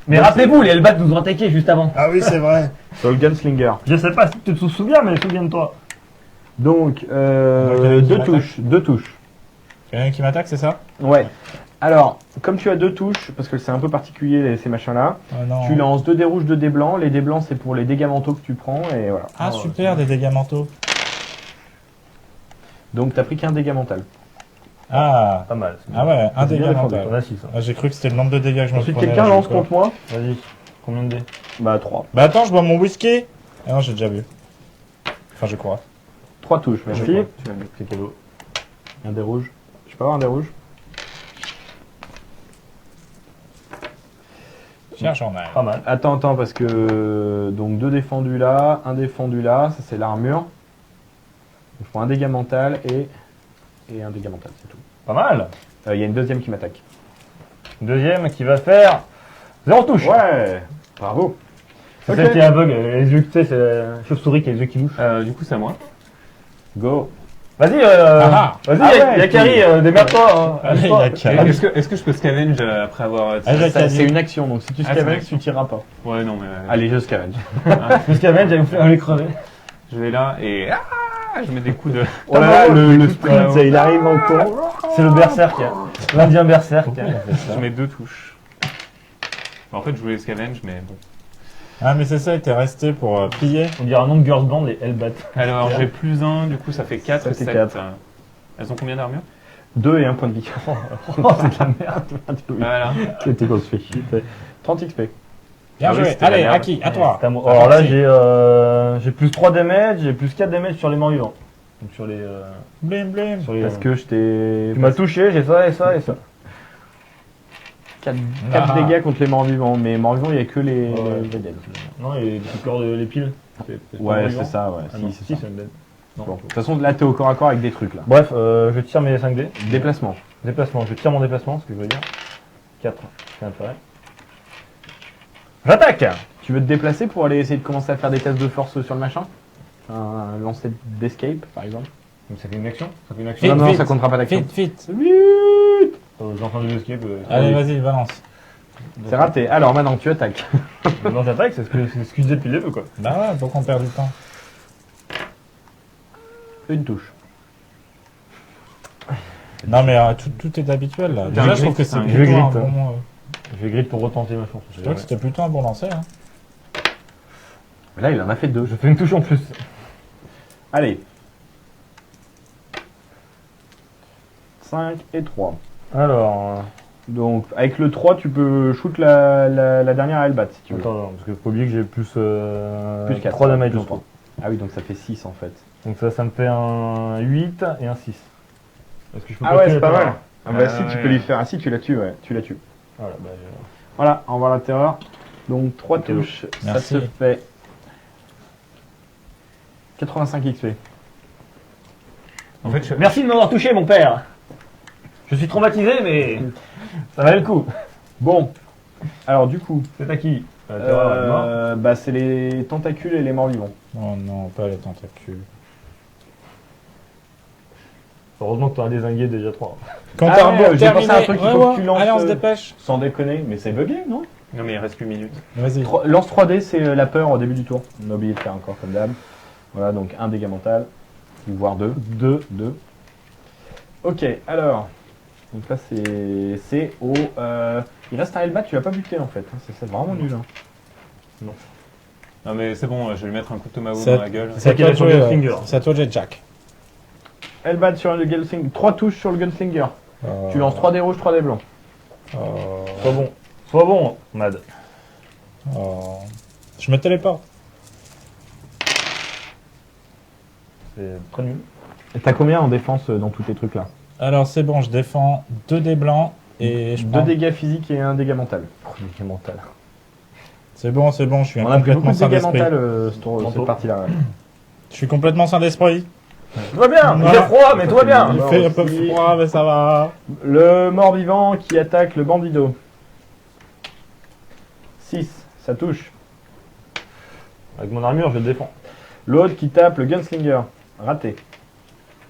Mais rappelez-vous, les Hellbats nous ont attaqué juste avant. Ah oui, c'est vrai. Sur le Gunslinger. Je sais pas si tu te souviens, mais souviens-toi. Donc, il y en a qui deux m'attaquent. touches. 2 touches. Quelqu'un qui m'attaque, c'est ça? Ouais. Alors, comme tu as 2 touches, parce que c'est un peu particulier ces machins-là, Oh non. tu lances 2 dés rouges, 2 dés blancs. Les dés blancs, c'est pour les dégâts mentaux que tu prends, et voilà. Ah, super, des dégâts mentaux. Donc, t'as pris qu'un dégât mental. Ah. Pas mal. Ah ouais, un C'est bien dégât défendu, mental. on a 6. Ah, j'ai cru que c'était le nombre de dégâts que je me Ensuite, prenais. quelqu'un là, lance j'ai peur. contre moi. Vas-y. Combien de dés? Bah, 3. Bah attends, je bois mon whisky. Ah non, j'ai déjà bu. Enfin, je crois. 3 touches, Je merci. crois. Tu vas mettre les cadeaux. Un dé rouge. Je peux avoir un dé rouge? Cherche en air. Pas mal. Attends, parce que. Donc, 2 défendus là, 1 défendu là, ça c'est l'armure. Il faut un dégât mental et un dégât mental, c'est tout. Pas mal. Il y a une deuxième qui m'attaque. Deuxième qui va faire 0 touche. Ouais, bravo. C'est Ok. celle qui est aveugle, les yeux, tu sais, c'est la chauve-souris qui a les yeux qui bougent. Du coup, c'est à moi. Go. Vas-y, Ah, vas-y, ah y a ouais, Carrie, démerde-toi. Hein. Allez, Amuse-toi. y a Carrie. Est-ce que je peux scavenge après avoir. Allez, Ça, Vas-y. c'est une action, donc si tu Ah, c'est une scavenges, action. tu tireras pas. Ouais, non, mais. Allez, je scavenge. Le scavenge, j'allais vous faire les crever. Je vais là et. Ah, je mets des coups de. Oh là là, le sprint, il arrive encore. C'est le berserk, l'indien berserk. Je mets 2 touches. En fait, je voulais scavenge, mais bon. Ah, mais c'est ça, il était resté pour piller. On dirait un nom de girls band, les Hellbats. Alors, j'ai plus 1, du coup, ça fait 4 Ça et fait 7. 4. Elles ont combien d'armure 2 et 1 point de vie. Oh, c'est de la merde. Voilà. C'était qu'on se fait chier. 30 XP. Bien Ah oui, joué. c'était la Allez, merde. à qui? À toi. C'est à moi. Alors là, j'ai plus 3 damage, j'ai plus 4 damage sur les morts vivants. Donc sur les. Blim, blim. Sur les Parce que je t'ai. tu m'as touché, j'ai ça et ça et ça. 4 Ah. dégâts contre les morts vivants. Mais morts vivants, il n'y a que les. Ouais. les dead. Non, et les petits corps de les piles. C'est pas Ouais, mort c'est vivant. ça, ouais. Ah non, Si, si, c'est ça. c'est une dead. Non. Bon. De toute façon, là, t'es au corps à corps avec des trucs là. Bref, je tire mes 5 dés. Déplacement. Déplacement, je tire mon déplacement, ce que je veux dire. 4, c'est intérêt. J'attaque. Tu veux te déplacer pour aller essayer de commencer à faire des tests de force sur le machin? Un lancer d'escape, par exemple? Donc ça fait une action. Ça fait une action. Vite, Non, vite. ça comptera pas d'action. Vite, vite. Aux enfants de l'escape. Allez, vas-y, balance. C'est raté. Alors maintenant, tu attaques. Non, j'attaque, c'est ce que je disais depuis le début, quoi. Bah ouais, faut qu'on perd du temps. Une touche. Non, mais tout est habituel là. T'as Déjà, un je trouve grit, que c'est t'as un plutôt grit, un hein. bon. Je vais grid pour retenter ma chance. Je crois que c'était plutôt un bon lancer. Hein. Là, il en a fait 2. Je fais une touche en plus. Allez. 5 et 3. Alors, Donc, avec le 3, tu peux shoot la dernière à Elbat si tu veux. attends, parce qu'il faut pas oublier que j'ai plus, Plus 4. 3 damage plus en 3. tout. Ah oui, donc ça fait 6 en fait. Donc ça me fait un 8 et un 6. Est-ce que je peux Ah ouais, tuer c'est pas la mal. terreur? Ah bah si, tu peux lui faire. Ah si, tu la tues, ouais. Tu la tues. Voilà, Voilà, au revoir la terreur. Donc 3 C'était touches, ça Merci. se fait 85 XP. En fait, merci de m'avoir touché, mon père. Je suis traumatisé, mais ça valait le coup. Bon, alors du coup, C'est à qui? La terreur est morte. bah c'est les tentacules et les morts vivants. Oh non, pas les tentacules. Heureusement que tu as dézingué déjà 3. Quand Ah t'as ouais, j'ai terminé, pensé à un truc qu'il faut que tu lances, Allez, on se dépêche. Sans déconner, mais c'est bugué, non? Non, mais il reste qu'une minute. Vas-y. Lance 3D, c'est la peur au début du tour. On a oublié de faire encore comme d'hab. Voilà, donc un dégât mental, ou voire 2. 2. Ok, alors. Donc là, c'est au. Il reste un Hellbat, tu l'as pas buté en fait. Hein, c'est vraiment nul. Hein. Non, mais c'est bon, je vais lui mettre un coup de tomahawk C'est- dans la gueule. C'est à Ok, toi de sur jouer, Gunslinger. c'est à toi de jouer, Jack. Hellbat sur le Gunslinger. 3 touches sur le Gunslinger. Tu lances 3 dés rouges, 3 dés blancs. Sois bon. Sois bon, Mad. Je me téléporte. C'est très nul. Et t'as combien en défense dans tous tes trucs là? Alors c'est bon, je défends 2 dés blancs et je 2 prends... dégâts physiques et 1 dégât mental. Dégât mental. C'est bon, je suis On a pris beaucoup complètement de sain dégâts d'esprit. mental Manteau. cette partie-là. Ouais. Je suis complètement sain d'esprit. Tout va bien, il Voilà. fait froid, mais tout va bien. Il mort fait un peu aussi. froid, mais ça va. Le mort-vivant qui attaque le bandido. 6, ça touche. Avec mon armure, je le défends. L'autre qui tape le gunslinger. Raté.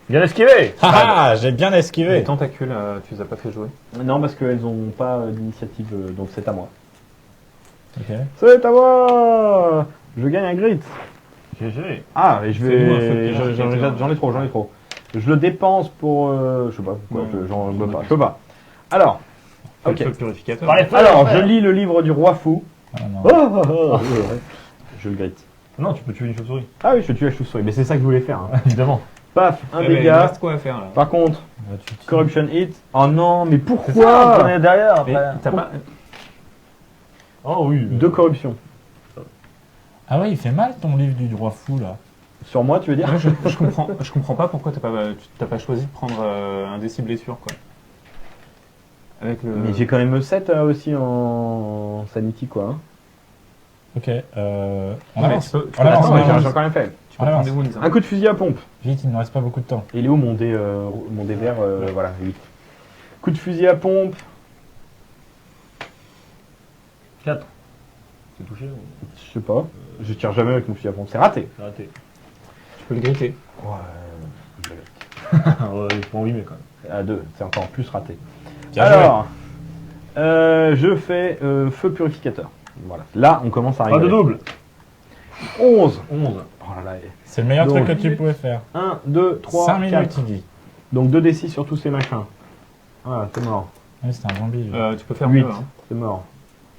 Bien esquivé. Ah, j'ai bien Les esquivé. tentacules, tu les as pas fait jouer. Non, parce qu'elles ont pas d'initiative, donc c'est à moi. Ok. C'est à moi. Je gagne un grit. GG. Ah, et je Fais-nous un feu vais. purificateur. J'en ai trop. Je le dépense pour. Je sais pas pourquoi, Non, je peux pas. Alors, Fais ok. le feu purificateur. Par les feux, Alors, frère. je lis le livre du roi fou. Ah, non. Je le grit. Non, tu peux tuer une chauve-souris. Ah oui, je tue la chauve-souris, mais c'est ça que je voulais faire. Hein. Évidemment. Paf, un Ouais, mais il dégât. reste quoi à faire là? Par contre, Bah, tu te- corruption hit. Oh non, mais Quoi pourquoi On est derrière Mais après. t'as pas. Oh oui. 2 corruptions. Ah ouais, il fait mal ton livre du roi fou là. Sur moi, tu veux dire? Ouais, je comprends pas pourquoi t'as pas choisi de prendre un D6 blessure quoi. Avec le. Mais j'ai quand même 7 aussi en sanity, quoi. Hein. Ok, on Ouais, avance. tu peux On avance, Attends, on mais avance. j'ai encore rien fait. tu peux on prendre avance. des wounds. hein. Un coup de fusil à pompe. Vite, il ne nous reste pas beaucoup de temps. Il est où mon dé vert voilà, 8. Coup de fusil à pompe. 4. C'est touché. Je sais pas. Je tire jamais avec mon fusil à pompe. C'est raté. C'est raté. Tu peux le griter. Ouais. Ouais, il faut en rimer quand même. À 2. C'est encore plus raté. Bien joué. Alors, je fais feu purificateur. Voilà. Là, on commence à Pas arriver. de double. 11. 11. Oh là là. C'est le meilleur Donc, truc que tu pouvais faire. 1, 2, 3, 5 minutes, 4. il dit. Donc 2d6 sur tous ces machins. Voilà, c'est mort. Oui, c'est un zombie. lui. Tu peux faire 8. mieux. Hein. C'est mort.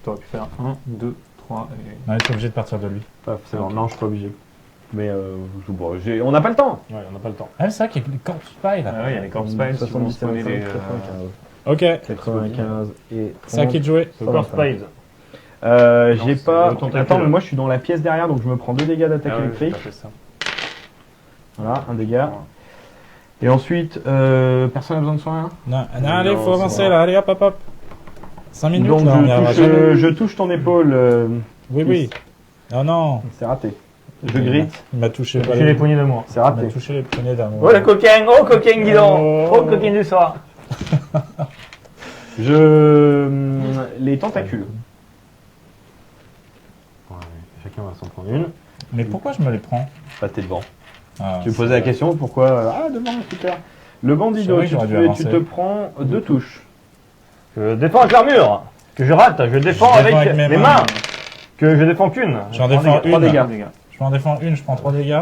T'aurais pu faire 1, 2, 3 et. Ouais, t'es obligé de partir de lui. Paf, c'est mort. Ok. Non, je suis pas obligé. Mais on n'a pas le temps. Ouais, on n'a pas le temps. Ah, c'est ça qu'il y a les corpse pie là. Ah ouais, il y a les corpse piles qui vont 70, spawner 75, les. 95. Ok, 95 et 30. c'est à qui de jouer. Le Corpse Piles. J'ai c'est pas. le tentacule. Attends, mais moi je suis dans la pièce derrière, donc je me prends 2 dégâts d'attaque Ah ouais, électrique. j'ai pas fait ça. Voilà, un dégât. Et ensuite, personne n'a besoin de soin. Non, non, allez, faut Non, avancer c'est là, allez hop hop hop. 5 minutes Donc là, on y arrivera jamais. je touche ton épaule. Oui, oui. Non, non. C'est raté. Je grite. Il m'a touché. J'ai les poignées d'amour. C'est Il m'a raté. touché les poignets d'amour. Oh la coquine, oh coquine, dis donc. Oh. Oh coquine du soir. Les tentacules. Ouais, chacun va s'en prendre une. Mais pourquoi je me les prends? Bah, t'es devant. Ah, Tu me c'est posais la vrai. question pourquoi. Ah, devant, super. Le C'est bandido, vrai que tu j'aurais dû te avancer. prends 2 touches. Je défends avec l'armure. Que je rate, je défends Je avec, défends avec mes mes mains. mains. Que je défends qu'une. J'en défends Trois une. dégâts. Je m'en défends une, je prends 3 dégâts.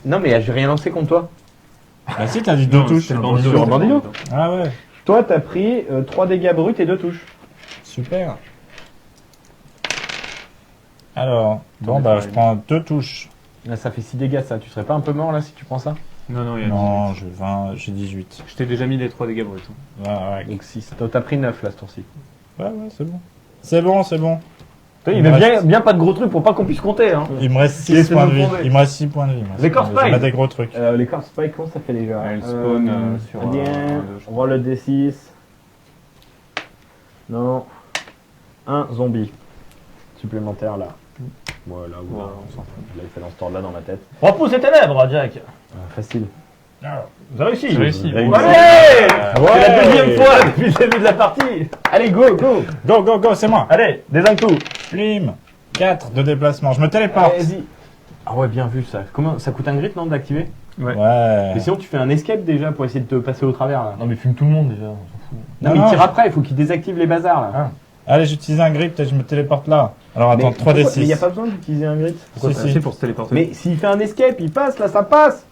Non, mais j'ai rien lancé contre toi. Bah si, t'as dit 2 touches. C'est le bandido. Sur un bandido. Ah ouais. Toi, t'as pris 3 dégâts bruts et 2 touches. Super. Alors, bon T'en bah es je pas prends 2 touches. Là, ça fait 6 dégâts, ça. Tu serais pas un peu mort là si tu prends ça? Non, non, il y a Non, j'ai 20, j'ai 18. Je t'ai déjà mis les 3 dégâts bruts. Ouais, ouais, Donc 6. T'as pris 9 là ce tour-ci. ouais, c'est bon. C'est bon, c'est bon. Il met bien pas de gros trucs pour pas qu'on puisse compter. Hein. Il me reste Il 6 essaie points de de me vie. fonder. Il me reste 6 points de vie. moi. Les corps Je spike. mets des gros trucs. Les cartes spike, comment ça fait déjà? Elle spawn sur bien. un, deux, je On voit le D6. Non. Un zombie supplémentaire là. Voilà, Ouais, on s'en fout. Là, il fait dans ce temps là dans ma tête. Repousse ses ténèbres, Jack. Facile. Vous avez réussi. J'ai réussi. Allez, Allez Ouais. C'est la deuxième fois depuis le début de la partie. Allez, go, go! Go, go, go, c'est moi. Allez, des coups. Plim. 4 de déplacement. Je me téléporte. Vas-y. Ah ouais, bien vu ça. Comment ça coûte un grit non d'activer? Ouais. Mais sinon tu fais un escape déjà pour essayer de te passer au travers là. Non mais fume tout le monde déjà. Non, Non, mais non, il tire je- après, il faut qu'il désactive les bazars là. Allez, j'utilise un grip, peut-être je me téléporte là. Alors attends, Mais 3 d pourquoi- Mais il n'y a 6. pas besoin d'utiliser un grit. Si, si. C'est pour se téléporter. Mais s'il fait un escape, il passe là, ça passe.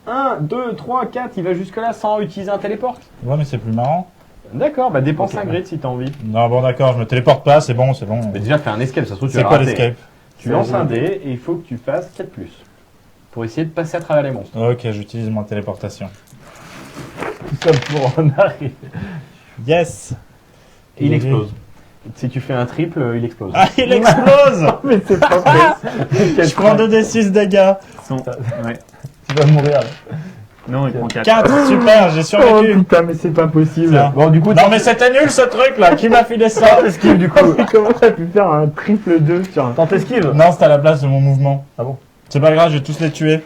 1, 2, 3, 4, il va jusque là sans utiliser un téléport. Ouais, mais c'est plus marrant. D'accord, bah dépense un grit si t'as envie. Non, bon, d'accord, je me téléporte pas, c'est bon, c'est bon. Mais déjà fais un escape, ça se trouve tu C'est vas quoi rater. l'escape? Tu lances un dé et il faut que tu fasses 4+. Pour essayer de passer à travers les monstres. Ok, j'utilise ma téléportation. Tout ça pour en arriver. Yes. Et il explose. Si tu fais un triple, il explose. Ah, il explose. Mais c'est pas vrai. Je prends 2 d 6 dégâts. Ouais. Tu vas mourir là. Non, il prend 4. 4, super, j'ai survécu. putain, mais c'est pas possible. Tiens. Bon, du coup, Non, mais c'était nul ce truc là, qui m'a filé ça? Esquive du coup. comment t'as pu faire un triple 2 sur un... Tente esquive. Non, c'était à la place de mon mouvement. Ah bon? C'est pas grave, je vais tous les tuer.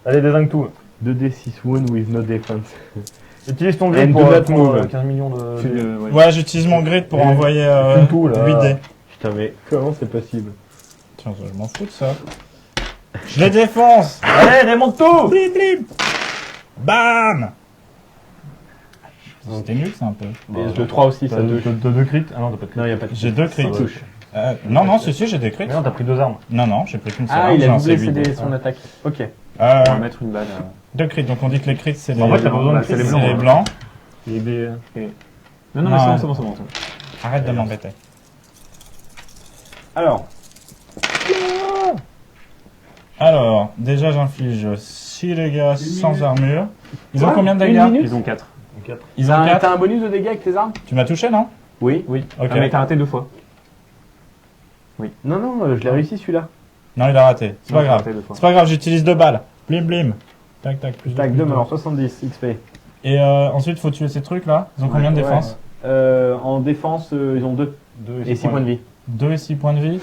Allez, des coups. 2d6 wound with no defense. Utilise ton And grip do pour, not pour, move. 15 millions de... Ouais. Ouais, j'utilise mon grid pour Et envoyer tout, là. 8 dés. Putain, mais comment c'est possible? Tiens, je m'en fous de ça. Je les défonce. Allez, démonte tout. Blim, blim. Bam. C'était nul ça un peu. Et le 3 aussi, ça touche. T'as deux crits. Ah non, t'as pas de crits. Non, il n'y a pas de J'ai 2 crits. Ça touche. Non, non, si, j'ai des crits. Mais non, t'as pris 2 armes. Non, non, j'ai pris qu'une seule. Ah, arme, il j'ai a lancé doublé 8 dés. son attaque. Ok. On va mettre une balle. 2 crits, donc on dit que les crits c'est les, En fait, t'as pas besoin de c'est crits, les c'est les blancs. Il y a des... Non, non, Non, mais ouais. c'est bon, c'est bon, c'est bon. Arrête de m'embêter. Alors, Alors, déjà j'inflige 6 dégâts sans armure. Ils ont Quoi combien de Une dégâts? minute Ils ont 4. Ils ont 4. t'as un bonus de dégâts avec tes armes? Tu m'as touché, non? Oui. Oui. Ok. Ah, mais t'as raté 2 fois. Non, non, je l'ai réussi celui-là. Non, il a raté. C'est Non, pas t'as grave. raté 2 fois. C'est pas grave, j'utilise 2 balles. Blim blim. Tac tac, plus Tac, plus 2, alors 70 XP. Et ensuite, faut tuer ces trucs là. Ils ont combien de défense? En défense, ils ont 2. Et 6 points de vie. 2 et 6 points de vie.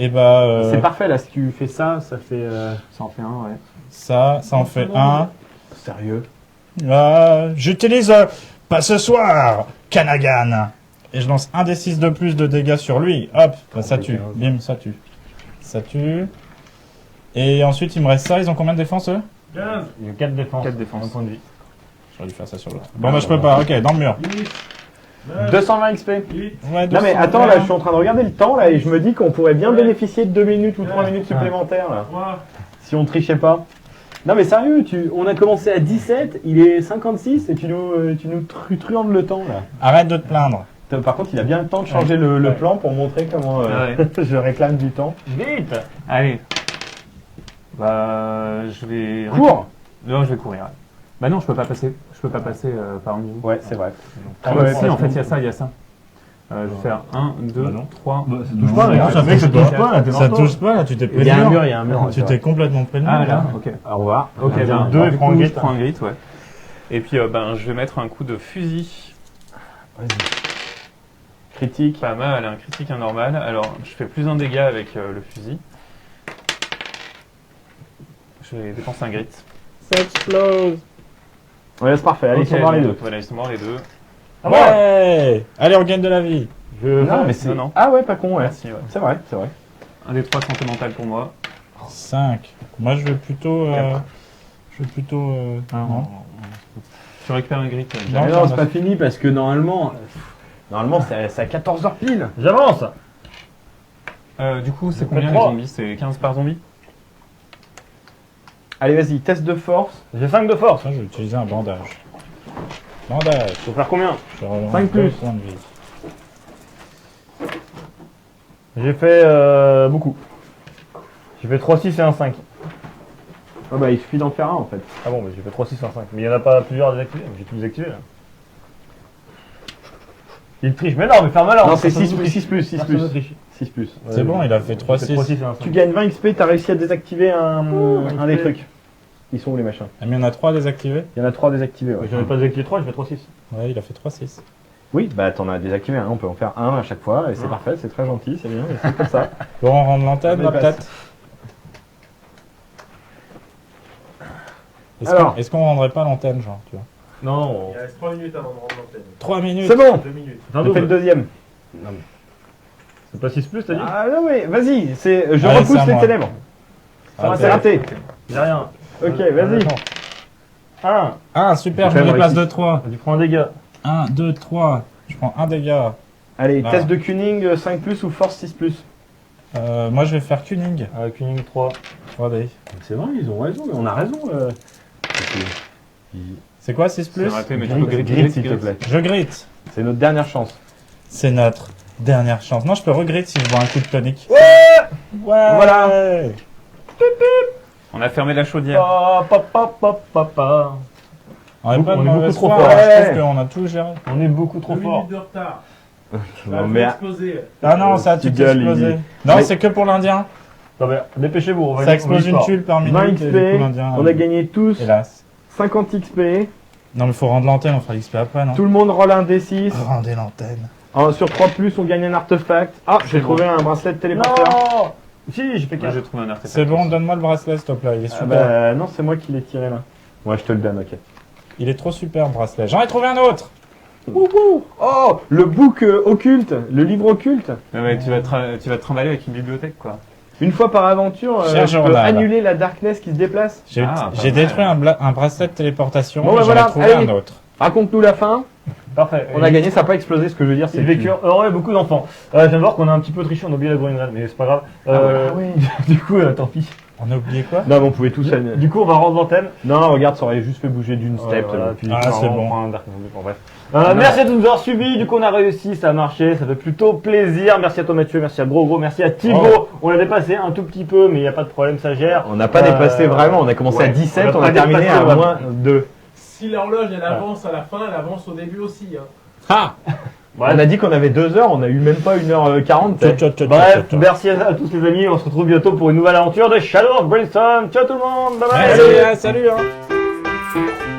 Et bah, C'est parfait là, si tu fais ça, ça fait. Ça en fait un, ouais. ça en fait 1. Sérieux? J'utilise pas ce soir, Kanagan. Et je lance un des 6 de plus de dégâts sur lui. Hop, bah, ça tue. Bim, ça tue. Ça tue. Et ensuite, il me reste ça. Ils ont combien de défense eux? 15. Il y a 4 défenses. 4 défenses. Un point de vie. J'aurais dû faire ça sur l'autre. Bon, bah, je peux pas. Ok, dans le mur. 220 XP. Ouais, Non mais 200. attends, là je suis en train de regarder le temps là et je me dis qu'on pourrait bien bénéficier de 2 minutes ou 3 minutes supplémentaires là. Si on trichait pas. Non mais sérieux, on a commencé à 17, il est 56 et tu nous truandes le temps là. Arrête de te plaindre. Par contre il a bien le temps de changer le plan pour montrer comment je réclame du temps. Vite. Allez. Bah, je vais. Cours. Non, je vais courir. Ouais. Bah non, je peux pas passer. Je peux pas passer par en dessous. Ouais c'est vrai. Ah ouais, si, en fait, il y a ça, il y a ça. Je vais faire 1, 2, Bah non. 3. Ça touche pas, mec. Ça touche pas, là. T'es Ça dans touche pas là, tu t'es pris Il y a le un mur. mur, il y a un mur. Tu t'es complètement pris le mur. Ah là, ok. Au revoir. Ok, Il y a ben, deux, alors, et du prends un coup, grit. je prends un grit, ouais. Et puis, ben, je vais mettre un coup de fusil. Vas-y. Critique. Pas mal, un critique, un normal. Alors, je fais plus un dégât avec le fusil. Je vais dépenser un grit. Ça explose. Ouais c'est parfait, allez Ok, ils sont morts les donc, deux. Voilà, ils sont morts les deux. Ah bon? Ouais. Allez, on gagne de la vie. Non mais c'est... non. Ah ouais pas con ouais. Merci, ouais. C'est vrai, c'est vrai. Un des 3 santé mentale pour moi. 5. Moi, je vais plutôt. Non. Tu récupères un grit. Non, Mais ça non, c'est va. pas fini parce que normalement c'est à 14h pile. J'avance. Du coup, c'est J'ai combien fait les 3. zombies? C'est 15 par zombie? Allez, vas-y, test de force. J'ai 5 de force. Ça, je vais utiliser un bandage. Bandage. Faut faire combien? Je relance 5 plus. 2 points de vie. J'ai fait beaucoup. J'ai fait 3, 6 et 1, 5. Ah bah il suffit d'en faire un en fait. Ah bon, mais j'ai fait 3, 6 et 1, 5. Mais il n'y en a pas plusieurs à désactiver. J'ai tout désactivé là. Il triche, mais non, mais faire malin. Non, c'est 6 plus, 6 plus, 6 plus. 6 plus. C'est bon, il a fait 3, J'ai fait 3, 6. 6 et 1, 5. Tu gagnes 20 XP, t'as réussi à désactiver un des XP. trucs. Ils sont où les machins? Ah, mais il y en a 3 désactivés. Il y en a 3 désactivés, ouais. J'en ai pas désactivé 3, j'ai fait 3, 6. Ouais, il a fait 3, 6. Oui, bah t'en as désactivé un, on peut en faire un à chaque fois, et c'est parfait, c'est très gentil, c'est bien, c'est comme ça. Bon, on rentre l'antenne, On là, dépasse. peut-être. Alors. Est-ce qu'on rendrait pas l'antenne, genre, tu vois? Non. Il reste 3 minutes avant de rendre l'antenne. 3 minutes. C'est bon! 2 minutes. C'est un On fait le double. deuxième. C'est pas 6 plus, t'as dit? Ah non mais vas-y, je Allez, c'est repousse à les moi. ténèbres. Ah, C'est raté. J'ai rien. Ok, vas-y. 1. Ah, super, J'ai je me quand même déplace réussi. de 3. Tu prends un dégât. 1, 2, 3. Je prends un dégât. Allez, Ah. test de Kuning 5 plus ou force 6 plus. Moi, je vais faire Kuning. Kuning 3. 3D. C'est vrai, ils ont raison, mais on a raison. C'est quoi 6 C'est plus? raté, mais tu peux Grit, s'il te plaît. Je grite. C'est notre dernière chance. C'est notre dernière chance. Non, je peux regretter si je vois un coup de tonique. Ouais. Voilà. On a fermé la chaudière. On est pas de On est mauvaise beaucoup trop foi, fort. hein. Je Ouais. trouve qu'on a tout géré. On est beaucoup trop 2 fort. minutes de retard. Non mais Explosé. Ah non, ça a tout petit gars, explosé. il- Non, Mais- c'est que pour l'Indien. Non mais dépêchez-vous, on va Ça explose une tuile. tuile par 20 minute. Et du coup, XP, l'Indien. on a gagné tous Hélas. 50 XP. Non, mais faut rendre l'antenne, on fera l'XP après, non? Tout le monde roll un D6. Rendez l'antenne. Sur 3 plus, on gagne un artefact. Ah, j'ai trouvé un bracelet de téléporteur. Non. Si, j'ai fait Moi 4. j'ai trouvé un artefact. C'est bon, donne-moi le bracelet, s'il te plaît. Il est Ah super. bah non, c'est moi qui l'ai tiré là. Ouais, je te le donne, ok. Il est trop super, le bracelet. J'en ai trouvé un autre. Wouhou. Oh, le book occulte, le livre occulte. Ouais, mais tu vas te trimballer avec une bibliothèque quoi. Une fois par aventure, Cher je peux journal. annuler la darkness qui se déplace. J'ai Ah, j'ai pas mal. détruit un bracelet de téléportation. Bon, bah et j'en voilà, ai trouvé allez. un autre. Raconte-nous la fin. Parfait. On a gagné, ça n'a pas explosé. Ce que je veux dire, c'est Ils vécurent heureux et beaucoup d'enfants. Je viens de voir qu'on a un petit peu triché, on a oublié la Green Red, mais c'est pas grave. Du coup, tant pis. On a oublié quoi? Non, mais on pouvait tous. Du coup, on va rendre l'antenne. Non, regarde, ça aurait juste fait bouger d'une step. Voilà, puis Ah, du coup, c'est on bon. prend un Dark Knight, bon, bref. Merci à tous de nous avoir suivis. Du coup, on a réussi, ça a marché, ça fait plutôt plaisir. Merci à toi, Mathieu, merci à Gros, merci à Thibaut. Oh. On l'a dépassé un tout petit peu, mais il n'y a pas de problème, ça gère. On n'a pas dépassé vraiment. On a commencé à ouais. 17, On on a a pas terminé dépassé, à on a- moins 2. Si l'horloge elle avance à la fin, elle avance au début aussi. Hein. Ah! Bref. On a dit qu'on avait 2 heures, on a eu même pas 1h40. Bref, merci à tous les amis. On se retrouve bientôt pour une nouvelle aventure de Shadow of Brainstorm. Ciao tout le monde, bye bye. Salut, hein.